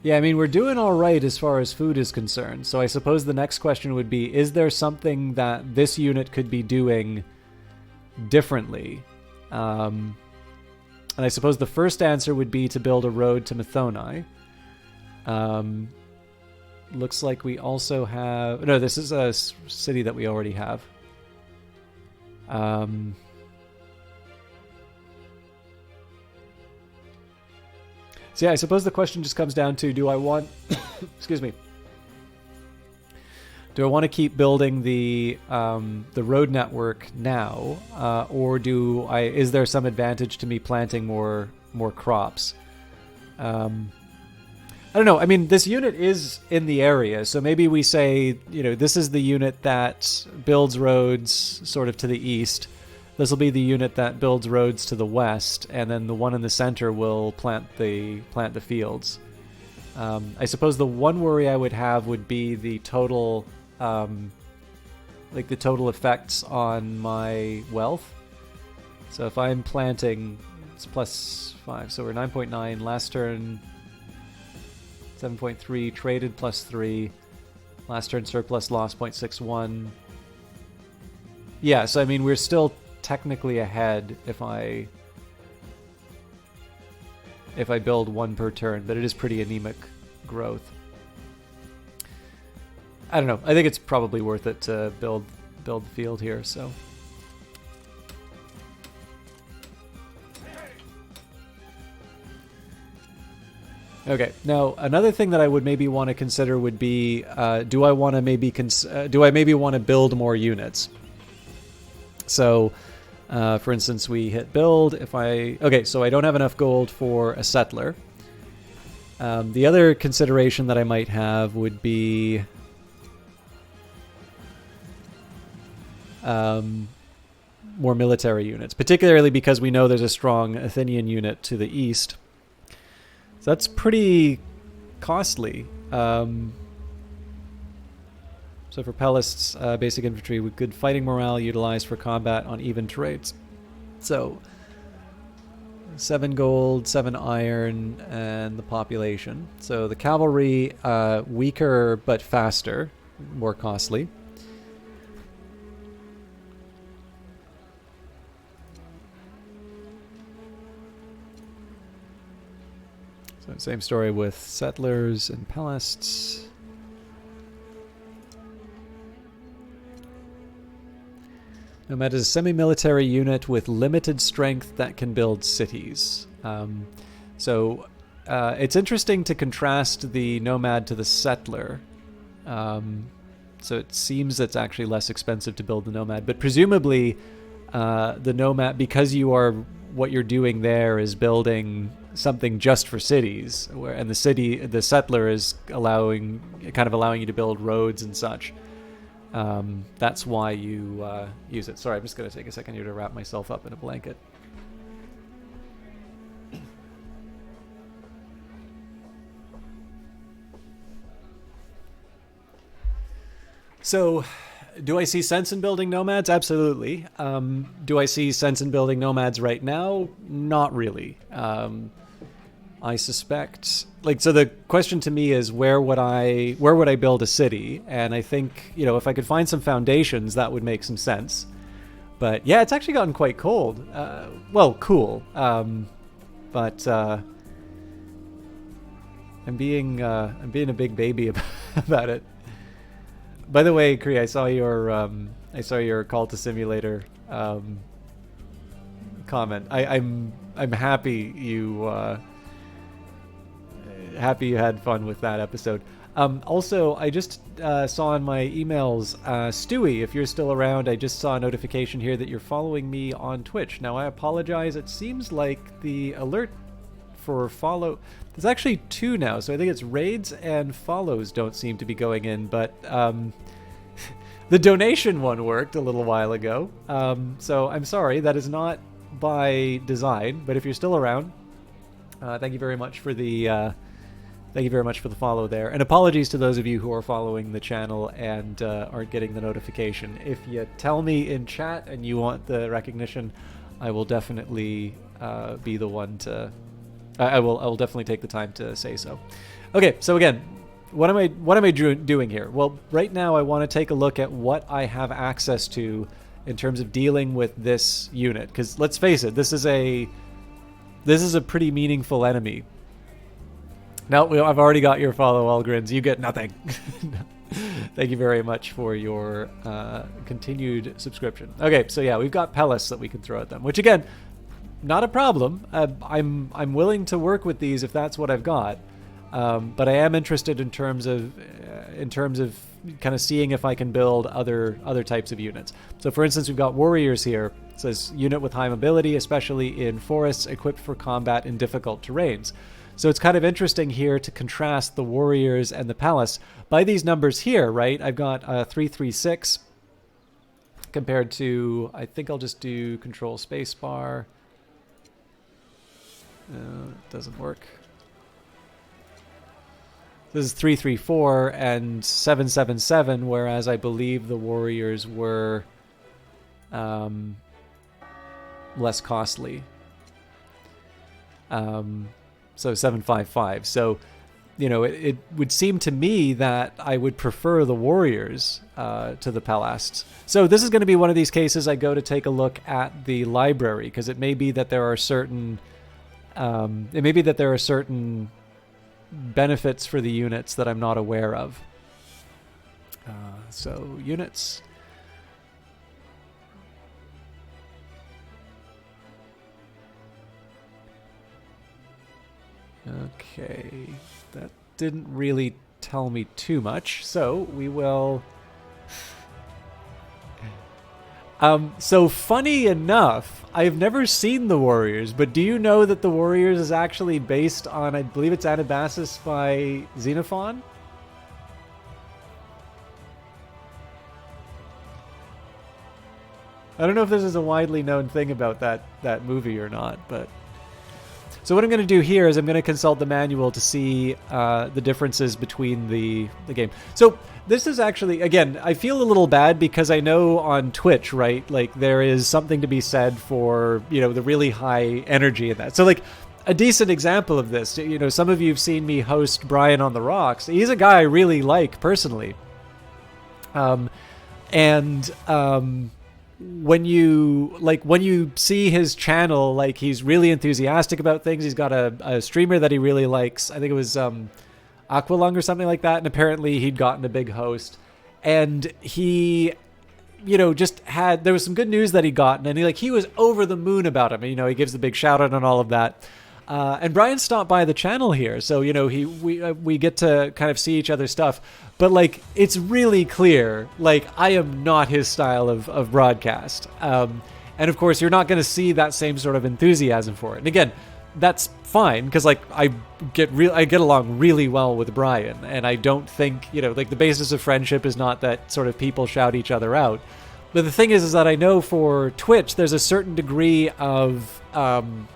Yeah, I mean, we're doing all right as far as food is concerned. So I suppose the next question would be, is there something that this unit could be doing differently? And I suppose the first answer would be to build a road to Methoni. Looks like we also have... No, this is a city that we already have. So yeah, I suppose the question just comes down to, do I want... excuse me. Do I want to keep building the road network now, or is there some advantage to me planting more crops? I don't know. I mean, this unit is in the area, so maybe we say, this is the unit that builds roads sort of to the east. This will be the unit that builds roads to the west, and then the one in the center will plant the fields. I suppose the one worry I would have would be the total, the total effects on my wealth. So if I'm planting, it's plus 5, so we're 9.9. Last turn, 7.3, traded plus 3. Last turn surplus loss 0.61. Yeah, so I mean, we're still technically ahead if I build one per turn, but it is pretty anemic growth. I don't know. I think it's probably worth it to build the field here, so. Okay. Now, another thing that I would maybe want to consider would be, do I maybe want to build more units? So, for instance, we hit build. Okay, so I don't have enough gold for a settler. The other consideration that I might have would be more military units, particularly because we know there's a strong Athenian unit to the east. So that's pretty costly. So for Pellists, basic infantry with good fighting morale utilized for combat on even trades. So 7 gold, 7 iron, and the population. So the cavalry, weaker but faster, more costly. So same story with settlers and Pellists. Nomad is a semi-military unit with limited strength that can build cities. So it's interesting to contrast the Nomad to the Settler. So it seems it's actually less expensive to build the Nomad, but presumably the Nomad, because what you're doing there is building something just for cities, and the Settler is allowing you to build roads and such. That's why you use it. Sorry, I'm just going to take a second here to wrap myself up in a blanket. So, do I see sense in building nomads? Absolutely. Do I see sense in building nomads right now? Not really. I suspect, so the question to me is where would I build a city? And I think, if I could find some foundations, that would make some sense. But yeah, it's actually gotten quite cold. Well, cool. But I'm being a big baby about it. By the way, Kree, I saw your Call to Simulator comment. I'm happy you had fun with that episode. Also, I just saw in my emails, Stewie, if you're still around, I just saw a notification here that you're following me on Twitch. Now, I apologize. It seems like the alert for follow... There's actually 2 now, so I think it's raids and follows don't seem to be going in, but The donation one worked a little while ago. So I'm sorry, that is not by design. But if you're still around, thank you very much for the follow there. And apologies to those of you who are following the channel and aren't getting the notification. If you tell me in chat and you want the recognition, I will definitely be the one to. I will definitely take the time to say so. Okay, so again, what am I doing here? Well, right now I want to take a look at what I have access to in terms of dealing with this unit, because let's face it, this is a pretty meaningful enemy. No, I've already got your follow, Algrins. You get nothing. Thank you very much for your continued subscription. Okay, so yeah, we've got pellets that we can throw at them, which again, not a problem. I'm willing to work with these if that's what I've got, but I am interested in terms of kind of seeing if I can build other types of units. So for instance, we've got warriors here. It says unit with high mobility, especially in forests, equipped for combat in difficult terrains. So it's kind of interesting here to contrast the warriors and the palace by these numbers here, right? I've got 336 compared to, I think I'll just do control spacebar. It doesn't work. This is 334 and 777, whereas I believe the warriors were less costly. So 755. So, you know, it would seem to me that I would prefer the warriors to the palasts. So this is going to be one of these cases I go to take a look at the library, because it may be that there are certain benefits for the units that I'm not aware of. So units. Okay, that didn't really tell me too much, so we will... So funny enough, I've never seen the Warriors, but do you know that the Warriors is actually based on, I believe it's Anabasis by Xenophon? I don't know if this is a widely known thing about that movie or not, but... So what I'm going to do here is I'm going to consult the manual to see the differences between the game. So this is actually, again, I feel a little bad because I know on Twitch, right, like there is something to be said for, you know, the really high energy in that. So like a decent example of this, you know, some of you have seen me host Brian on the Rocks. He's a guy I really like personally. When you see his channel, like he's really enthusiastic about things. He's got a streamer that he really likes. I think it was Aqualung or something like that. And apparently he'd gotten a big host, and he, you know, there was some good news that he'd gotten, and he was over the moon about him. And, you know, he gives the big shout out and all of that. And Brian stopped by the channel here, so, you know, we get to kind of see each other's stuff. But, like, it's really clear, like, I am not his style of broadcast. And, of course, you're not going to see that same sort of enthusiasm for it. And, again, that's fine, because, like, I get along really well with Brian. And I don't think, you know, like, the basis of friendship is not that sort of people shout each other out. But the thing is that I know for Twitch, there's a certain degree of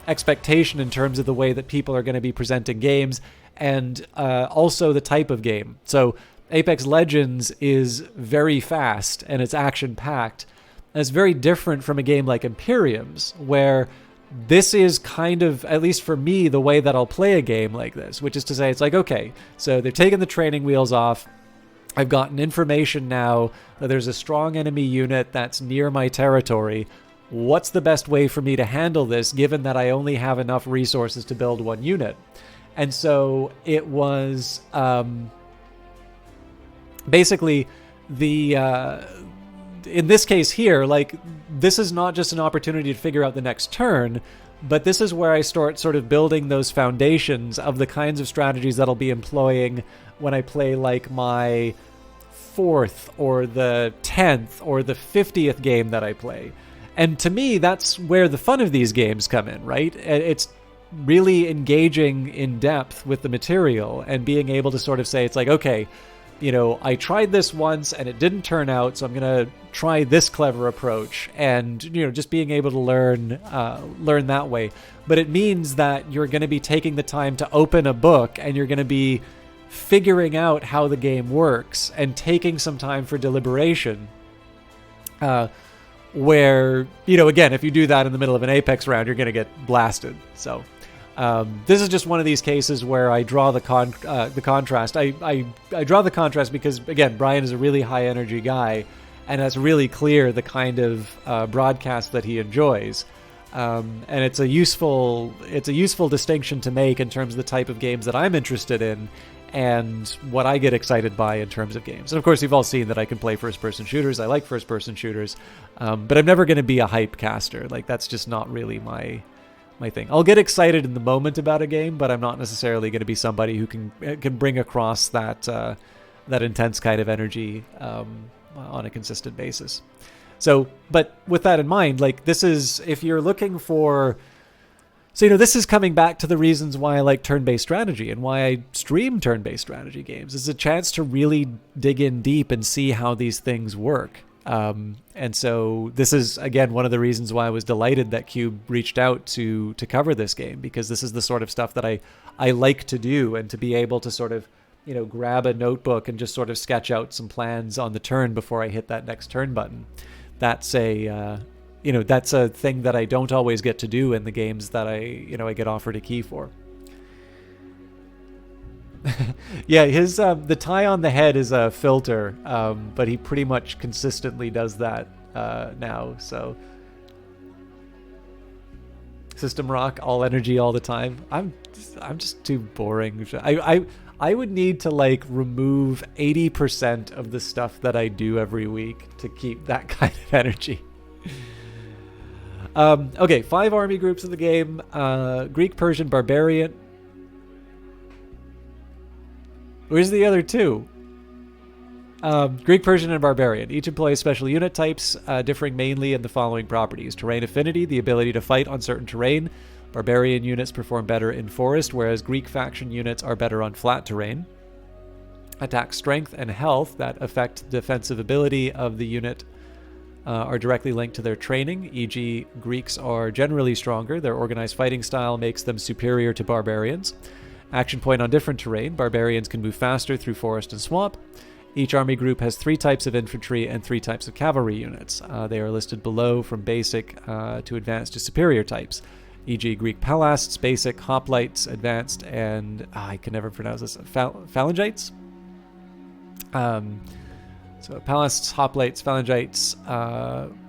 expectation in terms of the way that people are going to be presenting games, and also the type of game. So Apex Legends is very fast and it's action-packed. And it's very different from a game like Imperiums, where this is kind of, at least for me, the way that I'll play a game like this, which is to say, it's like, okay, so they've taken the training wheels off. I've gotten information now that there's a strong enemy unit that's near my territory. What's the best way for me to handle this, given that I only have enough resources to build one unit? And so it was basically in this case here, like, this is not just an opportunity to figure out the next turn, but this is where I start sort of building those foundations of the kinds of strategies that I'll be employing when I play like my 4th or the 10th or the 50th game that I play. And to me, that's where the fun of these games come in, right? It's really engaging in depth with the material and being able to sort of say, it's like, okay, I tried this once and it didn't turn out, so I'm going to try this clever approach, and just being able to learn that way. But it means that you're going to be taking the time to open a book, and you're going to be figuring out how the game works and taking some time for deliberation. Where, again, if you do that in the middle of an Apex round, you're going to get blasted. So this is just one of these cases where I draw the contrast. I draw the contrast because, again, Brian is a really high energy guy, and it's really clear the kind of broadcast that he enjoys. And it's a useful distinction to make in terms of the type of games that I'm interested in and what I get excited by in terms of games. And of course, you've all seen that I can play first-person shooters. I like first-person shooters, but I'm never going to be a hype caster. Like, that's just not really my thing. I'll get excited in the moment about a game, but I'm not necessarily going to be somebody who can bring across that intense kind of energy on a consistent basis. So, but with that in mind, like, this is, if you're looking for, so, this is coming back to the reasons why I like turn-based strategy and why I stream turn-based strategy games. It's a chance to really dig in deep and see how these things work. And so this is, again, one of the reasons why I was delighted that Cube reached out to cover this game, because this is the sort of stuff that I like to do, and to be able to sort of, grab a notebook and just sort of sketch out some plans on the turn before I hit that next turn button. That's a thing that I don't always get to do in the games that I get offered a key for. Yeah, his the tie on the head is a filter, but he pretty much consistently does that now. So System Rock, all energy all the time. I'm just too boring. I would need to remove 80% of the stuff that I do every week to keep that kind of energy. Okay, 5 army groups in the game. Greek, Persian, Barbarian. Where's the other 2? Greek, Persian, and Barbarian. Each employs special unit types, differing mainly in the following properties. Terrain affinity, the ability to fight on certain terrain. Barbarian units perform better in forest, whereas Greek faction units are better on flat terrain. Attack strength and health that affect defensive ability of the unit are directly linked to their training, e.g. Greeks are generally stronger. Their organized fighting style makes them superior to barbarians. Action point on different terrain. Barbarians can move faster through forest and swamp. Each army group has 3 types of infantry and 3 types of cavalry units. They are listed below from basic to advanced to superior types, e.g. Greek palasts, basic, hoplites, advanced, and I can never pronounce this, phalangites? So palasts, hoplites, phalangites,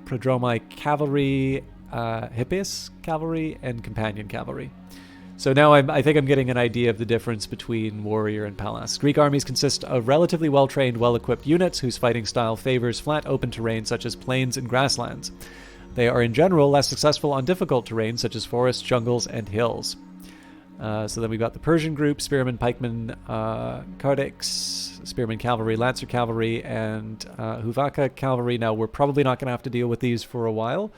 prodromi cavalry, hippias cavalry, and companion cavalry. So now I think I'm getting an idea of the difference between warrior and palace. Greek armies consist of relatively well-trained, well-equipped units whose fighting style favors flat open terrain such as plains and grasslands. They are in general less successful on difficult terrain such as forests, jungles, and hills. So then we've got the Persian group, spearmen, pikemen, Kardaks, spearmen cavalry, lancer cavalry, and Huvaka cavalry. Now we're probably not going to have to deal with these for a while.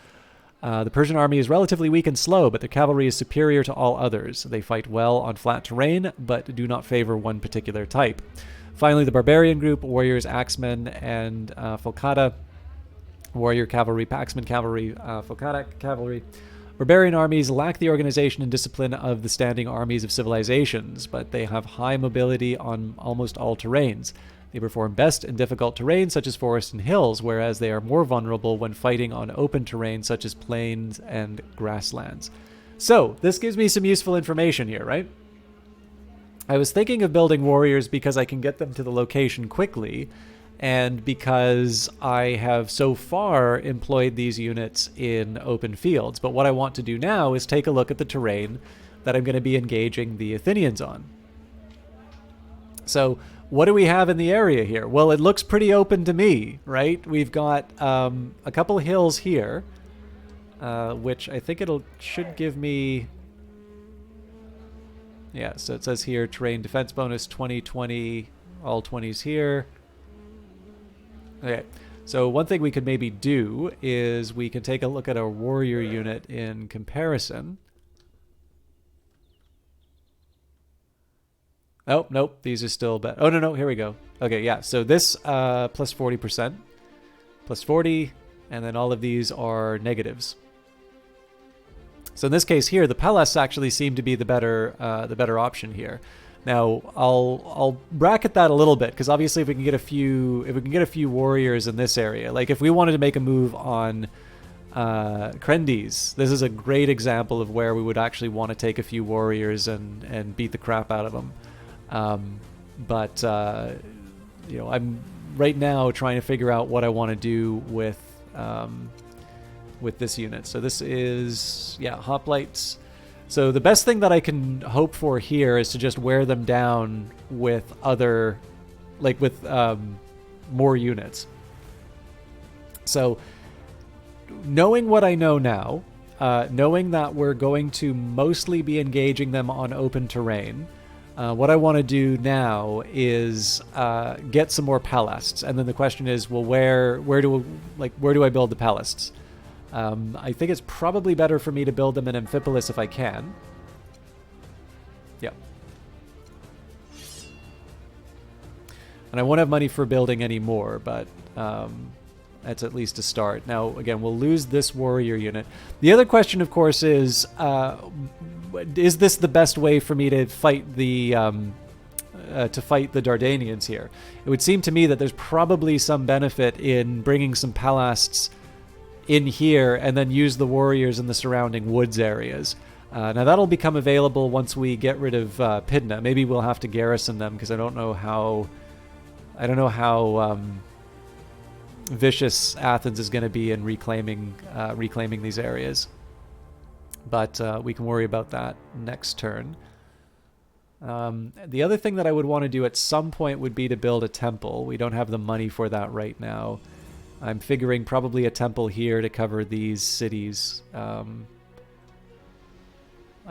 The Persian army is relatively weak and slow, but their cavalry is superior to all others. They fight well on flat terrain, but do not favor one particular type. Finally, the barbarian group, warriors, axemen, and Folkata, warrior cavalry, axemen cavalry, Folkata cavalry. Barbarian armies lack the organization and discipline of the standing armies of civilizations, but they have high mobility on almost all terrains. They perform best in difficult terrain such as forests and hills, whereas they are more vulnerable when fighting on open terrain such as plains and grasslands. So, this gives me some useful information here, right? I was thinking of building warriors because I can get them to the location quickly, and because I have so far employed these units in open fields. But what I want to do now is take a look at the terrain that I'm going to be engaging the Athenians on. So, what do we have in the area here? Well, it looks pretty open to me, right? We've got a couple hills here, which I think should give me... Yeah, so it says here, terrain defense bonus 2020, all 20s here. Okay, so one thing we could maybe do is we can take a look at our warrior unit in comparison. Oh, nope. These are still bad. Oh, no. Here we go. Okay, yeah. So this plus 40%, plus 40, and then all of these are negatives. So in this case here, the palace actually seem to be the better option here. Now I'll bracket that a little bit because obviously if we can get a few warriors in this area, like if we wanted to make a move on Krendes, this is a great example of where we would actually want to take a few warriors and beat the crap out of them. But I'm right now trying to figure out what I want to do with this unit. So this is, hoplites. So the best thing that I can hope for here is to just wear them down with other, like with more units. So knowing what I know now, knowing that we're going to mostly be engaging them on open terrain, what I want to do now is get some more palasts, and then the question is, well, where do I build the palasts? I think it's probably better for me to build them in Amphipolis if I can. Yeah. And I won't have money for building any more, but that's at least a start. Now, again, we'll lose this warrior unit. The other question, of course, is this the best way for me to fight the Dardanians here? It would seem to me that there's probably some benefit in bringing some palasts in here and then use the warriors in the surrounding woods areas. Now that'll become available once we get rid of Pydna. Maybe we'll have to garrison them because I don't know how vicious Athens is going to be in reclaiming these areas. But we can worry about that next turn. The other thing that I would want to do at some point would be to build a temple. We don't have the money for that right now. I'm figuring probably a temple here to cover these cities. I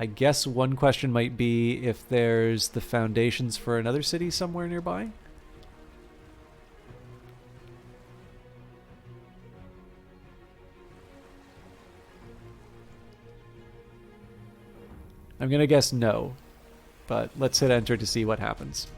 guess one question might be if there's the foundations for another city somewhere nearby. I'm going to guess no, but let's hit enter to see what happens.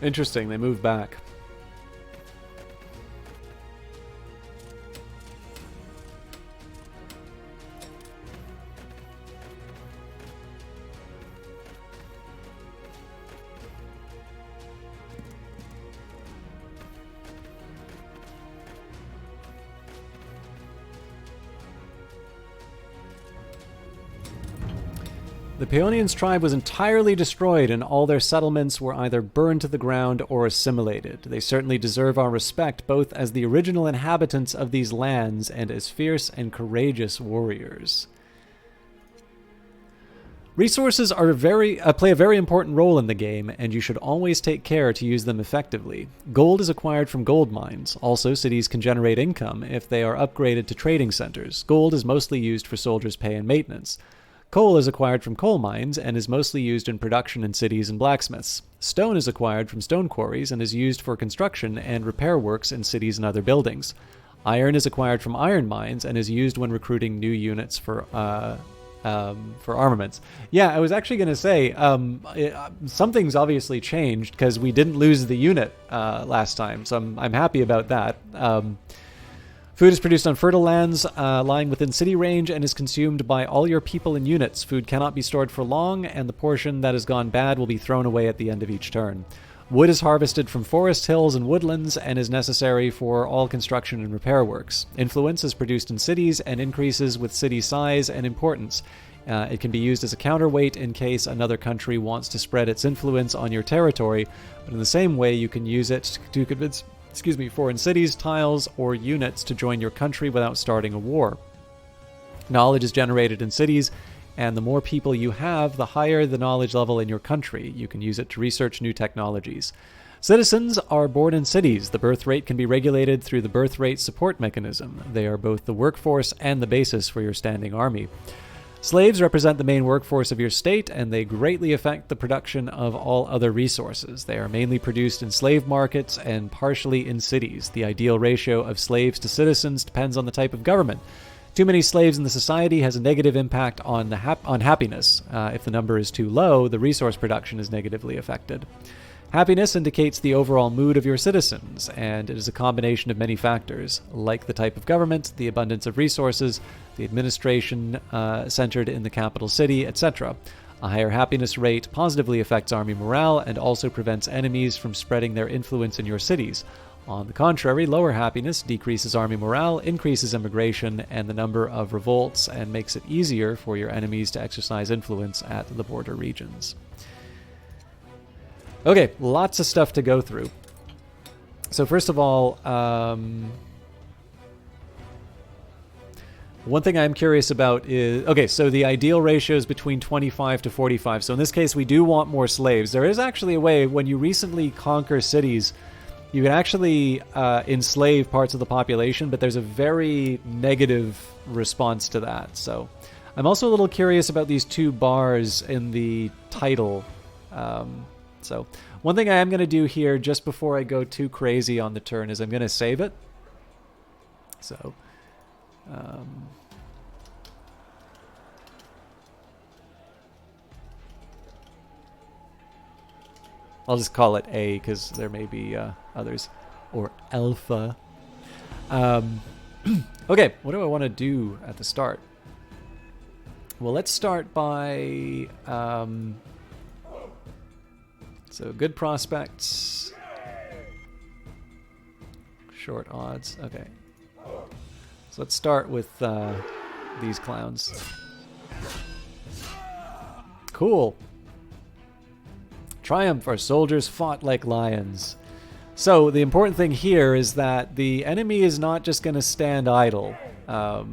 Interesting, they moved back. The Paeonians' tribe was entirely destroyed and all their settlements were either burned to the ground or assimilated. They certainly deserve our respect both as the original inhabitants of these lands and as fierce and courageous warriors. Resources are play a very important role in the game, and you should always take care to use them effectively. Gold is acquired from gold mines. Also, cities can generate income if they are upgraded to trading centers. Gold is mostly used for soldiers' pay and maintenance. Coal is acquired from coal mines and is mostly used in production in cities and blacksmiths. Stone is acquired from stone quarries and is used for construction and repair works in cities and other buildings. Iron is acquired from iron mines and is used when recruiting new units for armaments. Yeah, I was actually going to say something's obviously changed because we didn't lose the unit last time, so I'm happy about that. Food is produced on fertile lands lying within city range and is consumed by all your people and units. Food cannot be stored for long, and the portion that has gone bad will be thrown away at the end of each turn. Wood is harvested from forests, hills, and woodlands and is necessary for all construction and repair works. Influence is produced in cities and increases with city size and importance. It can be used as a counterweight in case another country wants to spread its influence on your territory, but in the same way you can use it to convince foreign cities, tiles, or units to join your country without starting a war. Knowledge is generated in cities, and the more people you have, the higher the knowledge level in your country. You can use it to research new technologies. Citizens are born in cities. The birth rate can be regulated through the birth rate support mechanism. They are both the workforce and the basis for your standing army. Slaves represent the main workforce of your state, and they greatly affect the production of all other resources. They are mainly produced in slave markets and partially in cities. The ideal ratio of slaves to citizens depends on the type of government. Too many slaves in the society has a negative impact on happiness. If the number is too low, the resource production is negatively affected. Happiness indicates the overall mood of your citizens, and it is a combination of many factors, like the type of government, the abundance of resources, the administration centered in the capital city, etc. A higher happiness rate positively affects army morale and also prevents enemies from spreading their influence in your cities. On the contrary, lower happiness decreases army morale, increases immigration and the number of revolts, and makes it easier for your enemies to exercise influence at the border regions. Okay, lots of stuff to go through. So first of all, one thing I'm curious about is... Okay, so the ideal ratio is between 25 to 45. So in this case, we do want more slaves. There is actually a way, when you recently conquer cities, you can actually enslave parts of the population, but there's a very negative response to that. So I'm also a little curious about these two bars in the title. So one thing I am going to do here just before I go too crazy on the turn is I'm going to save it. So I'll just call it A because there may be others. Or alpha. Okay, what do I want to do at the start? Well, let's start by... so good prospects. Short odds. Okay. So let's start with these clowns. Cool. Triumph, our soldiers fought like lions. So the important thing here is that the enemy is not just going to stand idle. All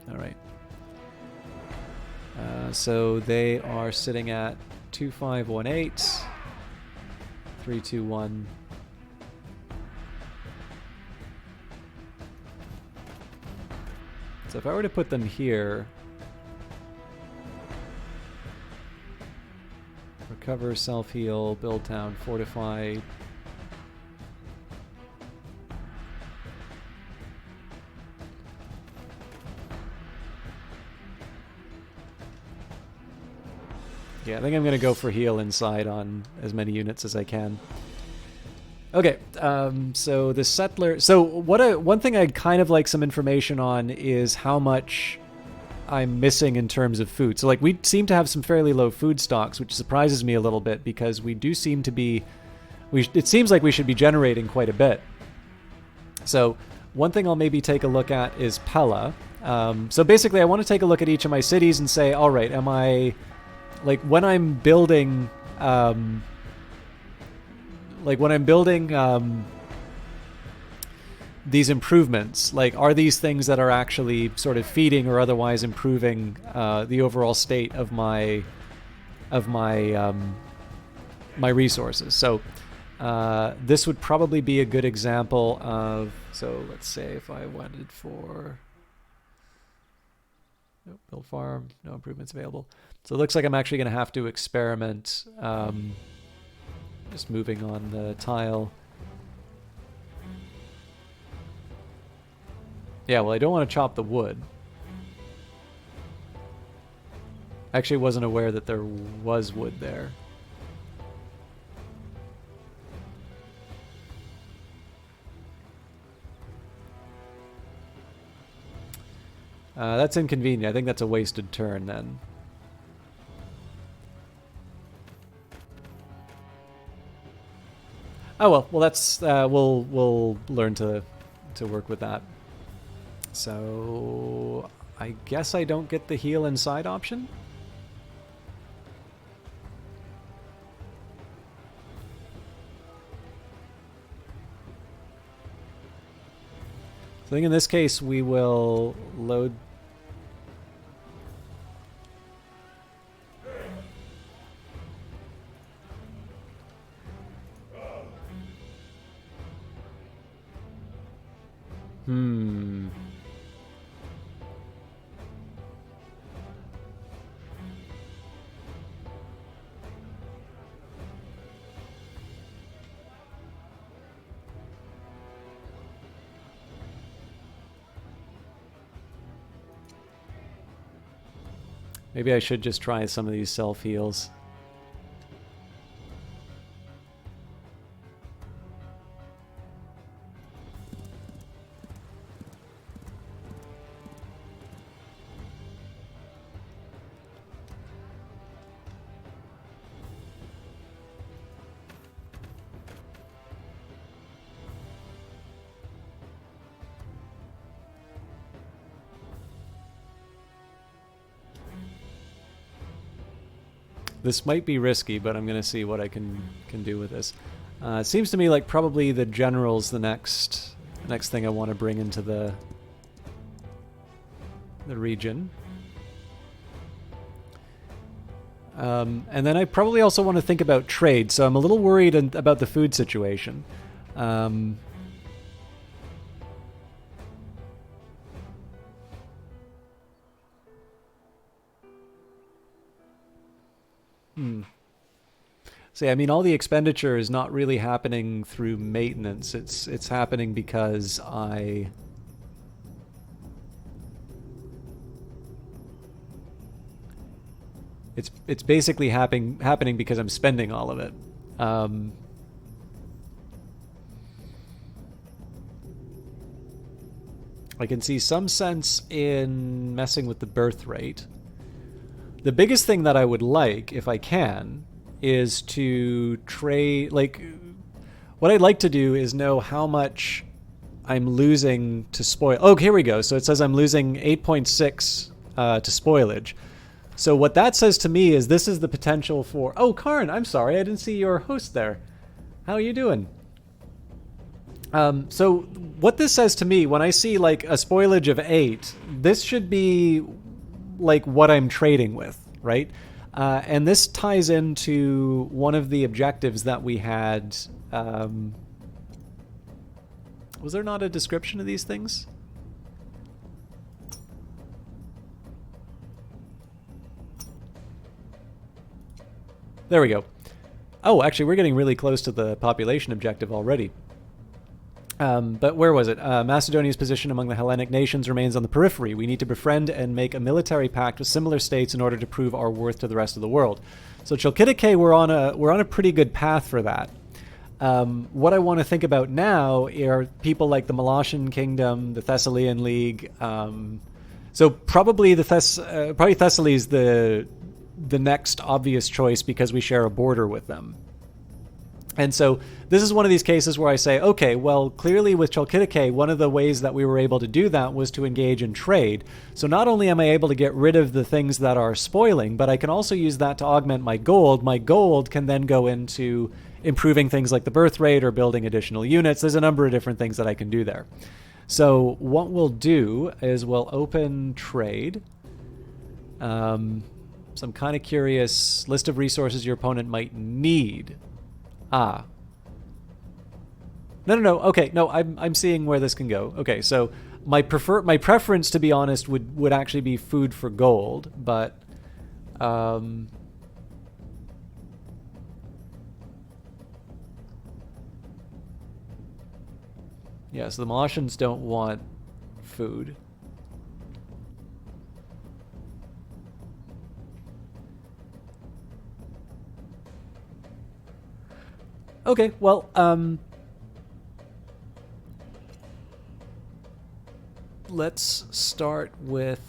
right. So they are sitting at 2518, 321. So if I were to put them here, recover, self-heal, build town, fortify. Yeah, I think I'm going to go for heal inside on as many units as I can. Okay, so the settler... So one thing I'd kind of like some information on is how much I'm missing in terms of food. So like we seem to have some fairly low food stocks, which surprises me a little bit because we do seem to be... it seems like we should be generating quite a bit. So one thing I'll maybe take a look at is Pella. So basically I want to take a look at each of my cities and say, all right, am I... Like when I'm building, these improvements, like are these things that are actually sort of feeding or otherwise improving the overall state of my my resources? So this would probably be a good example of. So let's say if I wanted for build farm, no improvements available. So it looks like I'm actually going to have to experiment, just moving on the tile. Yeah, well, I don't want to chop the wood. I actually wasn't aware that there was wood there. That's inconvenient. I think that's a wasted turn then. Oh well, that's we'll learn to work with that. So I guess I don't get the heal inside option. So I think in this case we will load. Hmm. Maybe I should just try some of these self heals. This might be risky, but I'm going to see what I can do with this. It seems to me like probably the general's the next thing I want to bring into the region. And then I probably also want to think about trade, so I'm a little worried about the food situation. See, I mean, all the expenditure is not really happening through maintenance. It's happening because it's basically happening because I'm spending all of it. I can see some sense in messing with the birth rate. The biggest thing that I would like, if I can, is to trade. Like, what I'd like to do is know how much I'm losing to spoil. Oh, here we go. So it says I'm losing 8.6 to spoilage. So what that says to me is this is the potential for... Oh, Karn, I'm sorry. I didn't see your host there. How are you doing? So what this says to me, when I see like a spoilage of 8, this should be like what I'm trading with, right? And this ties into one of the objectives that we had. Was there not a description of these things? There we go. Oh, actually, we're getting really close to the population objective already. But where was it? Macedonia's position among the Hellenic nations remains on the periphery. We need to befriend and make a military pact with similar states in order to prove our worth to the rest of the world. So Chalkidike, we're on a pretty good path for that. What I want to think about now are people like the Molossian Kingdom, the Thessalian League. So probably probably Thessaly is the next obvious choice because we share a border with them. And so this is one of these cases where I say, okay, well, clearly with Chalkidike, one of the ways that we were able to do that was to engage in trade. So not only am I able to get rid of the things that are spoiling, but I can also use that to augment my gold. My gold can then go into improving things like the birth rate or building additional units. There's a number of different things that I can do there. So what we'll do is we'll open trade. So I'm kind of curious. List of resources your opponent might need. Ah. No. Okay, no, I'm seeing where this can go. Okay, so my preference, to be honest, would actually be food for gold, but yeah, so the Molossians don't want food. Okay, well, let's start with...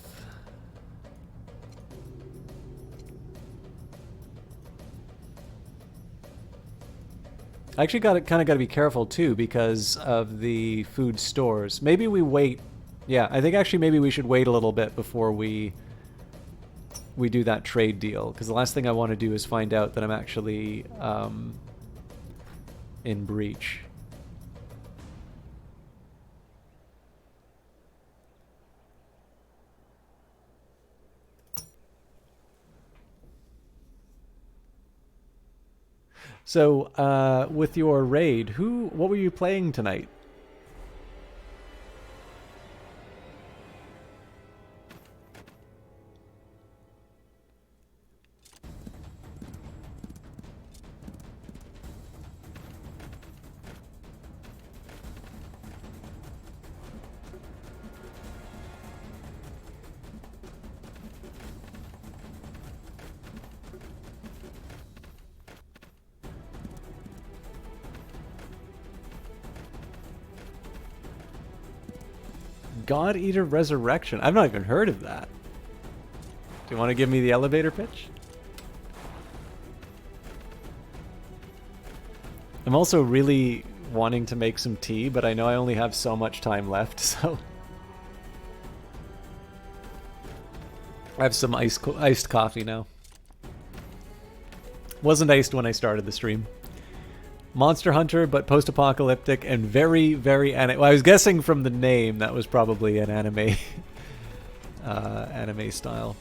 I actually kind of got to be careful too because of the food stores. Maybe we wait. Yeah, I think actually maybe we should wait a little bit before we do that trade deal, because the last thing I want to do is find out that I'm actually in breach. So, with your raid, what were you playing tonight? God Eater Resurrection. I've not even heard of that. Do you want to give me the elevator pitch? I'm also really wanting to make some tea, but I know I only have so much time left, so I have some iced coffee now. Wasn't iced when I started the stream. Monster Hunter, but post-apocalyptic and very, very well, I was guessing from the name that was probably an anime, anime style.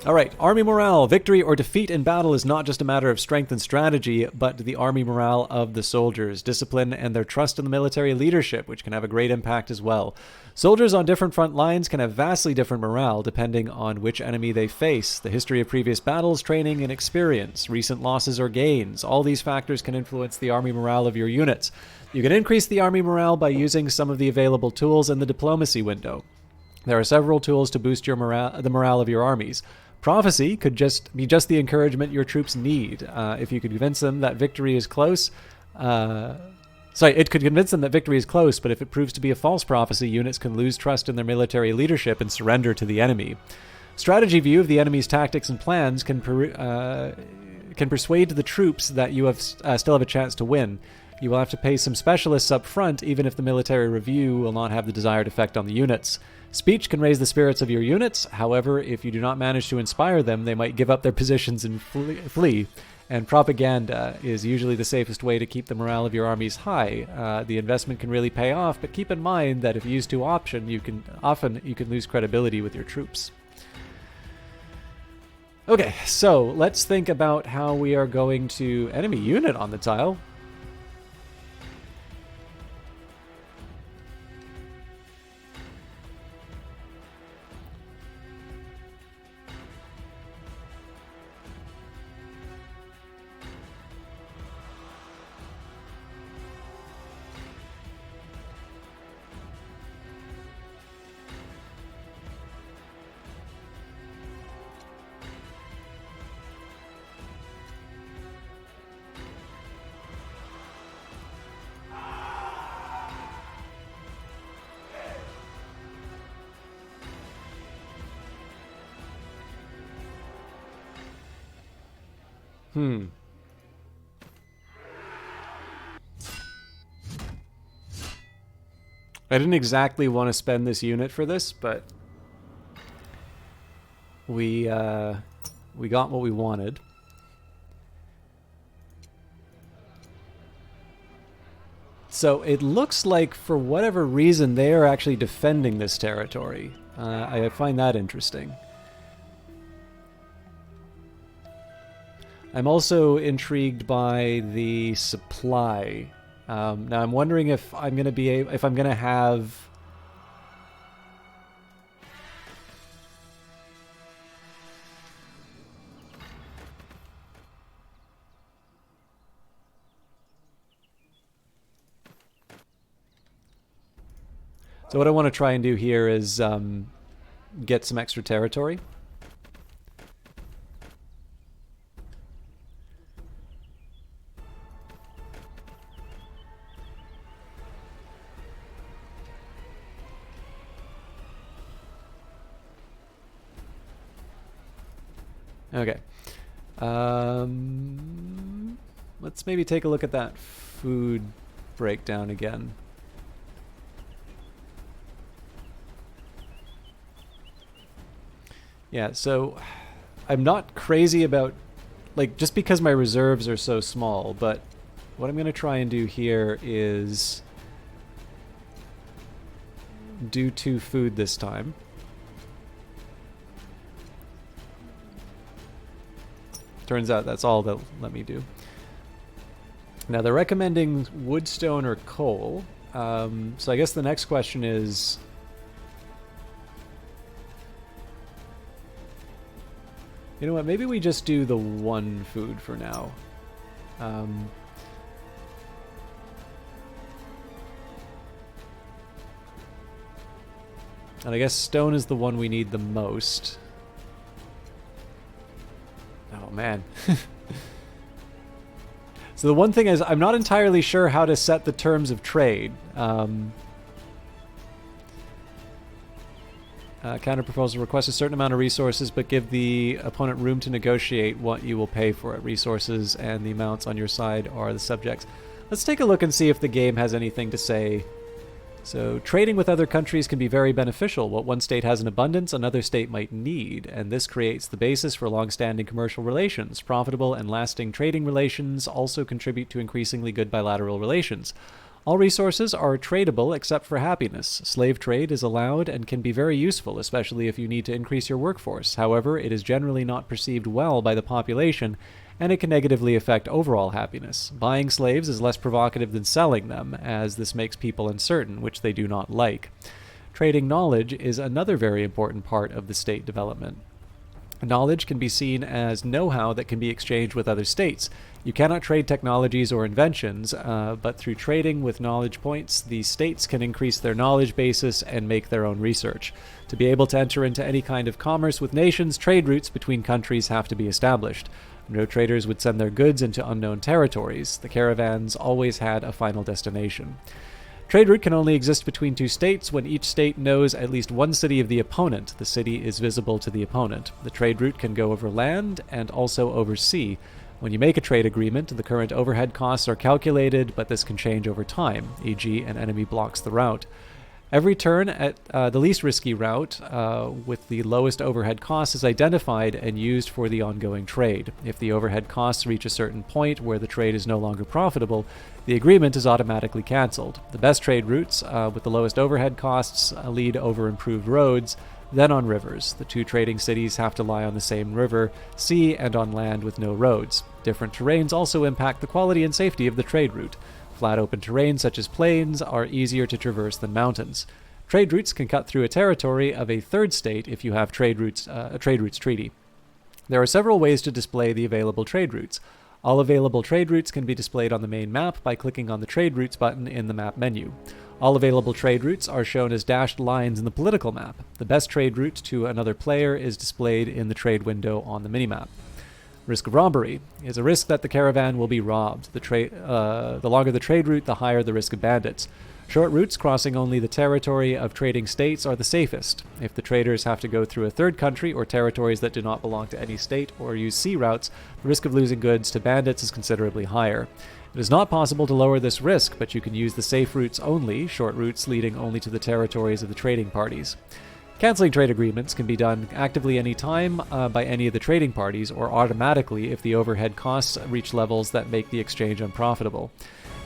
All right, army morale. Victory or defeat in battle is not just a matter of strength and strategy, but the army morale of the soldiers, discipline, and their trust in the military leadership, which can have a great impact as well. Soldiers on different front lines can have vastly different morale depending on which enemy they face, the history of previous battles, training, and experience, recent losses or gains. All these factors can influence the army morale of your units. You can increase the army morale by using some of the available tools in the diplomacy window. There are several tools to boost your the morale of your armies. Prophecy could just be the encouragement your troops need. If you could convince them that victory is close, it could convince them that victory is close, but if it proves to be a false prophecy, units can lose trust in their military leadership and surrender to the enemy. Strategy view of the enemy's tactics and plans can persuade the troops that you still have a chance to win. You will have to pay some specialists up front, even if the military review will not have the desired effect on the units. Speech can raise the spirits of your units. However, if you do not manage to inspire them, they might give up their positions and flee. And propaganda is usually the safest way to keep the morale of your armies high. The investment can really pay off, but keep in mind that if used too often, you can lose credibility with your troops. Okay, so let's think about how we are going to enemy unit on the tile. I didn't exactly want to spend this unit for this, but we got what we wanted. So it looks like, for whatever reason, they are actually defending this territory. I find that interesting. I'm also intrigued by the supply. Now I'm wondering if I'm going to have. So what I want to try and do here is get some extra territory. Okay. Let's maybe take a look at that food breakdown again. Yeah, so I'm not crazy about, like, just because my reserves are so small, but what I'm going to try and do here is do 2 food this time. Turns out that's all they'll let me do. Now they're recommending wood, stone, or coal. So I guess the next question is, you know what, maybe we just do the 1 food for now. And I guess stone is the one we need the most. Oh, man. So the one thing is, I'm not entirely sure how to set the terms of trade. Counterproposal: request a certain amount of resources, but give the opponent room to negotiate what you will pay for it. Resources and the amounts on your side are the subjects. Let's take a look and see if the game has anything to say. So, trading with other countries can be very beneficial. What one state has in abundance, another state might need, and this creates the basis for long-standing commercial relations. Profitable and lasting trading relations also contribute to increasingly good bilateral relations. All resources are tradable except for happiness. Slave trade is allowed and can be very useful, especially if you need to increase your workforce. However, it is generally not perceived well by the population, and it can negatively affect overall happiness. Buying slaves is less provocative than selling them, as this makes people uncertain, which they do not like. Trading knowledge is another very important part of the state development. Knowledge can be seen as know-how that can be exchanged with other states. You cannot trade technologies or inventions, but through trading with knowledge points, the states can increase their knowledge basis and make their own research. To be able to enter into any kind of commerce with nations, trade routes between countries have to be established. No traders would send their goods into unknown territories. The caravans always had a final destination. Trade route can only exist between 2 states when each state knows at least one city of the opponent. The city is visible to the opponent. The trade route can go over land and also over sea. When you make a trade agreement, the current overhead costs are calculated, but this can change over time, e.g. an enemy blocks the route. Every turn at the least risky route with the lowest overhead cost is identified and used for the ongoing trade. If the overhead costs reach a certain point where the trade is no longer profitable, the agreement is automatically cancelled. The best trade routes with the lowest overhead costs lead over improved roads, then on rivers. The 2 trading cities have to lie on the same river, sea, and on land with no roads. Different terrains also impact the quality and safety of the trade route. Flat open terrain such as plains are easier to traverse than mountains. Trade routes can cut through a territory of a third state if you have a trade routes treaty. There are several ways to display the available trade routes. All available trade routes can be displayed on the main map by clicking on the Trade Routes button in the map menu. All available trade routes are shown as dashed lines in the political map. The best trade route to another player is displayed in the trade window on the minimap. Risk of robbery is a risk that the caravan will be robbed. The longer the trade route, the higher the risk of bandits. Short routes crossing only the territory of trading states are the safest. If the traders have to go through a third country or territories that do not belong to any state or use sea routes, the risk of losing goods to bandits is considerably higher. It is not possible to lower this risk, but you can use the safe routes only, short routes leading only to the territories of the trading parties. Canceling trade agreements can be done actively any time by any of the trading parties or automatically if the overhead costs reach levels that make the exchange unprofitable.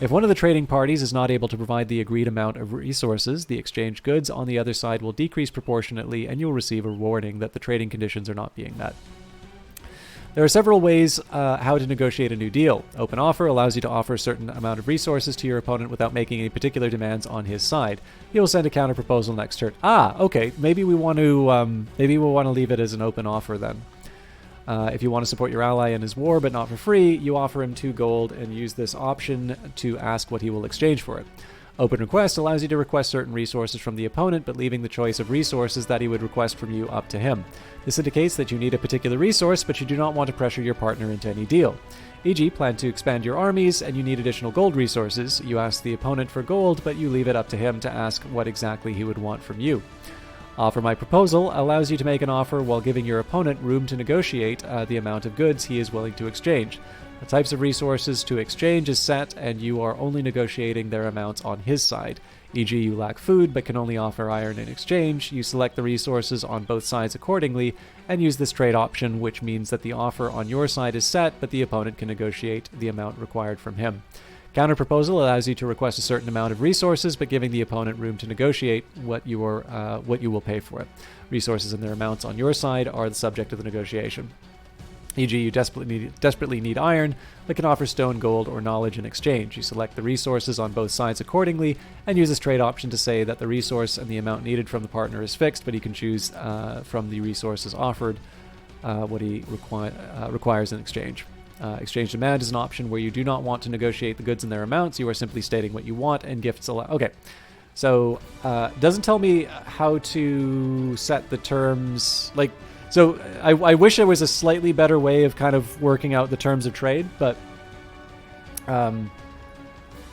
If one of the trading parties is not able to provide the agreed amount of resources, the exchanged goods on the other side will decrease proportionately and you'll receive a warning that the trading conditions are not being met. There are several ways how to negotiate a new deal. Open offer allows you to offer a certain amount of resources to your opponent without making any particular demands on his side. He will send a counter proposal next turn. Okay. Maybe we want to leave it as an open offer then. If you want to support your ally in his war but not for free, you offer him 2 gold and use this option to ask what he will exchange for it. Open request allows you to request certain resources from the opponent, but leaving the choice of resources that he would request from you up to him. This indicates that you need a particular resource, but you do not want to pressure your partner into any deal. E.g., plan to expand your armies, and you need additional gold resources. You ask the opponent for gold, but you leave it up to him to ask what exactly he would want from you. Offer my proposal allows you to make an offer while giving your opponent room to negotiate the amount of goods he is willing to exchange. The types of resources to exchange is set, and you are only negotiating their amounts on his side. E.g., you lack food but can only offer iron in exchange. You select the resources on both sides accordingly and use this trade option, which means that the offer on your side is set, but the opponent can negotiate the amount required from him. Counterproposal allows you to request a certain amount of resources, but giving the opponent room to negotiate what you will pay for it. Resources and their amounts on your side are the subject of the negotiation. E.g., you desperately need iron, but can offer stone, gold, or knowledge in exchange. You select the resources on both sides accordingly, and use this trade option to say that the resource and the amount needed from the partner is fixed, but he can choose from the resources offered what he requires in exchange. Exchange demand is an option where you do not want to negotiate the goods and their amounts. You are simply stating what you want, and gifts allow. Okay, so doesn't tell me how to set the terms. Like, so I wish there was a slightly better way of kind of working out the terms of trade, but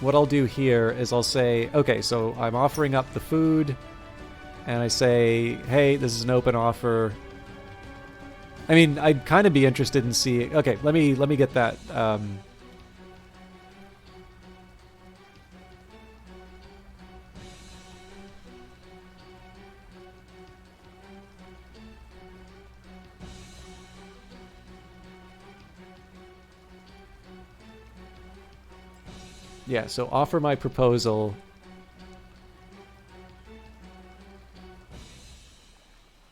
what I'll do here is I'll say, okay, so I'm offering up the food, and I say, hey, this is an open offer. I mean, I'd kind of be interested in seeing. Okay, let me get that. Yeah, so offer my proposal.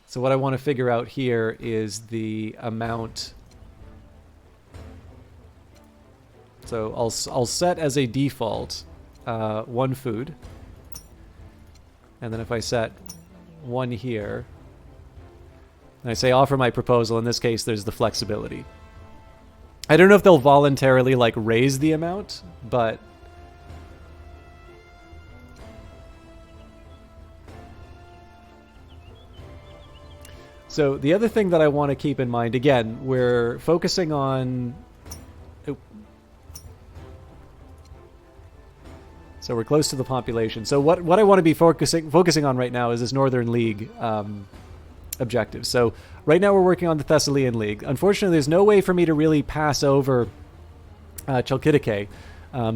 So what I want to figure out here is the amount. So I'll set as a default 1 food. And then if I set 1 here, and I say offer my proposal, in this case there's the flexibility. I don't know if they'll voluntarily like raise the amount, but so the other thing that I want to keep in mind, again, we're focusing on. So we're close to the population. So what I want to be focusing on right now is this Northern League objective. So right now we're working on the Thessalian League. Unfortunately, there's no way for me to really pass over Chalkidike.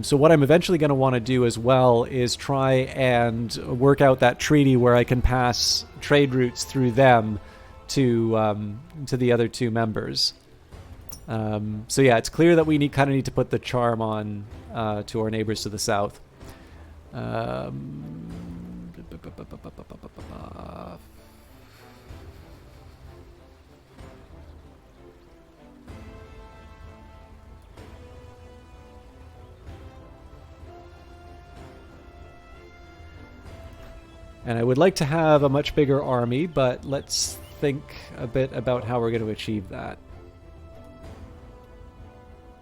So what I'm eventually going to want to do as well is try and work out that treaty where I can pass trade routes through them to the other 2 members. So yeah, it's clear that we kind of need to put the charm on to our neighbors to the south. And I would like to have a much bigger army, but let's think a bit about how we're going to achieve that.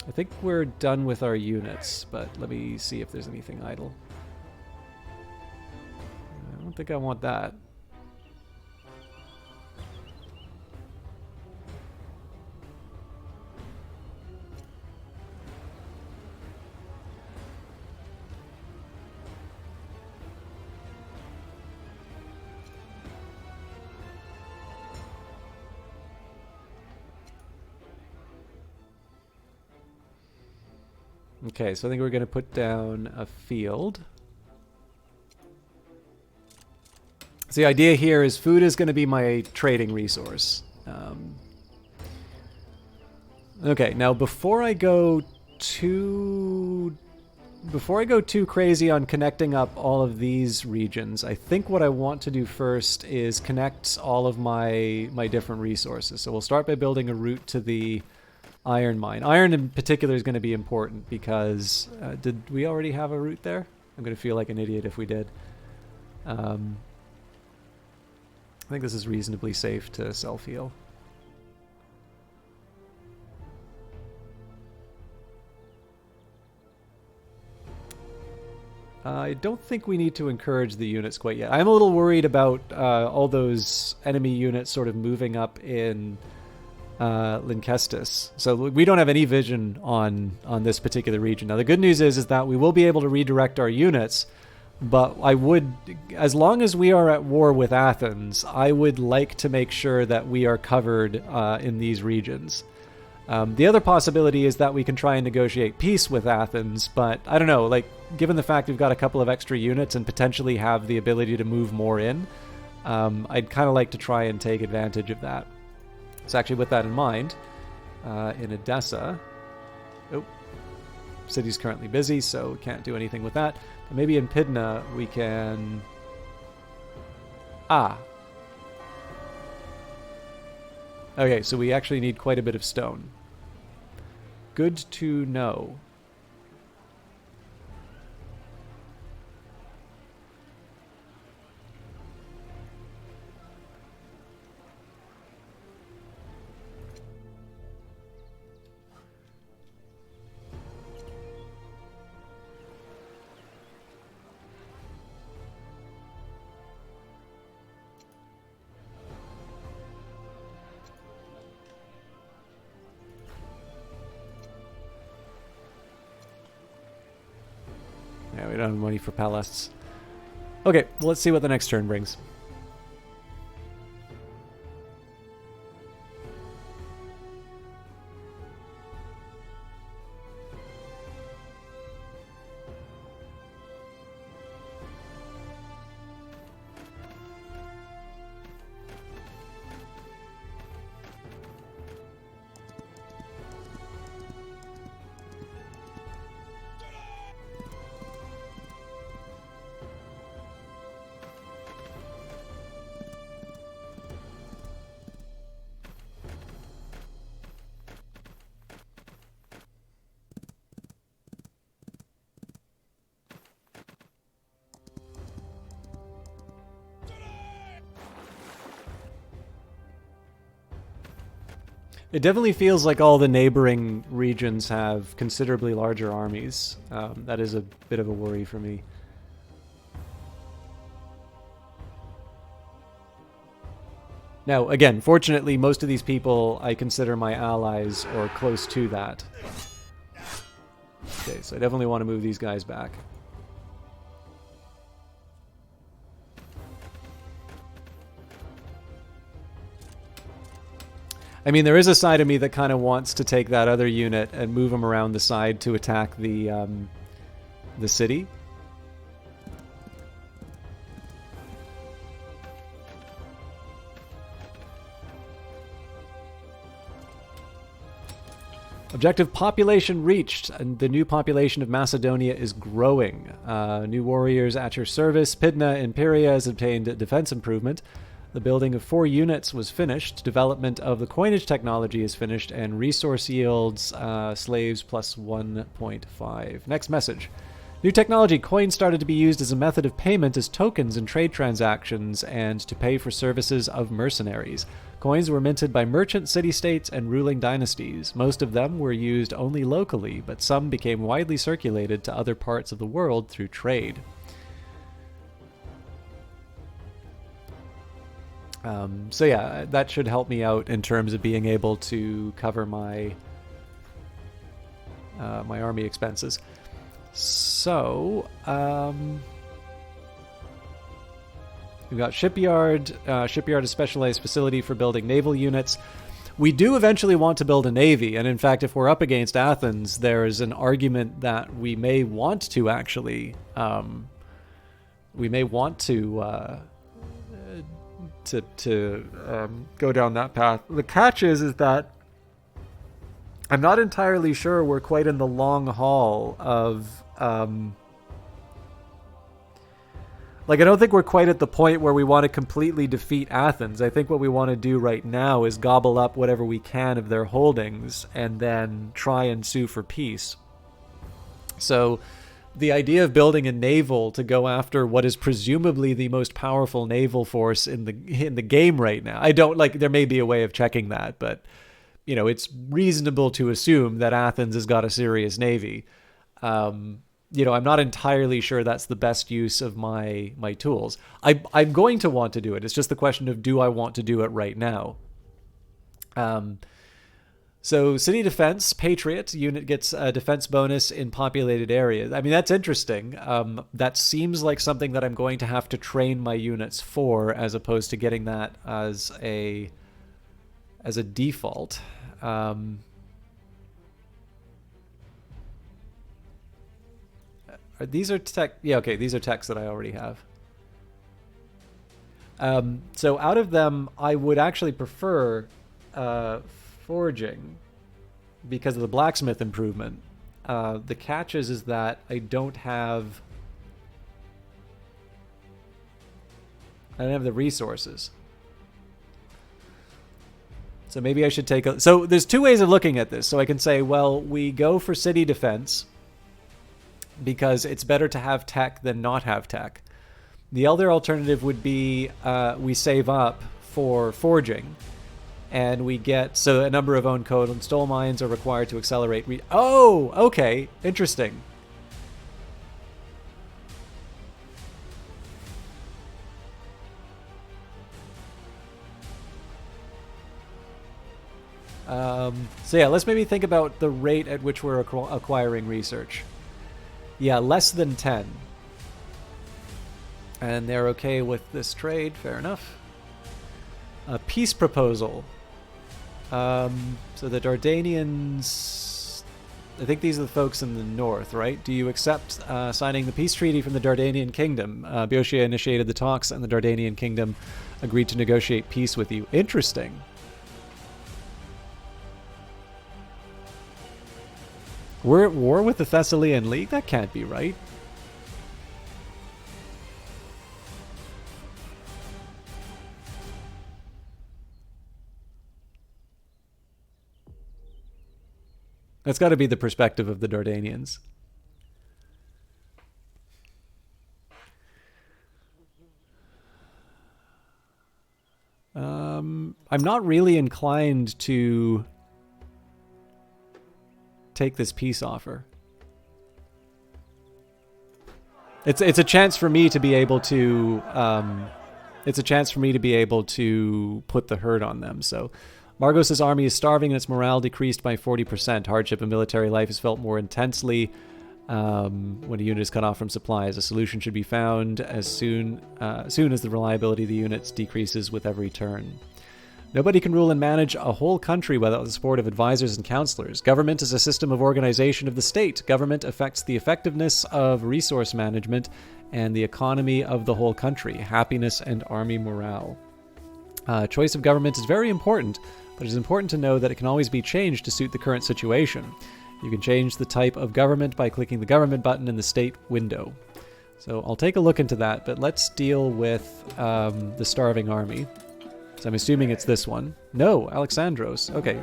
I think we're done with our units, but let me see if there's anything idle. I don't think I want that. Okay, so I think we're going to put down a field. So the idea here is food is going to be my trading resource. Okay, now before I go too crazy on connecting up all of these regions, I think what I want to do first is connect all of my different resources. So we'll start by building a route to the iron mine. Iron in particular is going to be important because did we already have a route there? I'm going to feel like an idiot if we did. I think this is reasonably safe to self-heal. I don't think we need to encourage the units quite yet. I'm a little worried about all those enemy units sort of moving up in Lynkestis. So we don't have any vision on this particular region. Now the good news is that we will be able to redirect our units, But I would, as long as we are at war with Athens, I would like to make sure that we are covered in these regions. The other possibility is that we can try and negotiate peace with Athens, but I don't know, like, given the fact we've got a couple of extra units and potentially have the ability to move more in, I'd kind of like to try and take advantage of that. So actually, with that in mind, in Edessa, oh, city's currently busy, so we can't do anything with that. But maybe in Pydna we can... Okay, so we actually need quite a bit of stone. Good to know. Yeah, we don't have money for palasts. Okay, well, let's see what the next turn brings. It definitely feels like all the neighboring regions have considerably larger armies. That is a bit of a worry for me. Now, again, fortunately, most of these people I consider my allies or close to that. Okay, so I definitely want to move these guys back. I mean, there is a side of me that kind of wants to take that other unit and move them around the side to attack the city. Objective population reached, and the new population of Macedonia is growing. New warriors at your service. Pydna Imperia has obtained defense improvement. The building of 4 units was finished. Development of the coinage technology is finished, and resource yields slaves plus 1.5. Next message. New technology. Coins started to be used as a method of payment as tokens in trade transactions and to pay for services of mercenaries. Coins were minted by merchant city-states and ruling dynasties. Most of them were used only locally, but some became widely circulated to other parts of the world through trade. So yeah, that should help me out in terms of being able to cover my my army expenses. So, we've got shipyard. Shipyard is a specialized facility for building naval units. We do eventually want to build a navy, and in fact, if we're up against Athens, there is an argument that we may want to actually, we may want to go down that path. The catch is that I'm not entirely sure we're quite in the long haul of like, I don't think we're quite at the point where we want to completely defeat Athens. I think what we want to do right now is gobble up whatever we can of their holdings and then try and sue for peace. So the idea of building a naval to go after what is presumably the most powerful naval force in the game right now. I don't like, there may be a way of checking that, but you know, it's reasonable to assume that Athens has got a serious navy. You know, I'm not entirely sure that's the best use of my tools. I'm going to want to do it. It's just the question of, do I want to do it right now? So city defense, Patriot unit gets a defense bonus in populated areas. I mean, that's interesting. That seems like something that I'm going to have to train my units for, as opposed to getting that as a default. These are tech. Yeah, okay. These are techs that I already have. So out of them, I would actually prefer forging because of the blacksmith improvement. The catch is that I don't have the resources. So maybe I should take a... So there's two ways of looking at this. So I can say, well, we go for city defense because it's better to have tech than not have tech. The other alternative would be we save up for forging, and we get... So a number of owned coal and stole mines are required to accelerate... Oh, okay. Interesting. So yeah, let's maybe think about the rate at which we're acquiring research. Yeah, less than 10. And they're okay with this trade, fair enough. A peace proposal. So the Dardanians... I think these are the folks in the north, right? Do you accept signing the peace treaty from the Dardanian kingdom? Boeotia initiated the talks, and the Dardanian kingdom agreed to negotiate peace with you. Interesting. We're at war with the Thessalian League? That can't be right. That's got to be the perspective of the Dardanians. I'm not really inclined to take this peace offer. It's a chance for me to be able to it's a chance for me to be able to put the hurt on them. So Margos' army is starving and its morale decreased by 40%. Hardship in military life is felt more intensely when a unit is cut off from supplies. A solution should be found as soon as the reliability of the units decreases with every turn. Nobody can rule and manage a whole country without the support of advisors and counselors. Government is a system of organization of the state. Government affects the effectiveness of resource management and the economy of the whole country, happiness and army morale. Choice of government is very important, but it is important to know that it can always be changed to suit the current situation. You can change the type of government by clicking the government button in the state window. So I'll take a look into that, but let's deal with the starving army. So I'm assuming it's this one. No, Alexandros. Okay.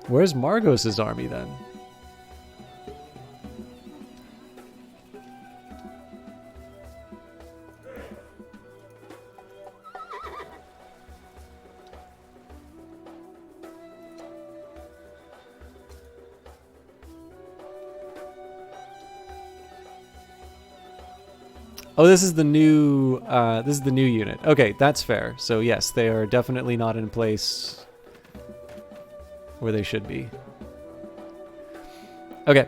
Where's Margos' army then? Oh, this is the new unit. Okay, that's fair. So yes, they are definitely not in place where they should be. Okay.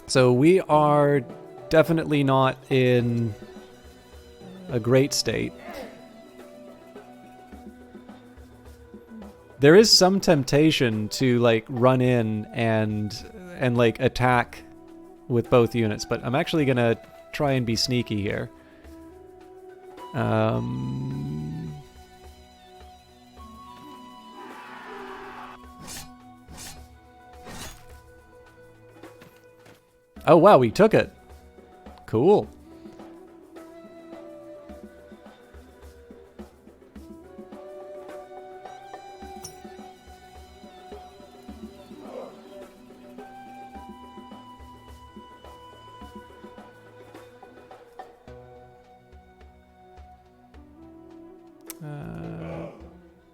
So we are definitely not in a great state. There is some temptation to like run in and like attack with both units, but I'm actually gonna try and be sneaky here. Oh wow, we took it. Cool.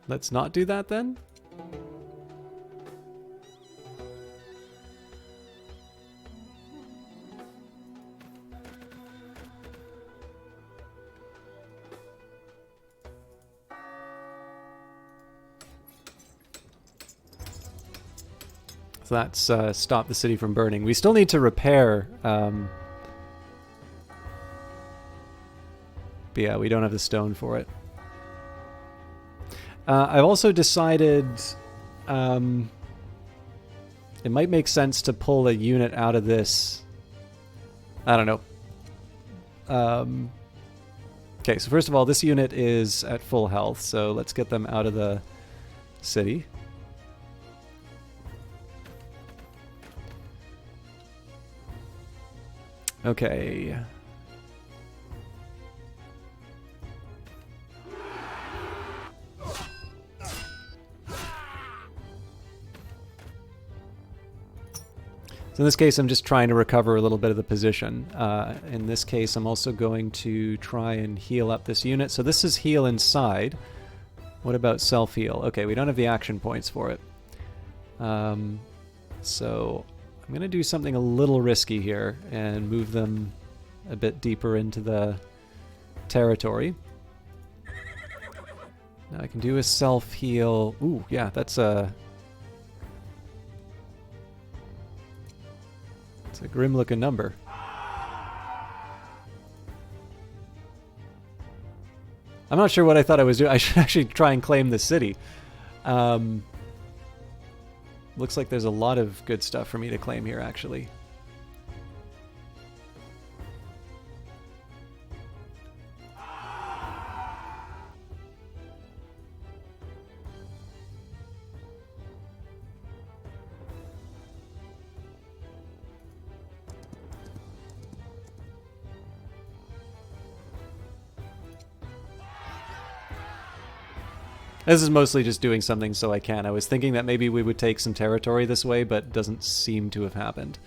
Let's not do that then. So that's stopped the city from burning. We still need to repair. But yeah, we don't have the stone for it. I've also decided it might make sense to pull a unit out of this. I don't know. Okay, so first of all, this unit is at full health, so let's get them out of the city. Okay. So in this case, I'm just trying to recover a little bit of the position. In this case, I'm also going to try and heal up this unit. So this is heal inside. What about self-heal? Okay, we don't have the action points for it. So I'm going to do something a little risky here and move them a bit deeper into the territory. Now I can do a self-heal. Ooh, yeah, that's a... It's a grim-looking number. I'm not sure what I thought I was doing. I should actually try and claim the city. Looks like there's a lot of good stuff for me to claim here, actually. This is mostly just doing something so I can. I was thinking that maybe we would take some territory this way, but doesn't seem to have happened.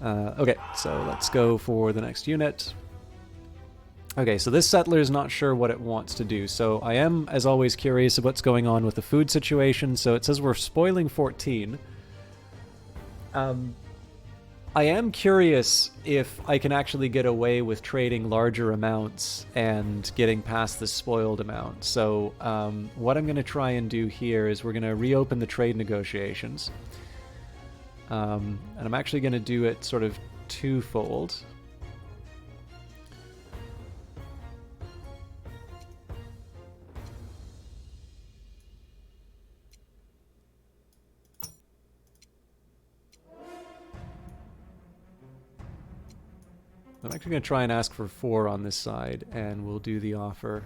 Okay, so let's go for the next unit. Okay, so this settler is not sure what it wants to do. So I am, as always, curious of what's going on with the food situation. So it says we're spoiling 14. I am curious if I can actually get away with trading larger amounts and getting past the spoiled amount. So what I'm going to try and do here is we're going to reopen the trade negotiations. And I'm actually going to do it sort of twofold. I'm actually going to try and ask for 4 on this side, and we'll do the offer.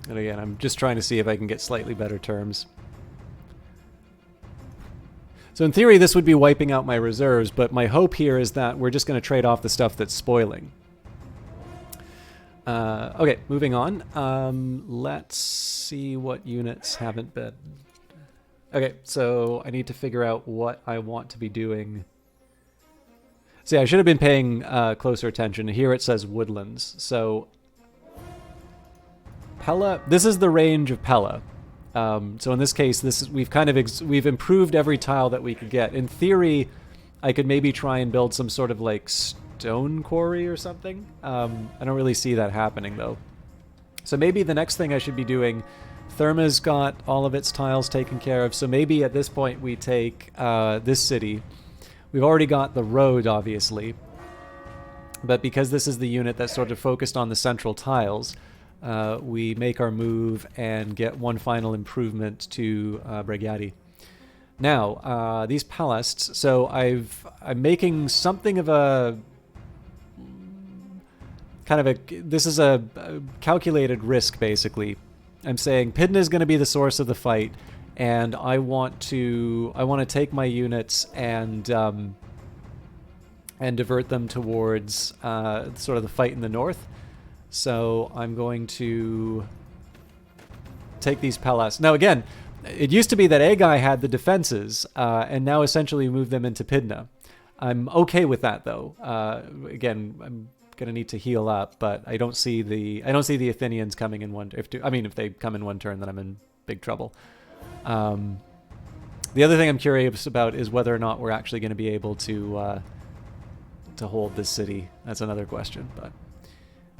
And again, I'm just trying to see if I can get slightly better terms. So in theory, this would be wiping out my reserves, but my hope here is that we're just going to trade off the stuff that's spoiling. Okay, moving on. Let's see what units haven't been. Okay, so I need to figure out what I want to be doing. See, I should have been paying closer attention. Here it says woodlands. So Pella, this is the range of Pella. So in this case, we've kind of we've improved every tile that we could get. In theory, I could maybe try and build some sort of like stone quarry or something. I don't really see that happening though. So maybe the next thing I should be doing, Therma's got all of its tiles taken care of. So maybe at this point we take this city. We've already got the road, obviously. But because this is the unit that's sort of focused on the central tiles, we make our move and get one final improvement to Brigati. Now, these palasts, so I'm making something of a this is a calculated risk, basically. I'm saying Pydna is going to be the source of the fight, and I want to take my units and divert them towards sort of the fight in the north. So I'm going to take these palaces. Now again, it used to be that Agai had the defenses, and now essentially move them into Pydna. I'm okay with that though. Again, I'm gonna need to heal up, but I don't see the Athenians coming in one. If they come in one turn, then I'm in big trouble. The other thing I'm curious about is whether or not we're actually going to be able to hold this city. That's another question, but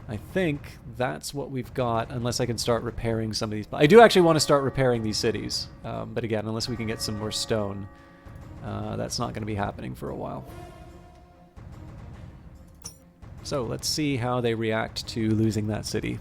I think that's what we've got, unless I can start repairing some of these. I do actually want to start repairing these cities, but again, unless we can get some more stone, that's not going to be happening for a while. So let's see how they react to losing that city.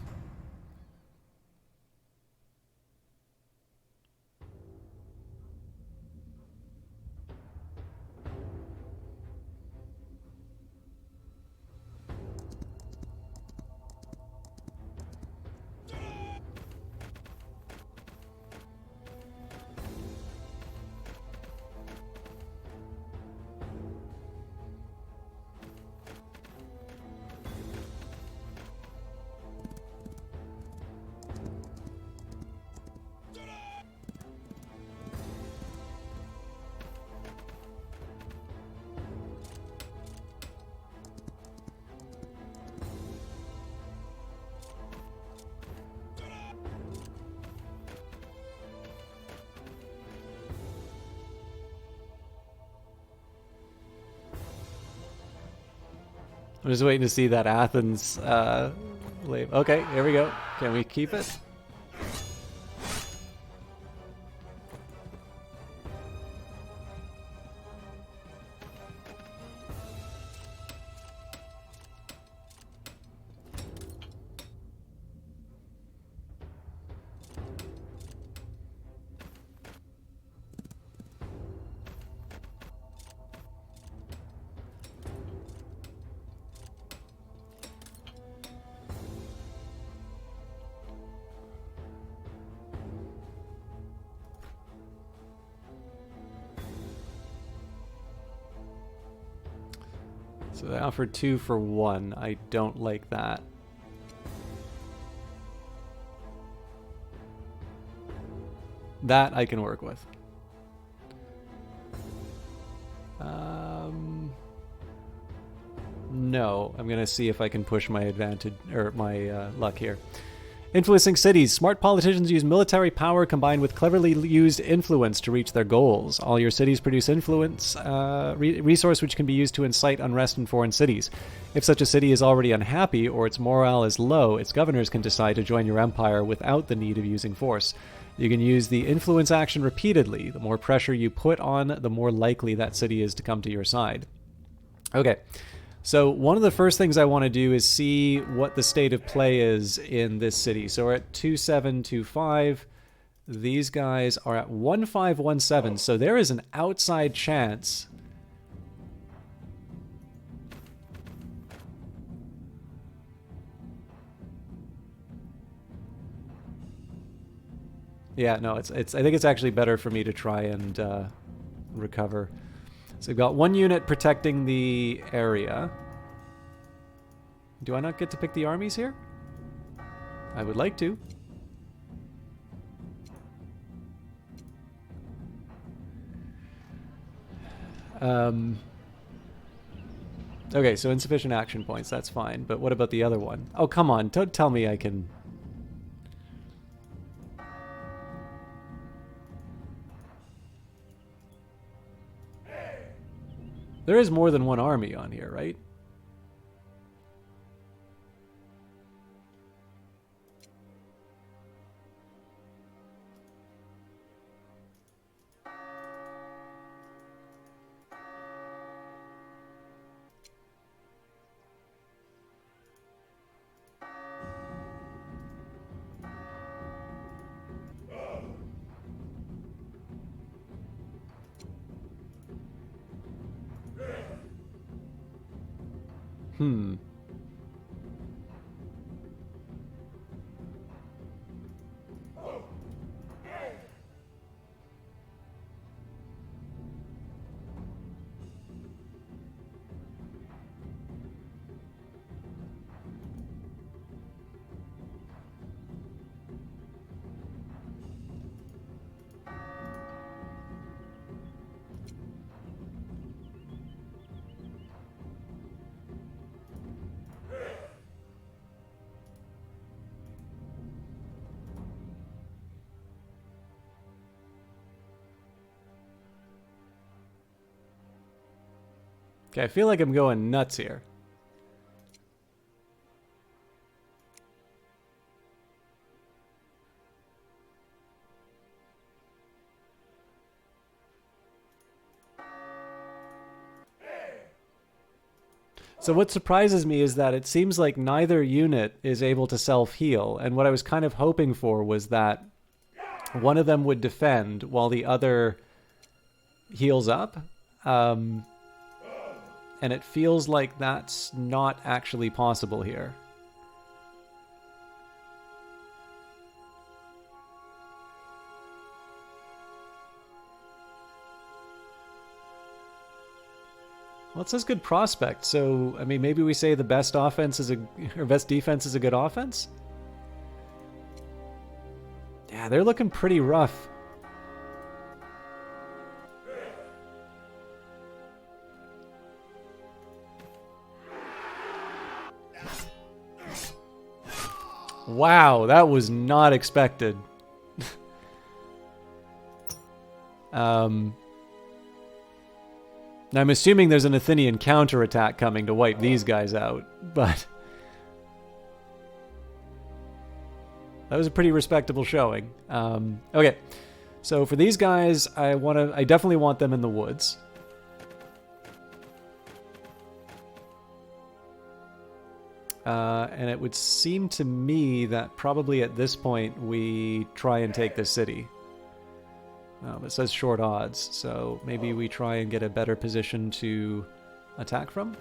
I'm just waiting to see that Athens leave. Okay, here we go. Can we keep it? So they offered 2 for 1. I don't like that. That I can work with. No, I'm gonna see if I can push my advantage or my luck here. Influencing cities. Smart politicians use military power combined with cleverly used influence to reach their goals. All your cities produce influence, resource which can be used to incite unrest in foreign cities. If such a city is already unhappy or its morale is low, its governors can decide to join your empire without the need of using force. You can use the influence action repeatedly. The more pressure you put on, the more likely that city is to come to your side. Okay. So one of the first things I want to do is see what the state of play is in this city. So we're at 2725. These guys are at 1517. So there is an outside chance. Yeah, no, it's. I think it's actually better for me to try and recover. So we've got 1 unit protecting the area. Do I not get to pick the armies here? I would like to. Okay, so insufficient action points, that's fine. But what about the other one? Oh, come on, don't tell me I can... There is more than 1 army on here, right? Hmm. Okay, I feel like I'm going nuts here. So what surprises me is that it seems like neither unit is able to self-heal, and what I was kind of hoping for was that one of them would defend while the other heals up. And it feels like that's not actually possible here. Well, it says good prospect, so I mean maybe we say the best offense is or best defense is a good offense? Yeah, they're looking pretty rough. Wow, that was not expected. Now I'm assuming there's an Athenian counterattack coming to wipe these guys out, but that was a pretty respectable showing. Okay, so for these guys, I definitely want them in the woods. And it would seem to me that probably at this point we try and take the city. It says short odds, so maybe we try and get a better position to attack from?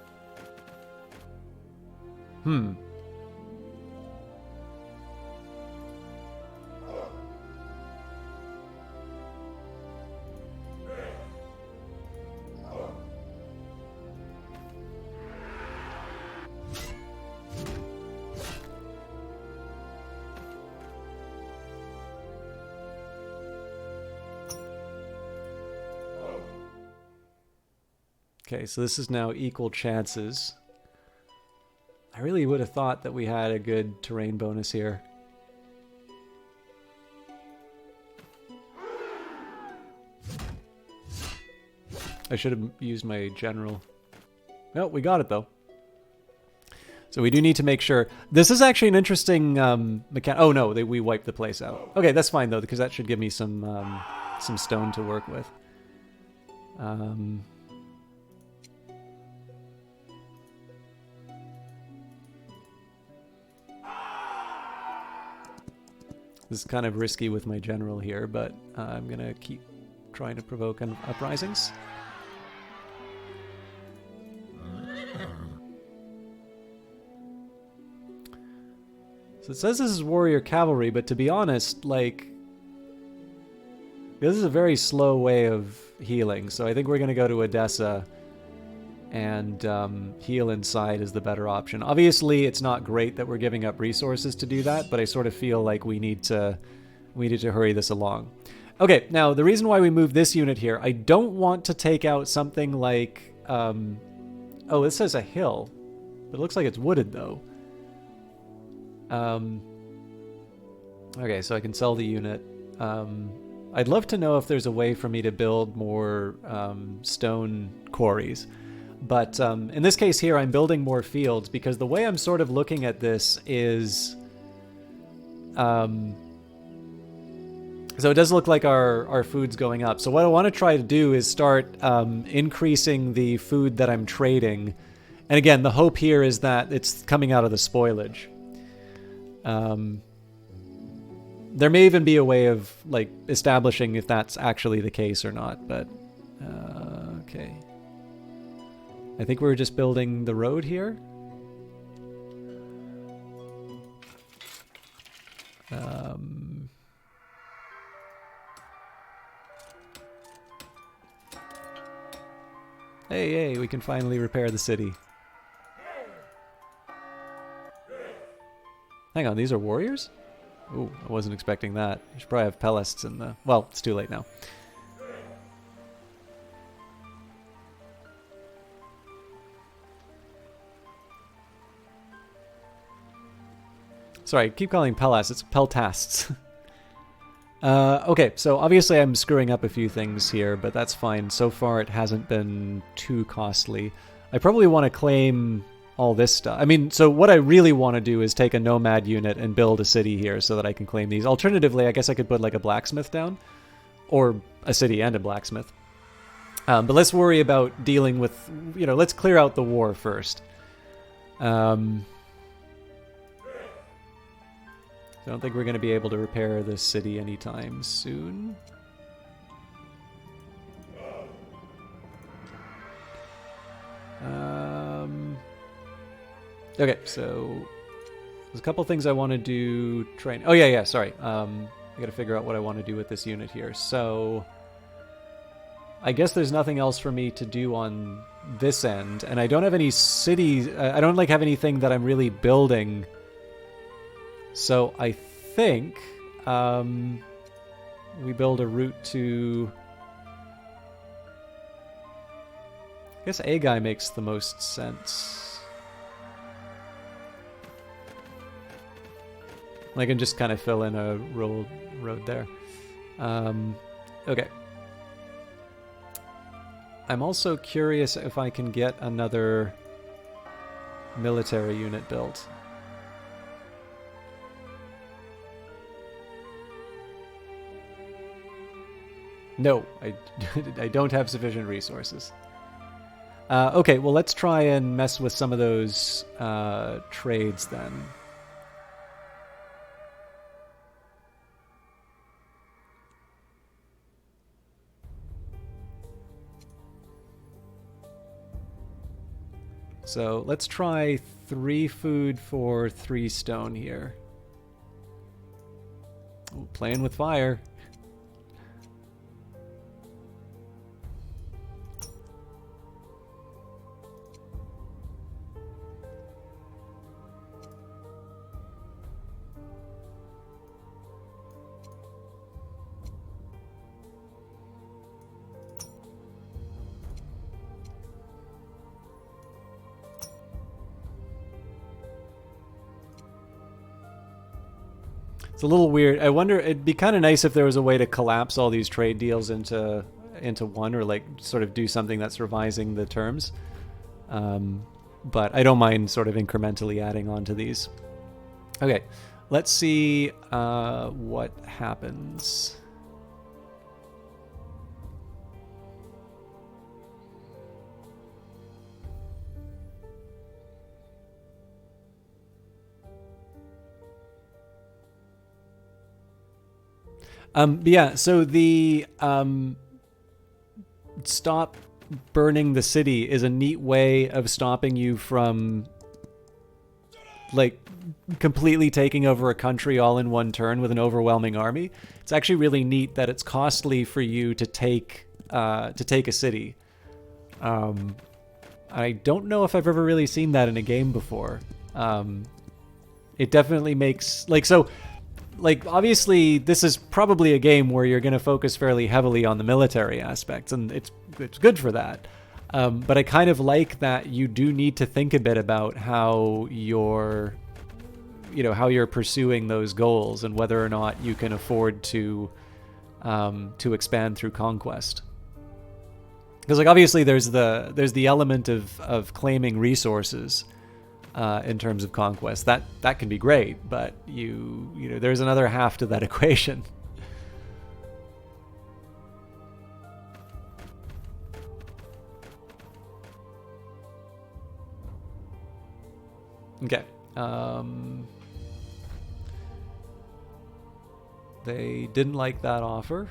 Okay, so this is now equal chances. I really would have thought that we had a good terrain bonus here. I should have used my general. No, we got it though. So we do need to make sure. This is actually an interesting mechanic. Oh no, we wiped the place out. Okay, that's fine though, because that should give me some stone to work with. This is kind of risky with my general here, but I'm going to keep trying to provoke uprisings. So it says this is warrior cavalry, but to be honest, like, this is a very slow way of healing. So I think we're going to go to Edessa and heal inside is the better option. Obviously, it's not great that we're giving up resources to do that, but I sort of feel like we need to hurry this along. Okay, now the reason why we moved this unit here, I don't want to take out something like, oh, this says a hill, but it looks like it's wooded though. Okay, so I can sell the unit. I'd love to know if there's a way for me to build more stone quarries. But in this case here, I'm building more fields because the way I'm sort of looking at this is... so it does look like our food's going up. So what I want to try to do is start increasing the food that I'm trading. And again, the hope here is that it's coming out of the spoilage. There may even be a way of like establishing if that's actually the case or not, but okay. I think we're just building the road here. Hey, we can finally repair the city. Hang on, these are warriors? Ooh, I wasn't expecting that. I should probably have Pellests in the... Well, it's too late now. Sorry, I keep calling Pellests. It's Peltasts. Okay, so obviously I'm screwing up a few things here, but that's fine. So far it hasn't been too costly. I probably want to claim all this stuff. I mean, so what I really want to do is take a nomad unit and build a city here so that I can claim these. Alternatively, I guess I could put like a blacksmith down, or a city and a blacksmith. But let's worry about dealing with, let's clear out the war first. I don't think we're going to be able to repair this city anytime soon. Okay, so there's a couple things I want to do. Oh, yeah, sorry. I got to figure out what I want to do with this unit here. So I guess there's nothing else for me to do on this end, and I don't have any cities. I don't have anything that I'm really building. So I think we build a route to. I guess A guy makes the most sense. I can just kind of fill in a road there. Okay. I'm also curious if I can get another military unit built. No, I don't have sufficient resources. Okay, well, let's try and mess with some of those trades then. So let's try 3 food for 3 stone here. Ooh, playing with fire. It's a little weird. I wonder, it'd be kind of nice if there was a way to collapse all these trade deals into one, or sort of do something that's revising the terms. But I don't mind sort of incrementally adding on to these. Okay, let's see what happens. Yeah, so the stop burning the city is a neat way of stopping you from completely taking over a country all in one turn with an overwhelming army. It's actually really neat that it's costly for you to take a city. I don't know if I've ever really seen that in a game before. It definitely makes obviously this is probably a game where you're going to focus fairly heavily on the military aspects, and it's good for that. But I kind of like that you do need to think a bit about how you're pursuing those goals and whether or not you can afford to expand through conquest. Because obviously there's the element of claiming resources. In terms of conquest, that can be great, but there's another half to that equation. Okay. They didn't like that offer,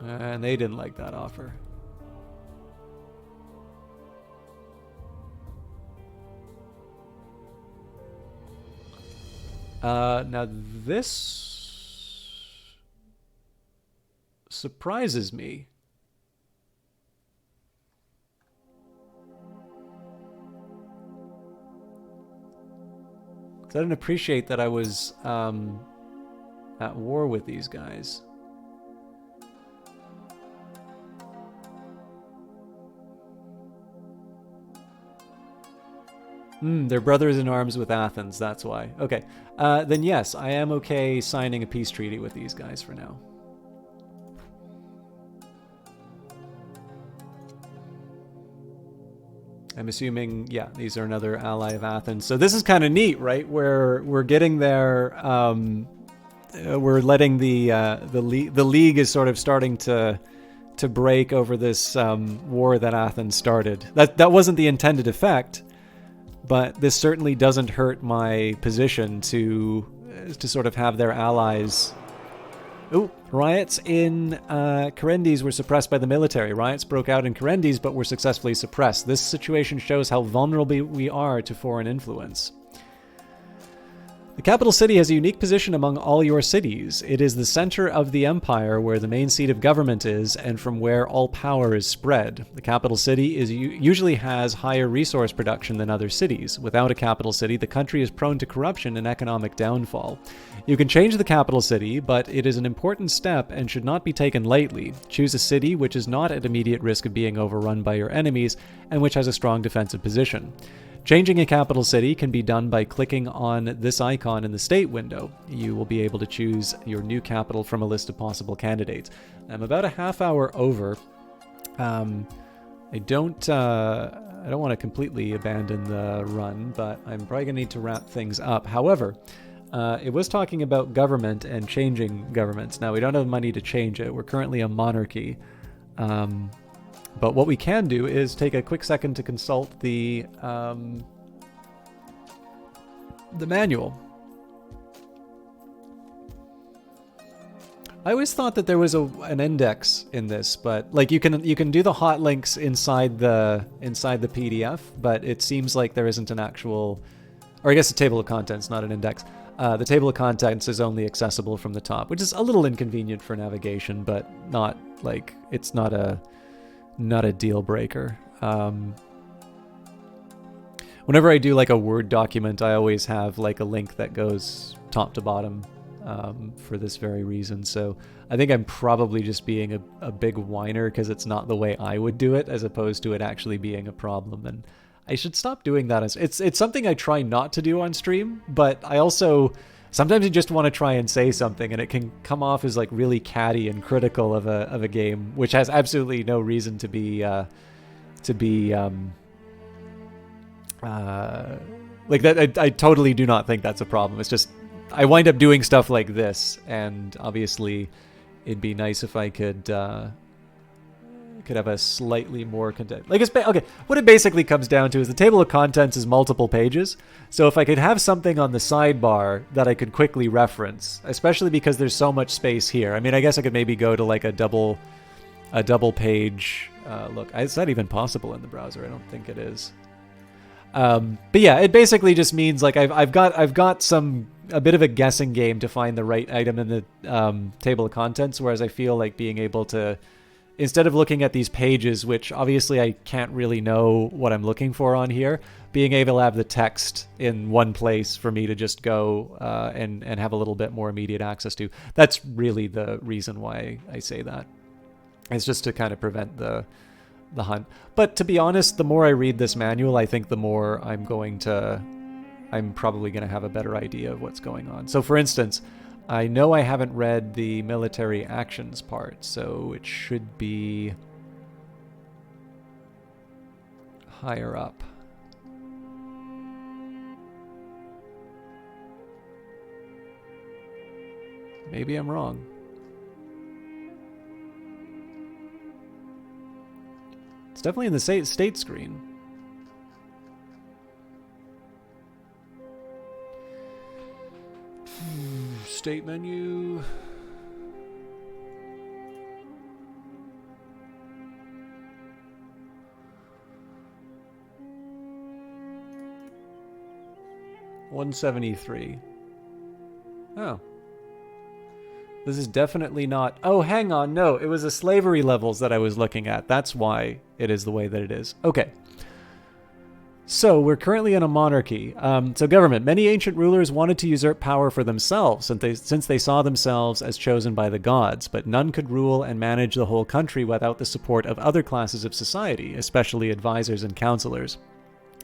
and they didn't like that offer. Now this surprises me. I didn't appreciate that I was at war with these guys. They're brothers in arms with Athens, that's why. Okay, then yes, I am okay signing a peace treaty with these guys for now. I'm assuming, yeah, these are another ally of Athens. So this is kind of neat, right? Where we're getting there. We're letting the league is sort of starting to break over this war that Athens started. That wasn't the intended effect, but this certainly doesn't hurt my position to sort of have their allies. Ooh, riots in Carendes were suppressed by the military. Riots broke out in Carendes but were successfully suppressed. This situation shows how vulnerable we are to foreign influence. The capital city has a unique position among all your cities. It is the center of the empire where the main seat of government is and from where all power is spread. The capital city usually has higher resource production than other cities. Without a capital city, the country is prone to corruption and economic downfall. You can change the capital city, but it is an important step and should not be taken lightly. Choose a city which is not at immediate risk of being overrun by your enemies and which has a strong defensive position. Changing a capital city can be done by clicking on this icon in the state window. You will be able to choose your new capital from a list of possible candidates. I'm about a half hour over. I don't want to completely abandon the run, but I'm probably going to need to wrap things up. However, it was talking about government and changing governments. Now, we don't have money to change it. We're currently a monarchy. But what we can do is take a quick second to consult the manual. I always thought that there was an index in this, but like you can do the hot links inside the PDF, but it seems like there isn't an actual, or I guess a table of contents, not an index. The table of contents is only accessible from the top, which is a little inconvenient for navigation, but not like it's not a deal breaker. Whenever I do like a Word document, I always have like a link that goes top to bottom for this very reason. So I think I'm probably just being a big whiner because it's not the way I would do it, as opposed to it actually being a problem. And I should stop doing that. It's something I try not to do on stream, but I also sometimes you just want to try and say something, and it can come off as like really catty and critical of a game, which has absolutely no reason to be like that. I totally do not think that's a problem. It's just I wind up doing stuff like this, and obviously it'd be nice if I could have a slightly more content. Like okay, what it basically comes down to is the table of contents is multiple pages. So if I could have something on the sidebar that I could quickly reference, especially because there's so much space here. I mean, I guess I could maybe go to like a double page look. Is that even possible in the browser? I don't think it is. But yeah, it basically just means like I've got a bit of a guessing game to find the right item in the table of contents, whereas I feel like being able to, instead of looking at these pages, which obviously I can't really know what I'm looking for on here, being able to have the text in one place for me to just go and have a little bit more immediate access to. That's really the reason why I say that. It's just to kind of prevent the hunt. But to be honest, the more I read this manual, I think the more I'm probably going to have a better idea of what's going on. So for instance, I know I haven't read the military actions part, so it should be higher up. Maybe I'm wrong. It's definitely in the state screen. State menu. $173. Oh. This is definitely not... Oh, hang on. No, it was the slavery levels that I was looking at. That's why it is the way that it is. Okay. So, we're currently in a monarchy. So, government. Many ancient rulers wanted to usurp power for themselves, since they saw themselves as chosen by the gods, but none could rule and manage the whole country without the support of other classes of society, especially advisors and counselors.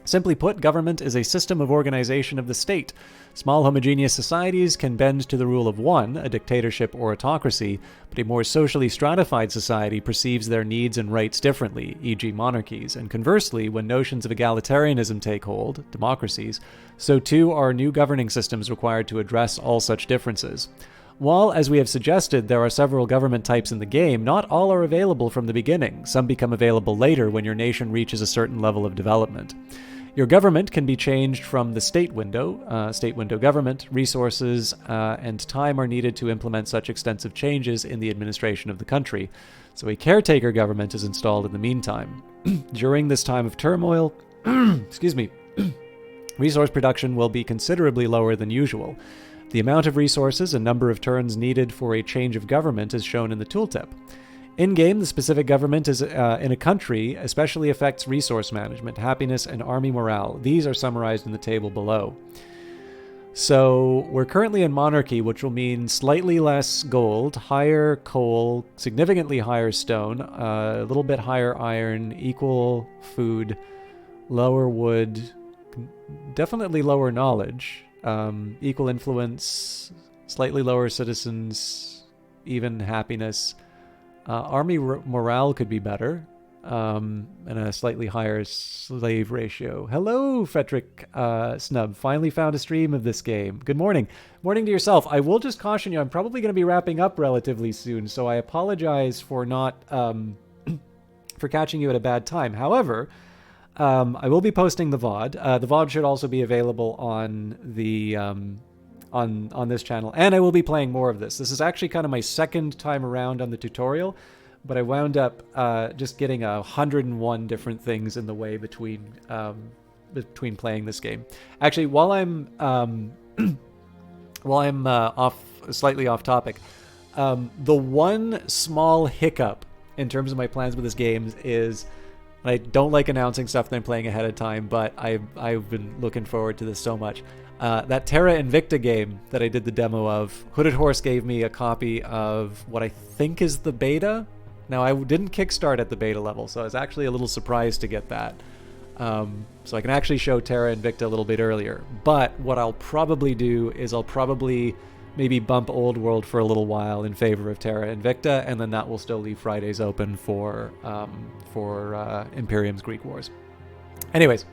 Simply put, government is a system of organization of the state. Small homogeneous societies can bend to the rule of one, a dictatorship or autocracy, but a more socially stratified society perceives their needs and rights differently, e.g. monarchies, and conversely, when notions of egalitarianism take hold, democracies, so too are new governing systems required to address all such differences. While, as we have suggested, there are several government types in the game, not all are available from the beginning. Some become available later when your nation reaches a certain level of development. Your government can be changed from the state window government. Resources and time are needed to implement such extensive changes in the administration of the country. So a caretaker government is installed in the meantime. During this time of turmoil, excuse me, resource production will be considerably lower than usual. The amount of resources and number of turns needed for a change of government is shown in the tooltip. In-game, the specific government is in a country especially affects resource management, happiness, and army morale. These are summarized in the table below. So we're currently in monarchy, which will mean slightly less gold, higher coal, significantly higher stone, a little bit higher iron, equal food, lower wood, definitely lower knowledge, equal influence, slightly lower citizens, even happiness. Army morale could be better, and a slightly higher slave ratio. Hello, Fetrick Snub. Finally found a stream of this game. Good morning. Morning to yourself. I will just caution you, I'm probably going to be wrapping up relatively soon, so I apologize for not for catching you at a bad time. However, I will be posting the VOD. The VOD should also be available on the on this channel, and I will be playing more of this. This is actually kind of my second time around on the tutorial, but I wound up just getting 101 different things in the way between playing this game. Actually, while I'm slightly off topic, the one small hiccup in terms of my plans with this game is I don't like announcing stuff that I'm playing ahead of time, but I've been looking forward to this so much. That Terra Invicta game that I did the demo of, Hooded Horse gave me a copy of what I think is the beta. Now, I didn't kickstart at the beta level, so I was actually a little surprised to get that. So I can actually show Terra Invicta a little bit earlier. But what I'll probably do is I'll probably maybe bump Old World for a little while in favor of Terra Invicta, and then that will still leave Fridays open for Imperiums Greek Wars. Anyways,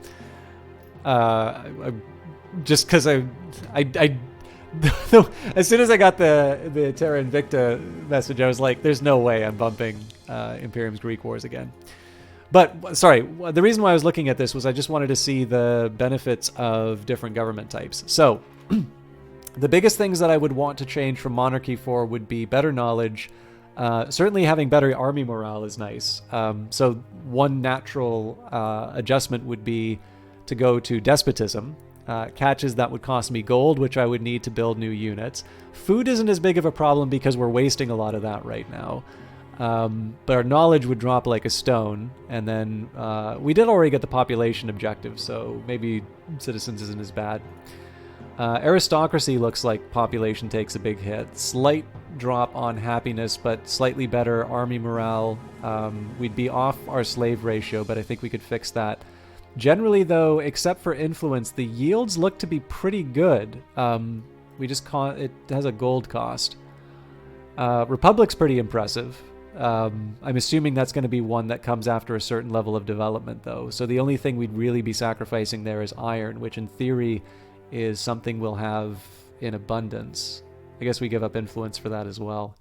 just because I as soon as I got the Terra Invicta message, I was like, there's no way I'm bumping Imperium's Greek Wars again. But, sorry, the reason why I was looking at this was I just wanted to see the benefits of different government types. So, the biggest things that I would want to change from Monarchy 4 would be better knowledge. Certainly having better army morale is nice. So one natural adjustment would be to go to despotism. Catches that would cost me gold, which I would need to build new units. Food isn't as big of a problem because we're wasting a lot of that right now. But our knowledge would drop like a stone, and then we did already get the population objective, so maybe citizens isn't as bad. Aristocracy looks like population takes a big hit. Slight drop on happiness, but slightly better army morale. We'd be off our slave ratio, but I think we could fix that. Generally, though, except for influence, the yields look to be pretty good. It has a gold cost. Republic's pretty impressive. I'm assuming that's going to be one that comes after a certain level of development, though. So the only thing we'd really be sacrificing there is iron, which in theory is something we'll have in abundance. I guess we give up influence for that as well.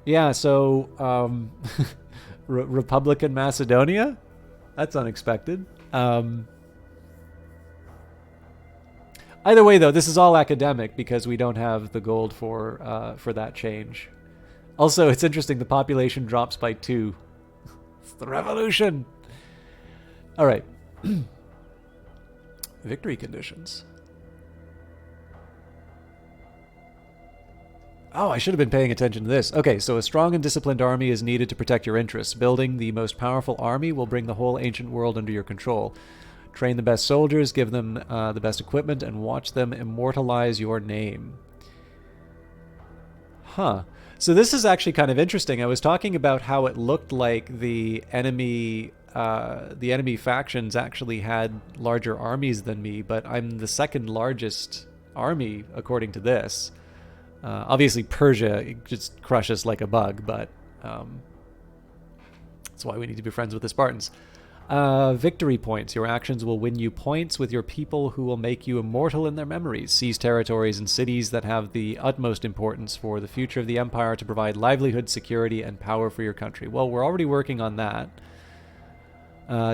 Yeah, so Republican Macedonia? That's unexpected. Either way, though, this is all academic because we don't have the gold for that change. Also, it's interesting, the population drops by 2. It's the revolution! Alright. Victory conditions. Oh, I should have been paying attention to this. Okay, so a strong and disciplined army is needed to protect your interests. Building the most powerful army will bring the whole ancient world under your control. Train the best soldiers, give them the best equipment, and watch them immortalize your name. Huh. So this is actually kind of interesting. I was talking about how it looked like the enemy the enemy factions actually had larger armies than me, but I'm the second largest army according to this. Obviously, Persia just crushes like a bug, but that's why we need to be friends with the Spartans. Victory points. Your actions will win you points with your people who will make you immortal in their memories. Seize territories and cities that have the utmost importance for the future of the empire to provide livelihood, security, and power for your country. Well, we're already working on that.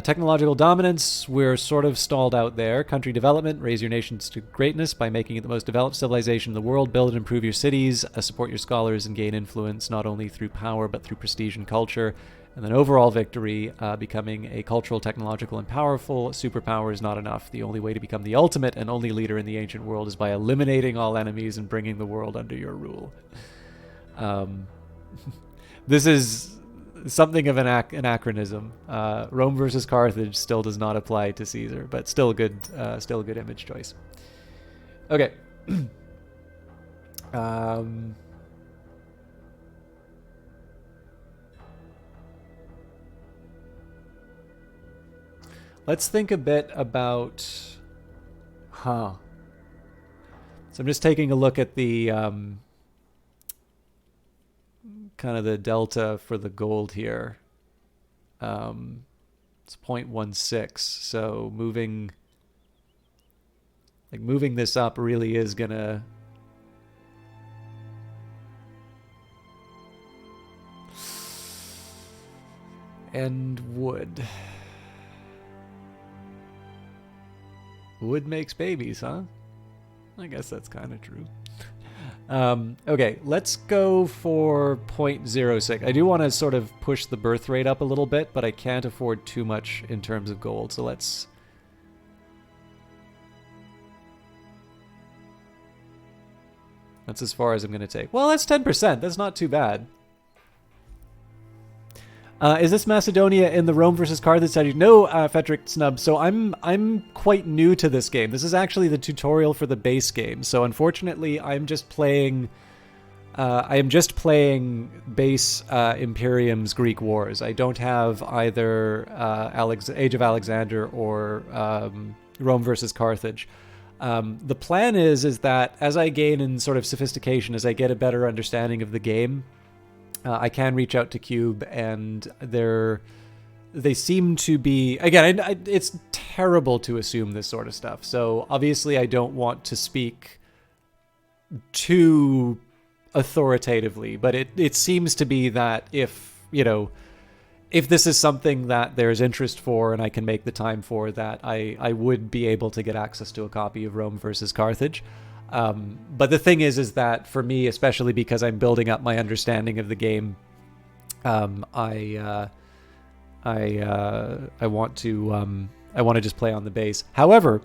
Technological dominance, we're sort of stalled out there. Country development, raise your nations to greatness by making it the most developed civilization in the world. Build and improve your cities, support your scholars, and gain influence not only through power but through prestige and culture. And then overall victory, becoming a cultural, technological, and powerful superpower is not enough. The only way to become the ultimate and only leader in the ancient world is by eliminating all enemies and bringing the world under your rule. This is something of an anachronism. Rome versus Carthage still does not apply to Caesar, but still a good image choice. Okay. Let's think a bit about, So I'm just taking a look at the kind of the delta for the gold here. It's 0.16. So moving this up really is gonna and wood. Wood makes babies, huh? I guess that's kind of true. Okay, let's go for 0.06. I do want to sort of push the birth rate up a little bit, but I can't afford too much in terms of gold. So that's as far as I'm going to take. Well, that's 10%. That's not too bad. Is this Macedonia in the Rome versus Carthage strategy? No, Fetric Snub. So I'm quite new to this game. This is actually the tutorial for the base game. So unfortunately, I'm just playing. I am just playing base Imperiums Greek Wars. I don't have either Age of Alexander or Rome versus Carthage. The plan is that as I gain in sort of sophistication, as I get a better understanding of the game, I can reach out to Cube, and they seem to be, again, it's terrible to assume this sort of stuff. So obviously I don't want to speak too authoritatively, but it seems to be that if this is something that there's interest for and I can make the time for, that I would be able to get access to a copy of Rome versus Carthage. But the thing is that for me, especially because I'm building up my understanding of the game, I want to just play on the base. However,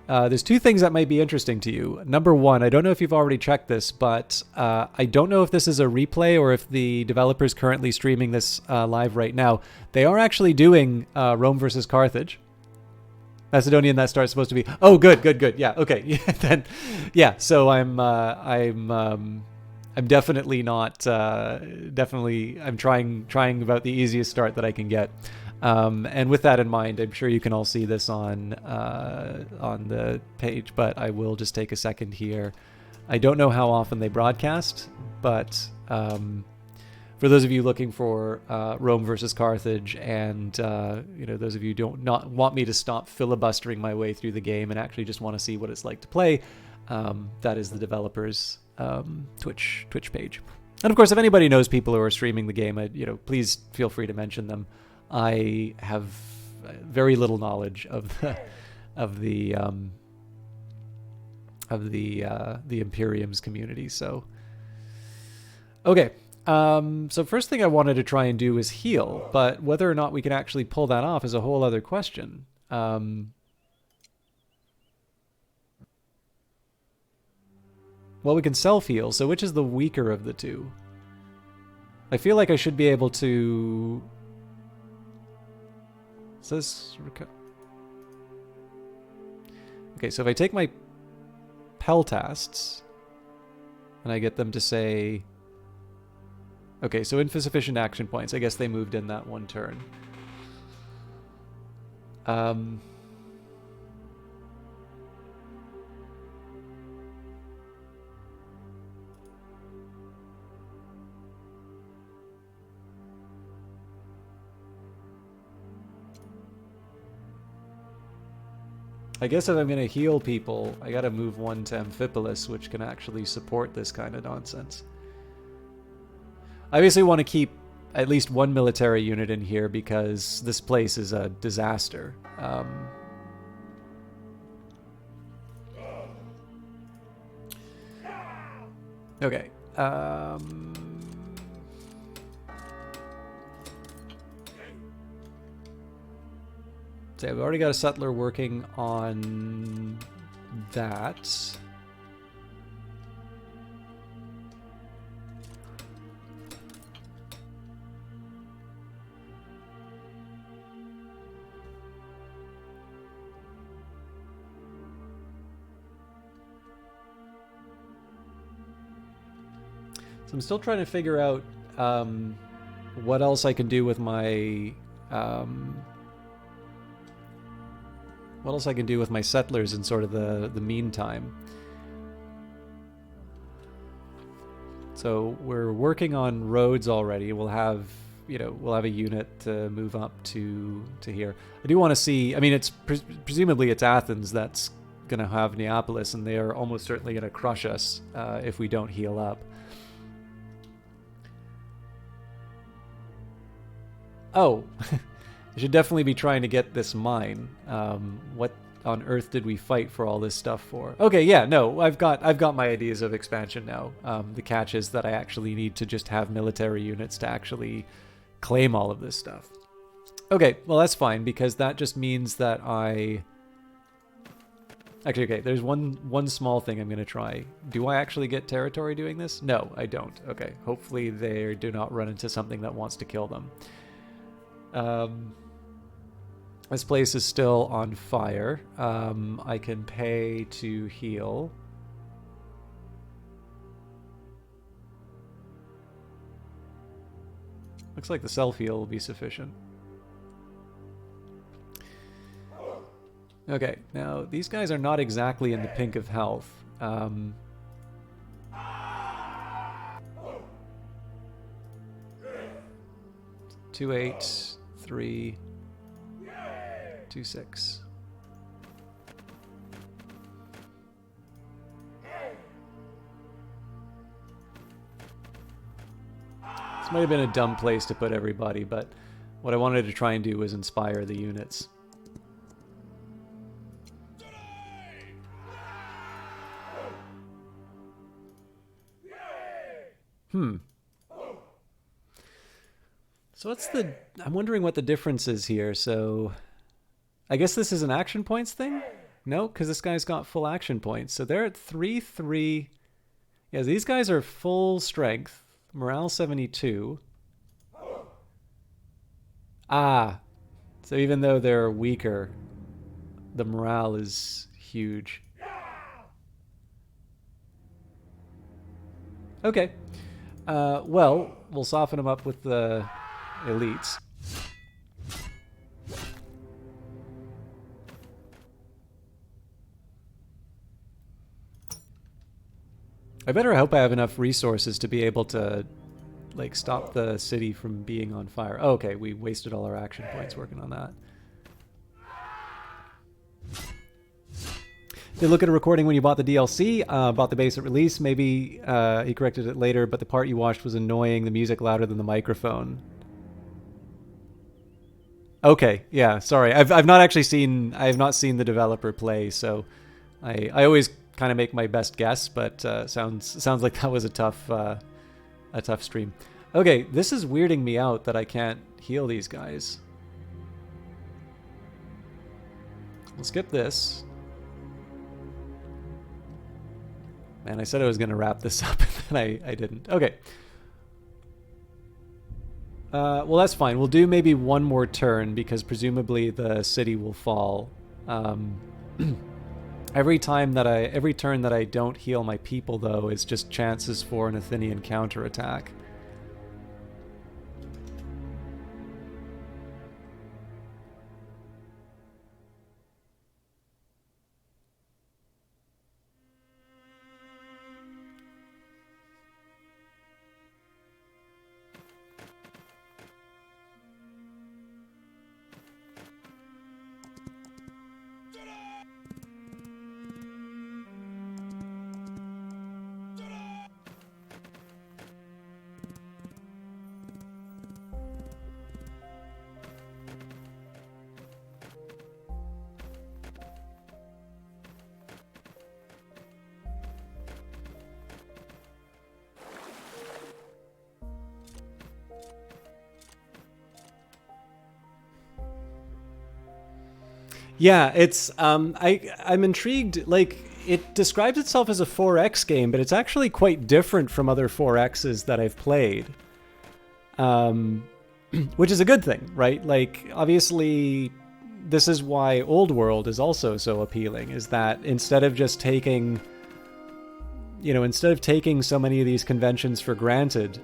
there's two things that might be interesting to you. Number one, I don't know if you've already checked this, but I don't know if this is a replay or if the developer's currently streaming this live right now. They are actually doing Rome versus Carthage. Macedonian that start's supposed to be. Oh, good. Yeah, okay. Yeah, then, yeah. So I'm definitely not. Definitely, I'm trying about the easiest start that I can get. And with that in mind, I'm sure you can all see this on the page, but I will just take a second here. I don't know how often they broadcast, but for those of you looking for Rome versus Carthage, and those of you who not want me to stop filibustering my way through the game and actually just want to see what it's like to play, that is the developer's Twitch page. And of course, if anybody knows people who are streaming the game, please feel free to mention them. I have very little knowledge of the Imperiums community. So, okay. So first thing I wanted to try and do is heal, but whether or not we can actually pull that off is a whole other question. Well, we can self-heal, so which is the weaker of the two? I feel like I should be able to... Says... Okay, so if I take my Peltasts, and I get them to say... Okay, so insufficient action points. I guess they moved in that one turn. Um, I guess if I'm going to heal people, I got to move one to Amphipolis, which can actually support this kind of nonsense. I obviously want to keep at least one military unit in here because this place is a disaster. Okay. So I've already got a settler working on that. So I'm still trying to figure out what else I can do with my what else I can do with my settlers in sort of the meantime. So we're working on roads already. We'll have a unit to move up to here. I do want to see. I mean, it's presumably it's Athens that's going to have Neapolis, and they are almost certainly going to crush us if we don't heal up. Oh, I should definitely be trying to get this mine. What on earth did we fight for all this stuff for? Okay, yeah, no, I've got my ideas of expansion now. The catch is that I actually need to just have military units to actually claim all of this stuff. Okay, well that's fine because that just means that I... Actually, okay, there's one small thing I'm going to try. Do I actually get territory doing this? No, I don't. Okay, hopefully they do not run into something that wants to kill them. This place is still on fire. I can pay to heal. Looks like the self-heal will be sufficient. Okay, now these guys are not exactly in the pink of health. 2-8, 3, 2-6. This might have been a dumb place to put everybody, but what I wanted to try and do was inspire the units. So what's the... I'm wondering what the difference is here. So I guess this is an action points thing? No, because this guy's got full action points. So they're at 3-3. Yeah, these guys are full strength. Morale 72. Ah. So even though they're weaker, the morale is huge. Okay. Well, we'll soften them up with the elites. I better hope I have enough resources to be able to, like, stop the city from being on fire. Oh, okay, we wasted all our action points working on that. Did look at a recording when you bought the DLC, bought the base at release. Maybe he corrected it later, but the part you watched was annoying. The music louder than the microphone. Okay, yeah, sorry. I've not actually seen... I have not seen the developer play, so I always kind of make my best guess, but sounds like that was a tough stream. Okay, this is weirding me out that I can't heal these guys. We'll skip this. Man, I said I was going to wrap this up, and then I didn't. Okay. Well, that's fine. We'll do maybe one more turn, because presumably the city will fall. Every turn that I don't heal my people, though, is just chances for an Athenian counterattack. Yeah, it's I'm intrigued. Like, it describes itself as a 4X game, but it's actually quite different from other 4Xs that I've played. Um, which is a good thing, right? Like, obviously, this is why Old World is also so appealing. Is that instead of just taking, instead of taking so many of these conventions for granted,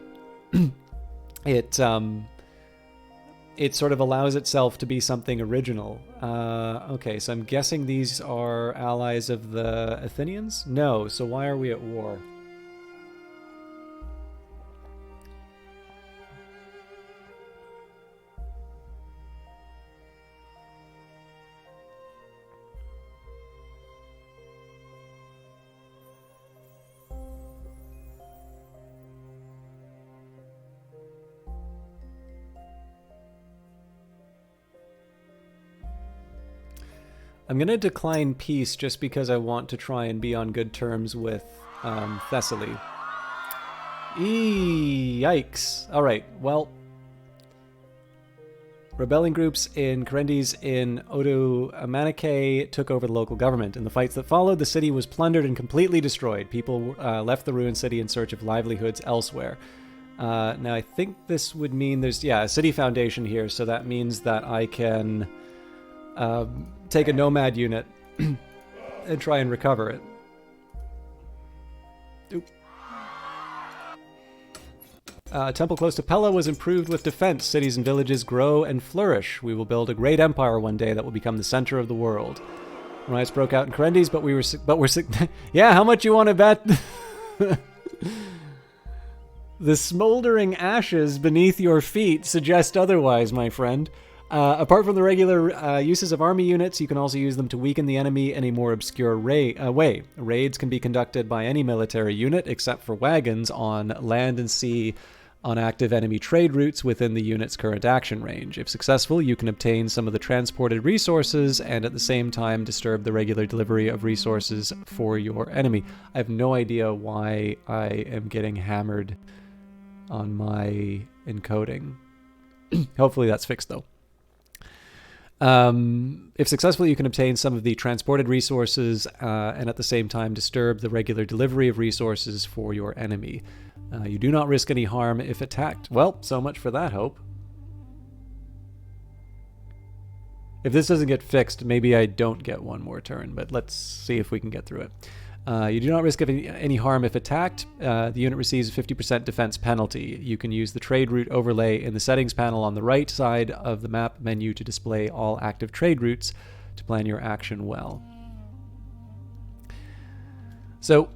it it sort of allows itself to be something original. Okay, so I'm guessing these are allies of the Athenians? No, so why are we at war? I'm going to decline peace just because I want to try and be on good terms with Thessaly. Yikes. Alright, well, rebelling groups in Corendis in Odo Amanake took over the local government. In the fights that followed, the city was plundered and completely destroyed. People left the ruined city in search of livelihoods elsewhere. Now, I think this would mean there's, a city foundation here, so that means that I can take a nomad unit and try and recover it. Oop. A temple close to Pella was improved with defense. Cities and villages grow and flourish. We will build a great empire one day that will become the center of the world. Riots broke out in Corendis, but we're yeah, how much you want to bet? The smoldering ashes beneath your feet suggest otherwise, my friend. Apart from the regular uses of army units, you can also use them to weaken the enemy in a more obscure way. Raids can be conducted by any military unit, except for wagons, on land and sea on active enemy trade routes within the unit's current action range. If successful, you can obtain some of the transported resources and at the same time disturb the regular delivery of resources for your enemy. I have no idea why I am getting hammered on my encoding. Hopefully that's fixed, though. If successful, you can obtain some of the transported resources and at the same time disturb the regular delivery of resources for your enemy. You do not risk any harm if attacked. Well, so much for that hope. If this doesn't get fixed, maybe I don't get one more turn, but let's see if we can get through it. You do not risk any harm if attacked. The unit receives a 50% defense penalty. You can use the trade route overlay in the settings panel on the right side of the map menu to display all active trade routes to plan your action well. So,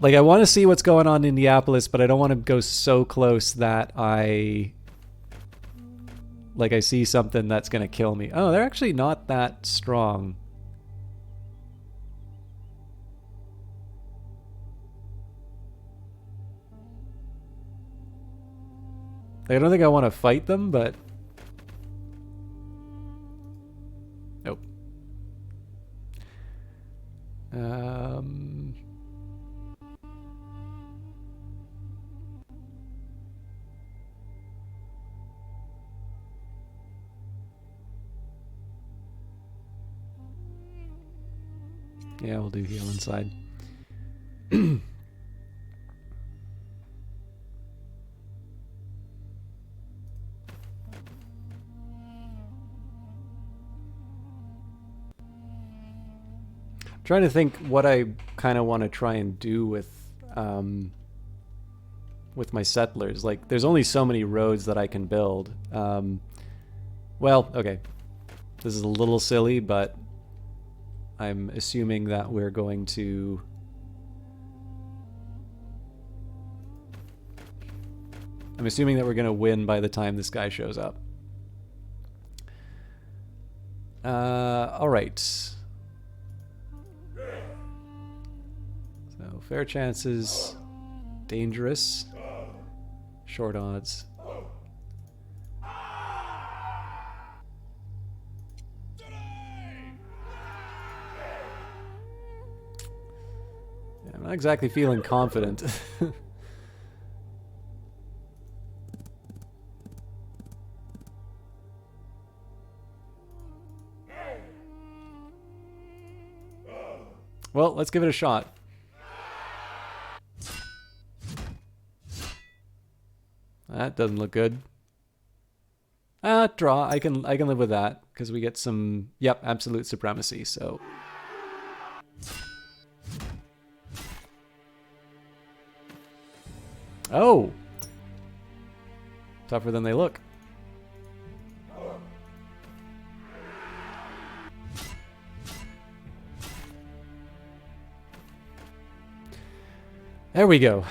I want to see what's going on in Neapolis, but I don't want to go so close that I see something that's going to kill me. Oh, they're actually not that strong. I don't think I want to fight them, but... Nope. Yeah, we'll do heal inside. Trying to think what I kind of want to try and do with my settlers. Like, there's only so many roads that I can build. Well, okay. This is a little silly, but I'm assuming that we're going to... I'm assuming that we're going to win by the time this guy shows up. Alright. So, fair chances, dangerous, short odds. Yeah, I'm not exactly feeling confident. Well, let's give it a shot. That doesn't look good. Draw. I can live with that because we get some. Yep, absolute supremacy. So. Oh. Tougher than they look. There we go.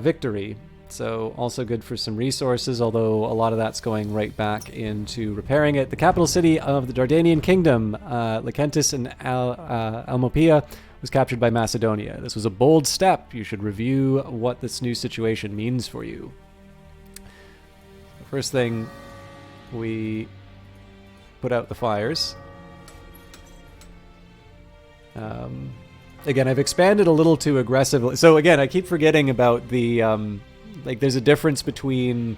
Victory. So also good for some resources, although a lot of that's going right back into repairing it. The capital city of the Dardanian kingdom, Lecentis and Almopia, was captured by Macedonia. This was a bold step. You should review what this new situation means for you. The first thing, we put out the fires. Again, I've expanded a little too aggressively. So again, I keep forgetting about the... like, there's a difference between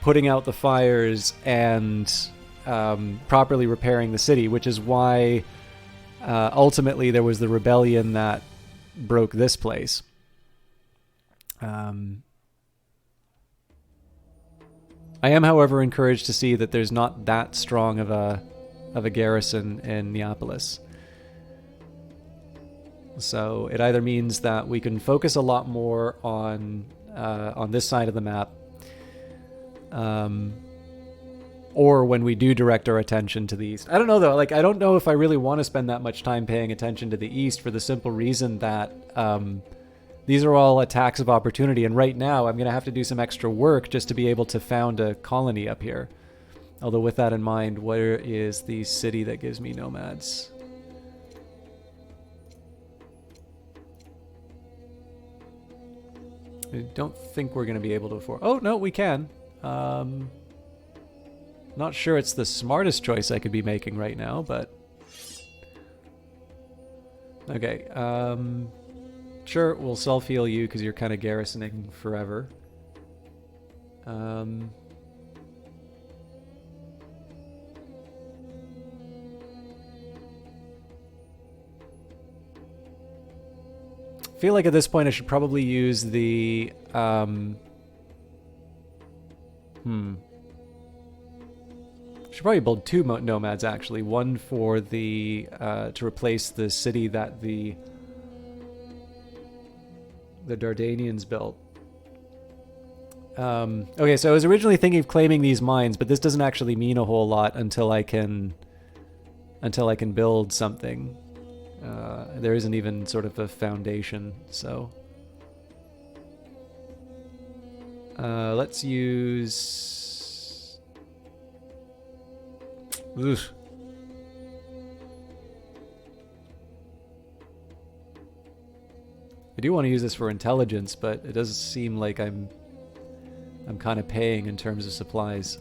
putting out the fires and properly repairing the city, which is why ultimately there was the rebellion that broke this place. I am, however, encouraged to see that there's not that strong of a garrison in Neapolis. So it either means that we can focus a lot more on this side of the map, or when we do direct our attention to the east. I don't know though. Like, I don't know if I really want to spend that much time paying attention to the east for the simple reason that these are all attacks of opportunity, and right now I'm going to have to do some extra work just to be able to found a colony up here. Although with that in mind, where is the city that gives me nomads? I don't think we're going to be able to afford... Oh, no, we can. Not sure it's the smartest choice I could be making right now, but... Okay, sure, we'll self-heal you because you're kind of garrisoning forever. I feel like at this point I should probably use the should probably build two nomads actually. One for the to replace the city that the Dardanians built. Okay, so I was originally thinking of claiming these mines, but this doesn't actually mean a whole lot until I can build something. There isn't even sort of a foundation, so let's use... Ugh. I do want to use this for intelligence, but it does seem like I'm kind of paying in terms of supplies.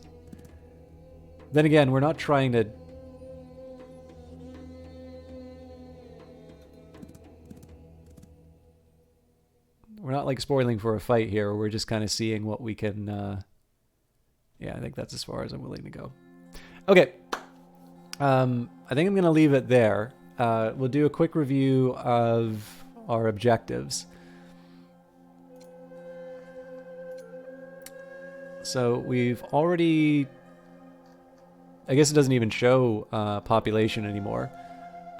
Then again, we're not trying to... We're not like spoiling for a fight here. We're just kind of seeing what we can... Yeah, I think that's as far as I'm willing to go. Okay. I think I'm going to leave it there. We'll do a quick review of our objectives. So we've already... I guess it doesn't even show population anymore.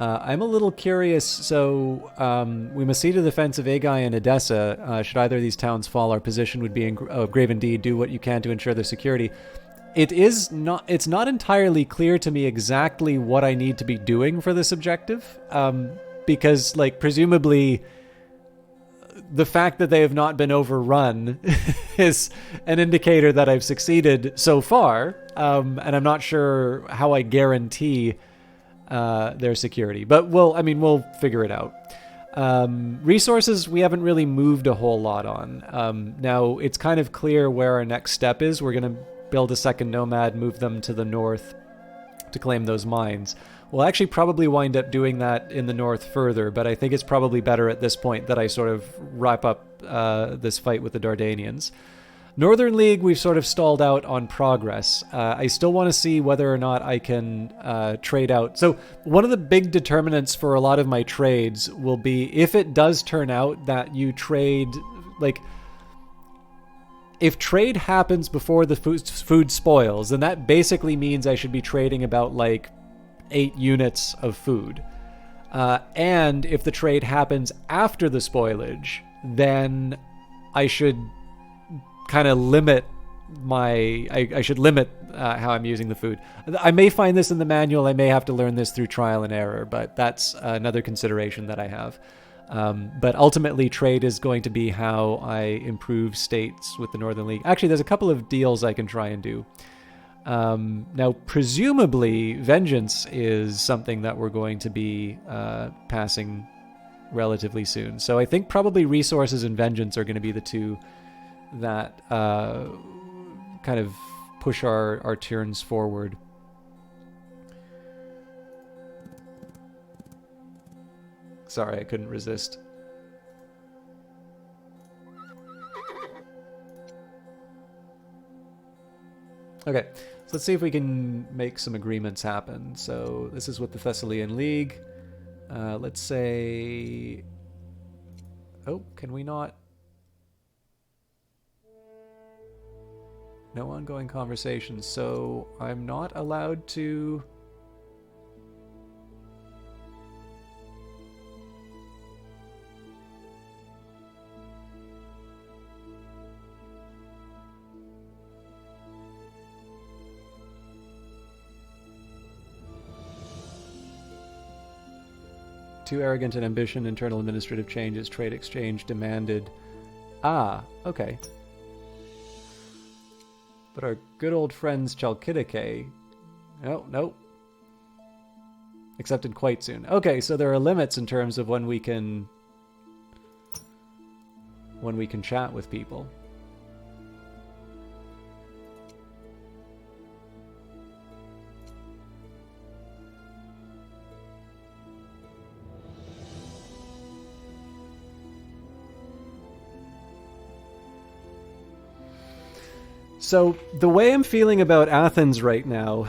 I'm a little curious. So we must see to the defense of Aigai and Edessa. Should either of these towns fall, our position would be of grave indeed. Do what you can to ensure their security. It's not entirely clear to me exactly what I need to be doing for this objective, because, like, presumably the fact that they have not been overrun is an indicator that I've succeeded so far, and I'm not sure how I guarantee their security. But we'll figure it out. Resources, we haven't really moved a whole lot on. Now, it's kind of clear where our next step is. We're going to build a second nomad, move them to the north to claim those mines. We'll actually probably wind up doing that in the north further, but I think it's probably better at this point that I sort of wrap up this fight with the Dardanians. Northern League, we've sort of stalled out on progress. I still want to see whether or not I can trade out. So one of the big determinants for a lot of my trades will be if it does turn out that you trade, like, if trade happens before the food spoils, then that basically means I should be trading about like 8 units of food. And if the trade happens after the spoilage, then I should kind of limit I should limit how I'm using the food. I may find this in the manual. I may have to learn this through trial and error, but that's another consideration that I have. But ultimately, trade is going to be how I improve states with the Northern League. Actually, there's a couple of deals I can try and do. Now, presumably, Vengeance is something that we're going to be passing relatively soon. So I think probably Resources and Vengeance are going to be the two that kind of push our turns forward. Sorry, I couldn't resist. Okay, so let's see if we can make some agreements happen. So this is with the Thessalian League. Let's say... Oh, can we not? No ongoing conversations, so I'm not allowed to... Too arrogant and ambition, internal administrative changes, trade exchange demanded. Ah, okay. But our good old friends Chalkidike... Oh, nope. Accepted quite soon. Okay, so there are limits in terms of when we can chat with people. So the way I'm feeling about Athens right now,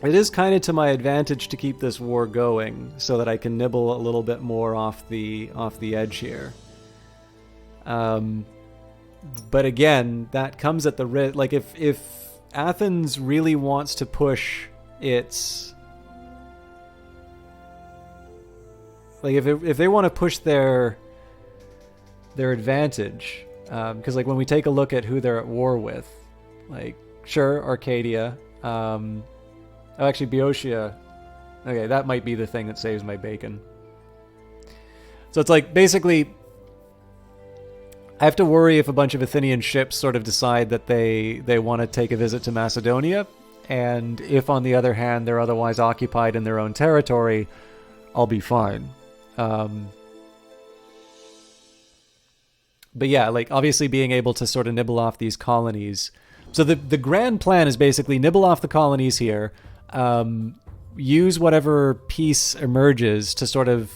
it is kind of to my advantage to keep this war going so that I can nibble a little bit more off the edge here. But again, that comes at the risk. Like if Athens really wants to push its, like if they want to push their advantage. Because like when we take a look at who they're at war with, like sure, Arcadia, oh actually Boeotia, okay, that might be the thing that saves my bacon. So it's like basically I have to worry if a bunch of Athenian ships sort of decide that they want to take a visit to Macedonia, and if on the other hand they're otherwise occupied in their own territory, I'll be fine. But yeah, like obviously being able to sort of nibble off these colonies. So the grand plan is basically nibble off the colonies here, use whatever peace emerges to sort of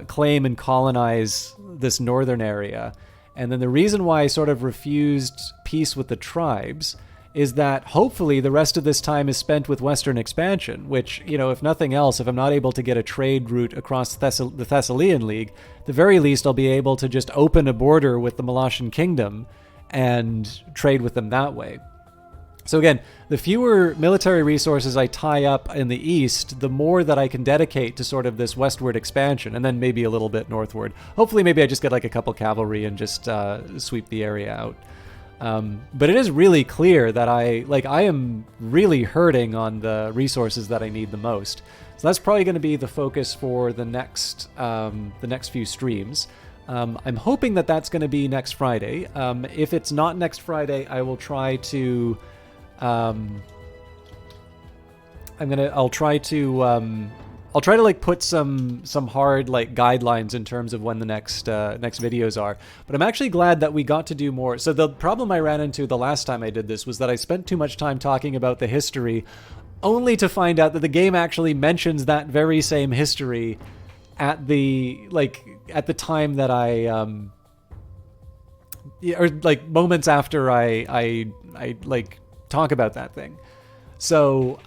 claim and colonize this northern area. And then the reason why I sort of refused peace with the tribes is that hopefully the rest of this time is spent with Western expansion, which, you know, if nothing else, if I'm not able to get a trade route across the Thessalian League, the very least I'll be able to just open a border with the Molossan Kingdom and trade with them that way. So again, the fewer military resources I tie up in the east, the more that I can dedicate to sort of this westward expansion, and then maybe a little bit northward. Hopefully maybe I just get like a couple cavalry and just sweep the area out. But it is really clear that I am really hurting on the resources that I need the most. So that's probably going to be the focus for the next few streams. I'm hoping that that's going to be next Friday. If it's not next Friday, I will try to. I'll try to like put some hard like guidelines in terms of when the next videos are. But I'm actually glad that we got to do more. So the problem I ran into the last time I did this was that I spent too much time talking about the history, only to find out that the game actually mentions that very same history at the time that or like moments after I like talk about that thing. So,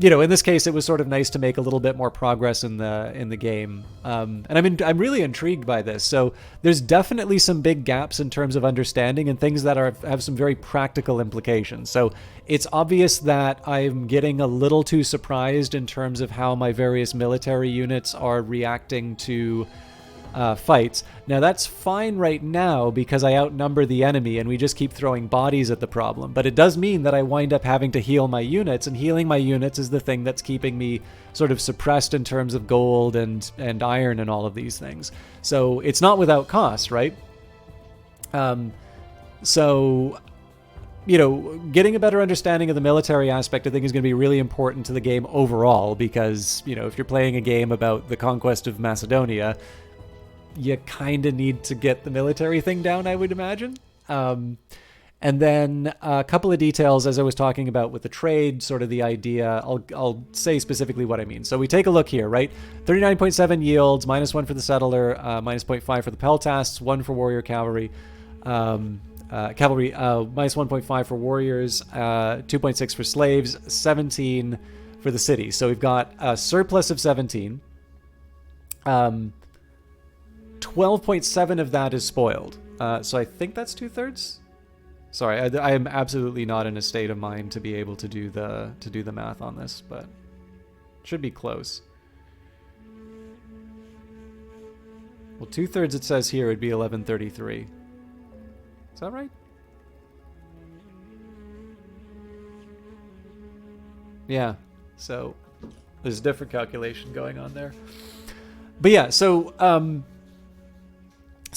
in this case, it was sort of nice to make a little bit more progress in the game, and I'm really intrigued by this. So there's definitely some big gaps in terms of understanding and things that have some very practical implications. So it's obvious that I'm getting a little too surprised in terms of how my various military units are reacting to fights. Now that's fine right now because I outnumber the enemy and we just keep throwing bodies at the problem. But it does mean that I wind up having to heal my units, and healing my units is the thing that's keeping me sort of suppressed in terms of gold and iron and all of these things. So it's not without cost, right? So getting a better understanding of the military aspect, I think, is going to be really important to the game overall, because, if you're playing a game about the conquest of Macedonia, you kind of need to get the military thing down, I would imagine. And then a couple of details, as I was talking about with the trade, sort of the idea, I'll say specifically what I mean. So we take a look here, right? 39.7 yields, -1 for the settler, -0.5 for the peltasts, 1 for warrior cavalry. Cavalry, -1.5 for warriors, 2.6 for slaves, 17 for the city. So we've got a surplus of 17. 12.7 of that is spoiled. So I think that's 2/3. Sorry, I am absolutely not in a state of mind to be able to do the math on this, but should be close. Well, 2/3 it says here would be 1133. Is that right? Yeah. So there's a different calculation going on there. But yeah, so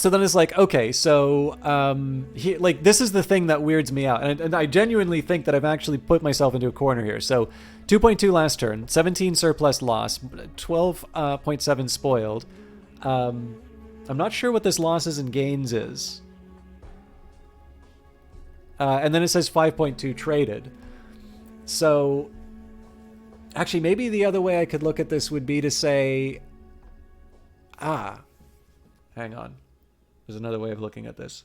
then it's like, okay, so this is the thing that weirds me out, and I genuinely think that I've actually put myself into a corner here. So 2.2 last turn, 17 surplus loss, 12.7 spoiled. I'm not sure what this losses and gains is. And then it says 5.2 traded. So actually, maybe the other way I could look at this would be to say, hang on. There's another way of looking at this.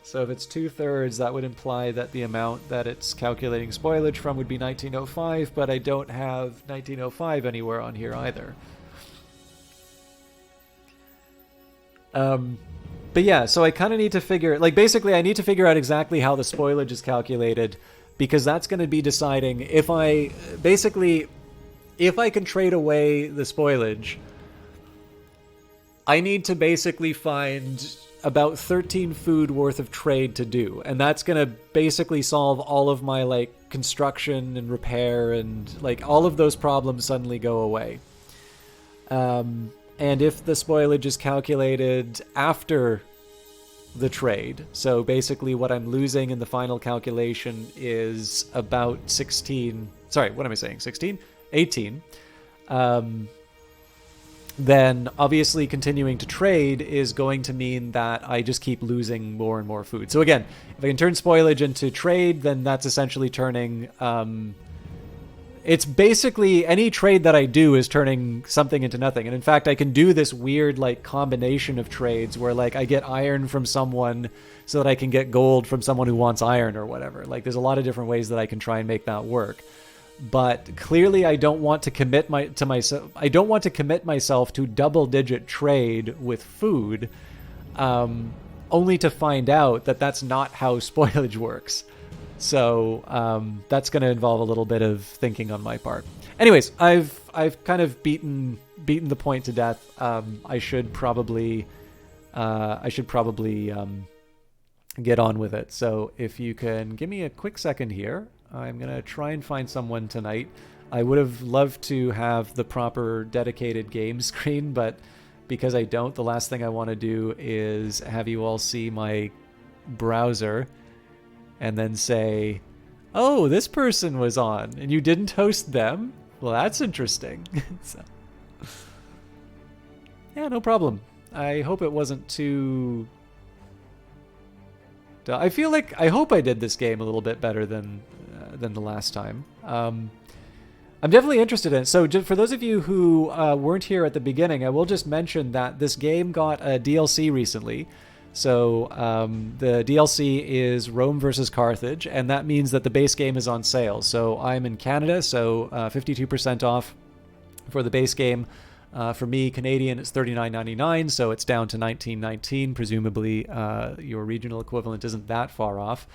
So if it's 2/3, that would imply that the amount that it's calculating spoilage from would be 1905, but I don't have 1905 anywhere on here either. But yeah, so I kind of need to figure, basically I need to figure out exactly how the spoilage is calculated, because that's going to be deciding if I can trade away the spoilage, I need to basically find about 13 food worth of trade to do. And that's going to basically solve all of my construction and repair and all of those problems suddenly go away. And if the spoilage is calculated after the trade, so basically what I'm losing in the final calculation is about 16, sorry, what am I saying, 16? 18. Then obviously continuing to trade is going to mean that I just keep losing more and more food. So again, if I can turn spoilage into trade, then that's essentially turning... it's basically any trade that I do is turning something into nothing. And in fact, I can do this weird combination of trades where I get iron from someone so that I can get gold from someone who wants iron or whatever. There's a lot of different ways that I can try and make that work. But clearly I don't want to commit myself to double-digit trade with food, only to find out that that's not how spoilage works. So that's going to involve a little bit of thinking on my part. Anyways, I've kind of beaten the point to death. I should probably get on with it. So if you can give me a quick second here, I'm going to try and find someone tonight. I would have loved to have the proper dedicated game screen, but because I don't, the last thing I want to do is have you all see my browser and then say, oh, this person was on and you didn't host them? Well, that's interesting. So, yeah, no problem. I hope it wasn't too... I hope I did this game a little bit better than the last time. I'm definitely interested in it. So for those of you who weren't here at the beginning, I will just mention that this game got a DLC recently. So the DLC is Rome versus Carthage, and that means that the base game is on sale. So I'm in Canada, so 52% off for the base game. For me, Canadian, it's $39.99, so it's down to $19.19. Presumably, your regional equivalent isn't that far off.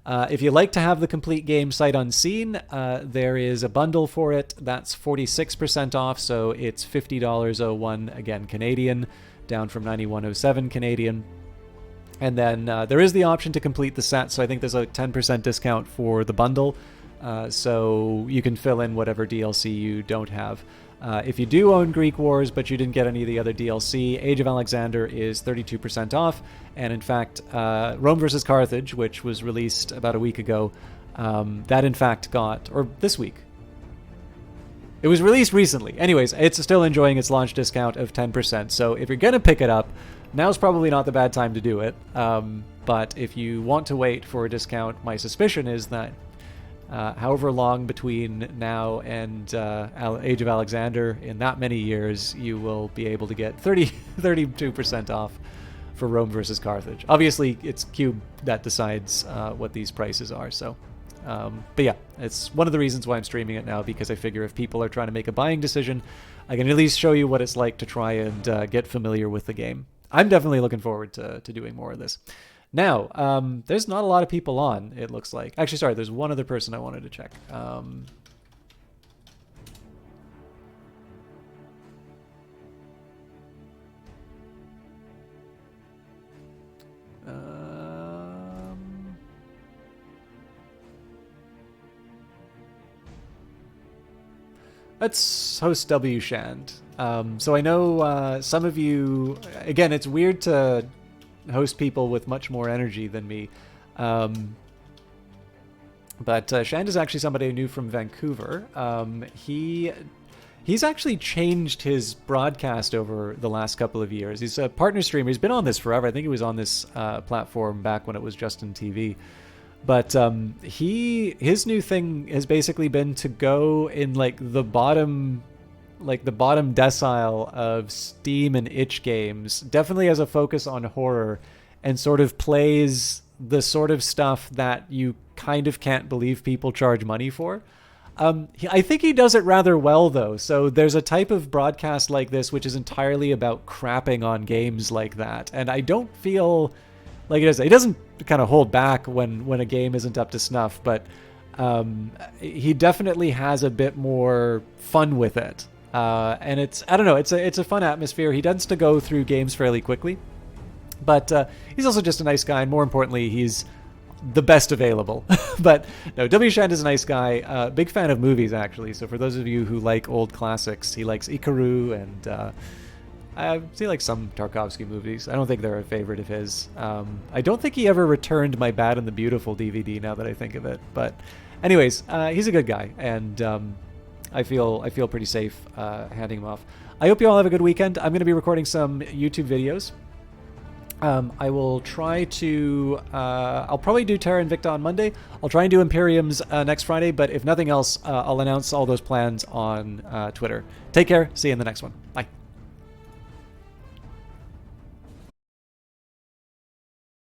If you like to have the complete game sight unseen, there is a bundle for it. That's 46% off, so it's $50.01, again, Canadian, down from $91.07 Canadian. And then there is the option to complete the set, so I think there's a 10% discount for the bundle, so you can fill in whatever DLC you don't have. If you do own Greek Wars, but you didn't get any of the other DLC, Age of Alexander is 32% off. And in fact, Rome vs. Carthage, which was released about a week ago, that in fact got, or this week. It was released recently. Anyways, it's still enjoying its launch discount of 10%. So if you're going to pick it up, now's probably not the bad time to do it. But if you want to wait for a discount, my suspicion is that however long between now and Age of Alexander, in that many years, you will be able to get 32% off for Rome versus Carthage. Obviously, it's Cube that decides what these prices are. So, but yeah, it's one of the reasons why I'm streaming it now, because I figure if people are trying to make a buying decision, I can at least show you what it's like to try and get familiar with the game. I'm definitely looking forward to doing more of this. Now, there's not a lot of people on, it looks like. Actually, sorry, there's one other person I wanted to check. Let's host W. Shand. So I know some of you... Again, it's weird to host people with much more energy than me. But Shand is actually somebody I knew from Vancouver. He's actually changed his broadcast over the last couple of years. He's a partner streamer. He's been on this forever. I think he was on this platform back when it was Justin TV. But his new thing has basically been to go in like the bottom decile of Steam and itch games, definitely has a focus on horror, and sort of plays the sort of stuff that you kind of can't believe people charge money for. I think he does it rather well, though. So there's a type of broadcast like this which is entirely about crapping on games like that, and I don't feel like it doesn't kind of hold back when a game isn't up to snuff, but he definitely has a bit more fun with it. And it's, I don't know, it's a fun atmosphere. He tends to go through games fairly quickly, but he's also just a nice guy, and more importantly, he's the best available. But no, W. Shand is a nice guy. Big fan of movies, actually. So for those of you who like old classics, he likes Ikaru, and he likes some Tarkovsky movies. I don't think they're a favorite of his. I don't think he ever returned my Bad and the Beautiful DVD, now that I think of it. But anyways, he's a good guy, and I feel pretty safe handing him off. I hope you all have a good weekend. I'm going to be recording some YouTube videos. I will try to... I'll probably do Terra Invicta on Monday. I'll try and do Imperiums next Friday, but if nothing else, I'll announce all those plans on Twitter. Take care. See you in the next one. Bye.